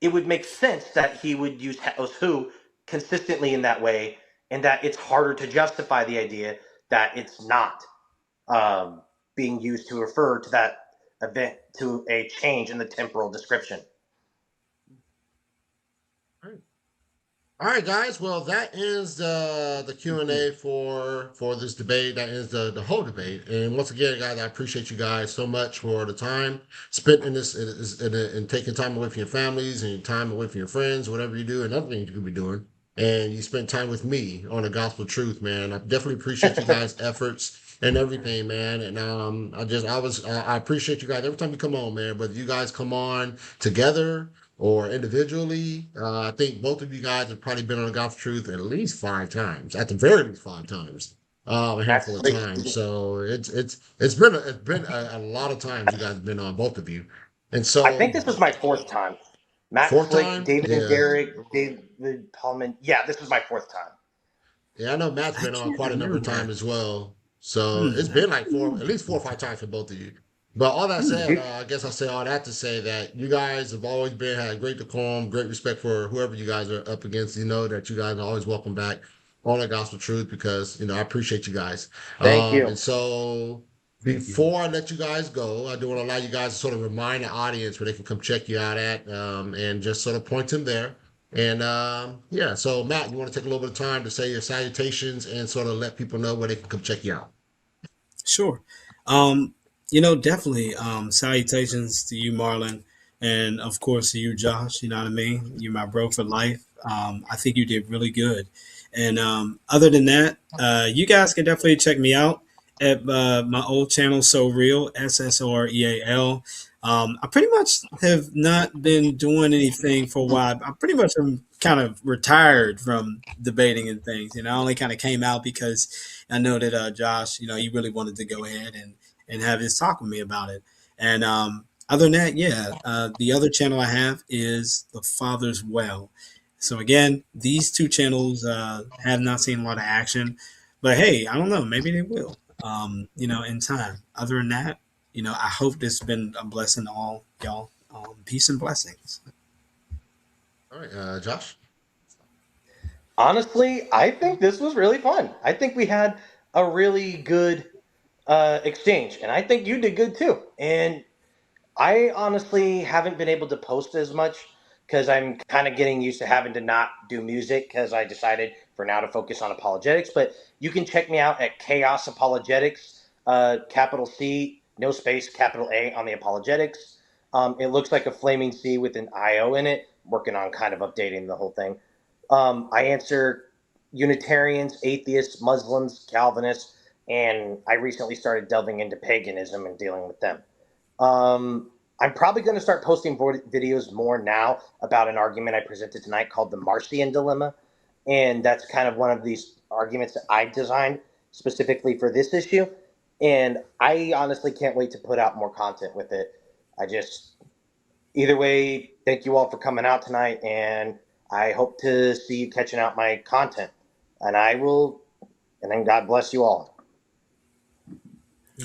it would make sense that he would use who consistently in that way, and that it's harder to justify the idea that it's not um, being used to refer to that event, to a change in the temporal description. All right, guys. Well, that is the Q and A for this debate. That is the whole debate. And once again, guys, I appreciate you guys so much for the time spent in this and taking time away from your families and time away from your friends, whatever you do, and other things you could be doing. And you spent time with me on the gospel truth, man. I definitely appreciate you guys' efforts and everything, man. And I appreciate you guys every time you come on, man. Whether you guys come on together or individually. I think both of you guys have probably been on the Golf Truth at least 5 times, at the very least 5 times, a handful of times. So it's been a lot of times you guys have been on, both of you, and I think so this was my fourth time. Matt fourth Slick, time, David and yeah, Derek, David Paulman. Yeah, this was my fourth time. yeah. I know Matt's I been on can't quite a number of remember. times as well. So it's I been like can't at least 4 or 5 times for both of you. But all that said, You- I guess I'll say all that to say that you guys have always been had great decorum, great respect for whoever you guys are up against. You know that you guys are always welcome back on the Gospel Truth because I appreciate you guys. Thank you. And so Thank you. before I let you guys go, I do want to allow you guys to sort of remind the audience where they can come check you out at, and just sort of point them there. And yeah, so Matt, you want to take a little bit of time to say your salutations and sort of let people know where they can come check you out. Sure. Definitely salutations to you, Marlon, and of course to you, Josh. You know what I mean? You're my bro for life. I think you did really good. And other than that, you guys can definitely check me out at my old channel, So Real, SSOREAL. I pretty much have not been doing anything for a while. I pretty much am kind of retired from debating and things. I only kind of came out because I know that Josh, he really wanted to go ahead and have his talk with me about it. And other than that, yeah, the other channel I have is The Father's Well. So again, these two channels have not seen a lot of action, but hey, I don't know, maybe they will. In time. Other than that, I hope this has been a blessing to all y'all. Peace and blessings. All right, Josh. Honestly, I think this was really fun. I think we had a really good exchange, and I think you did good too. And I honestly haven't been able to post as much because I'm kind of getting used to having to not do music because I decided for now to focus on apologetics. But you can check me out at Chaos Apologetics, capital C, no space, capital A on the apologetics. It looks like a flaming C with an IO in it. Working on kind of updating the whole thing. I answer Unitarians, atheists, Muslims, Calvinists, and I recently started delving into paganism and dealing with them. I'm probably going to start posting videos more now about an argument I presented tonight called the Marcion dilemma. And that's kind of one of these arguments that I designed specifically for this issue. And I honestly can't wait to put out more content with it. I just, either way, thank you all for coming out tonight. And I hope to see you catching out my content. And I will, and then God bless you all.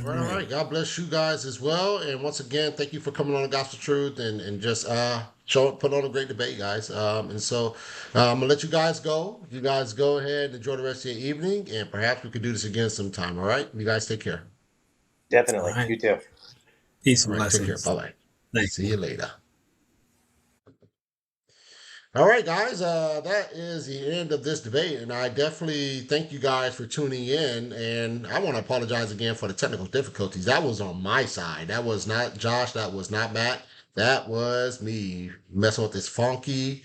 All All right. right. God bless you guys as well. And once again, thank you for coming on the Gospel Truth and just put on a great debate, guys. And so I'm gonna let you guys go. You guys go ahead and enjoy the rest of your evening, and perhaps we could do this again sometime. All right. You guys take care. All Definitely. right. You too. Peace All and right. Take care. blessings. Bye bye. Thank See you. you later. All right, guys, that is the end of this debate, and I definitely thank you guys for tuning in. And I want to apologize again for the technical difficulties. That was on my side. That was not Josh. That was not Matt. That was me messing with this funky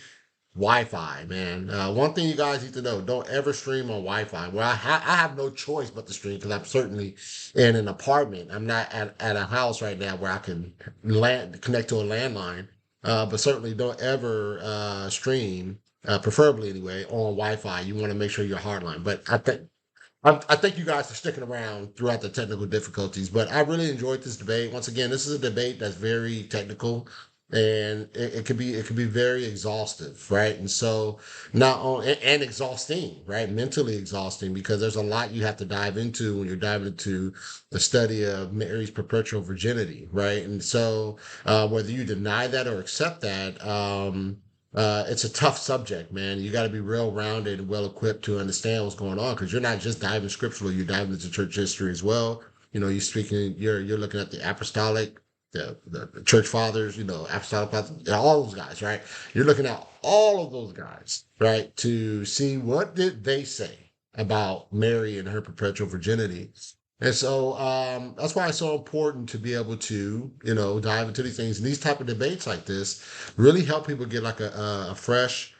Wi-Fi, man. One thing you guys need to know: don't ever stream on Wi-Fi. Well, I have no choice but to stream because I'm certainly in an apartment. I'm not at a house right now where I can connect to a landline. But certainly don't ever stream, preferably anyway, on Wi-Fi. You want to make sure you're hardline. But I thank you guys for sticking around throughout the technical difficulties, but I really enjoyed this debate. Once again, this is a debate that's very technical, and it could be very exhaustive, right? And so not only and exhausting, right? Mentally exhausting because there's a lot you have to dive into when you're diving into the study of Mary's perpetual virginity, right? And so whether you deny that or accept that, it's a tough subject, man. You got to be real rounded and well equipped to understand what's going on because you're not just diving scriptural, you're diving into church history as well. You're looking at the apostolic, the church fathers, apostolic fathers, all those guys, right? You're looking at all of those guys, right, to see what did they say about Mary and her perpetual virginity. And so that's why it's so important to be able to, dive into these things. And these type of debates like this really help people get like a fresh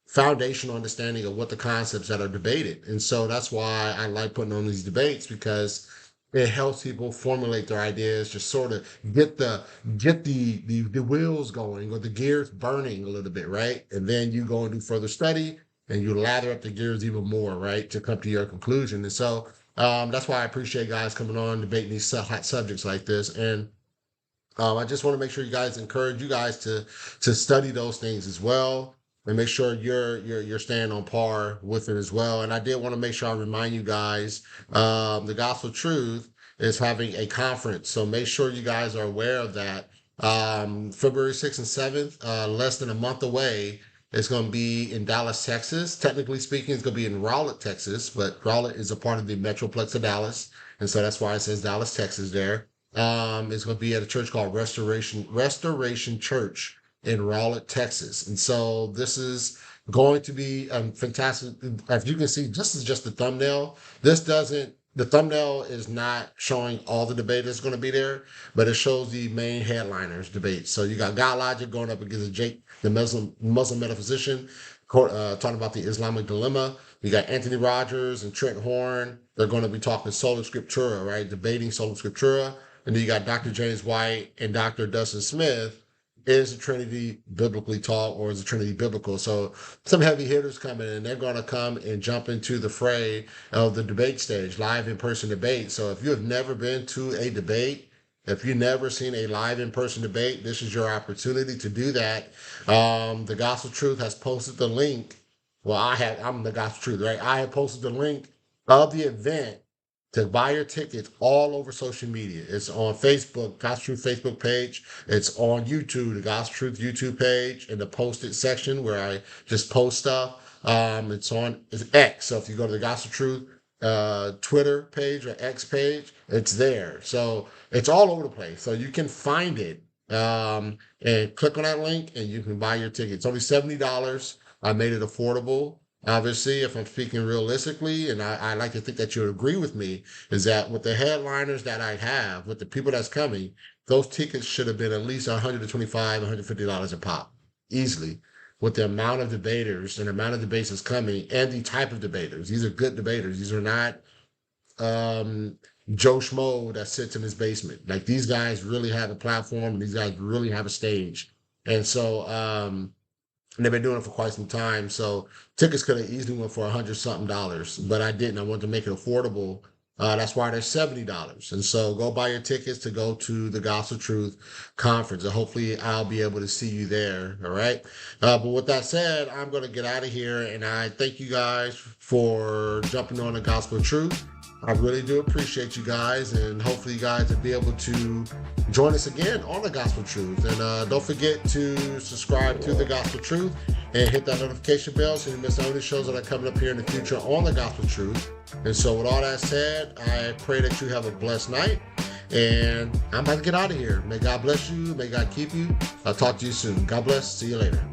foundational understanding of what the concepts that are debated. And so that's why I like putting on these debates because it helps people formulate their ideas, just sort of get the wheels going or the gears burning a little bit, right? And then you go and do further study and you lather up the gears even more, right, to come to your conclusion. And so that's why I appreciate guys coming on debating these hot subjects like this. And I just want to make sure you guys encourage you guys to study those things as well and make sure you're staying on par with it as well. And I did want to make sure I remind you guys, the gospel truth is having a conference. So make sure you guys are aware of that. February 6th and 7th, less than a month away. It's going to be in Dallas, Texas. Technically speaking, it's going to be in Rowlett, Texas, but Rowlett is a part of the Metroplex of Dallas. And so that's why it says Dallas, Texas there. It's going to be at a church called Restoration Church in Rowlett, Texas. And so this is going to be fantastic. As you can see, this is just the thumbnail. The thumbnail is not showing all the debaters going to be there, but it shows the main headliners debate. So you got God Logic going up against Jake, the Muslim metaphysician, talking about the Islamic dilemma. We got Anthony Rogers and Trent Horn. They're going to be talking Sola Scriptura, right? Debating Sola Scriptura. And then you got Dr. James White and Dr. Dustin Smith. Is the Trinity biblically taught, or is the Trinity biblical? So some heavy hitters coming in, they're going to come and jump into the fray of the debate stage, live in-person debate. So if you have never been to a debate, if you've never seen a live in-person debate, this is your opportunity to do that. The Gospel Truth has posted the link. Well, I'm the Gospel Truth, right? I have posted the link of the event to buy your tickets all over social media. It's on Facebook, Gospel Truth Facebook page. It's on YouTube, the Gospel Truth YouTube page, in the posted section where I just post stuff. It's X. So if you go to the Gospel Truth Twitter page or X page, it's there. So it's all over the place. So you can find it and click on that link and you can buy your ticket. It's only $70. I made it affordable. Obviously, if I'm speaking realistically, and I like to think that you agree with me, is that with the headliners that I have, with the people that's coming, those tickets should have been at least $125, $150 a pop, easily, with the amount of debaters and the amount of debates that's coming and the type of debaters. These are good debaters. These are not Joe Schmo that sits in his basement. Like, these guys really have a platform, and these guys really have a stage. And so, and they've been doing it for quite some time. So tickets could have easily went for $100-something, but I didn't. I wanted to make it affordable. That's why they're $70. And so go buy your tickets to go to the Gospel Truth conference. And hopefully I'll be able to see you there. All right. But with that said, I'm going to get out of here. And I thank you guys for jumping on the Gospel Truth. I really do appreciate you guys, and hopefully you guys will be able to join us again on the Gospel Truth. And don't forget to subscribe to the Gospel Truth and hit that notification bell so you miss any shows that are coming up here in the future on the Gospel Truth. And so with all that said, I pray that you have a blessed night, and I'm about to get out of here. May God bless you. May God keep you. I'll talk to you soon. God bless. See you later.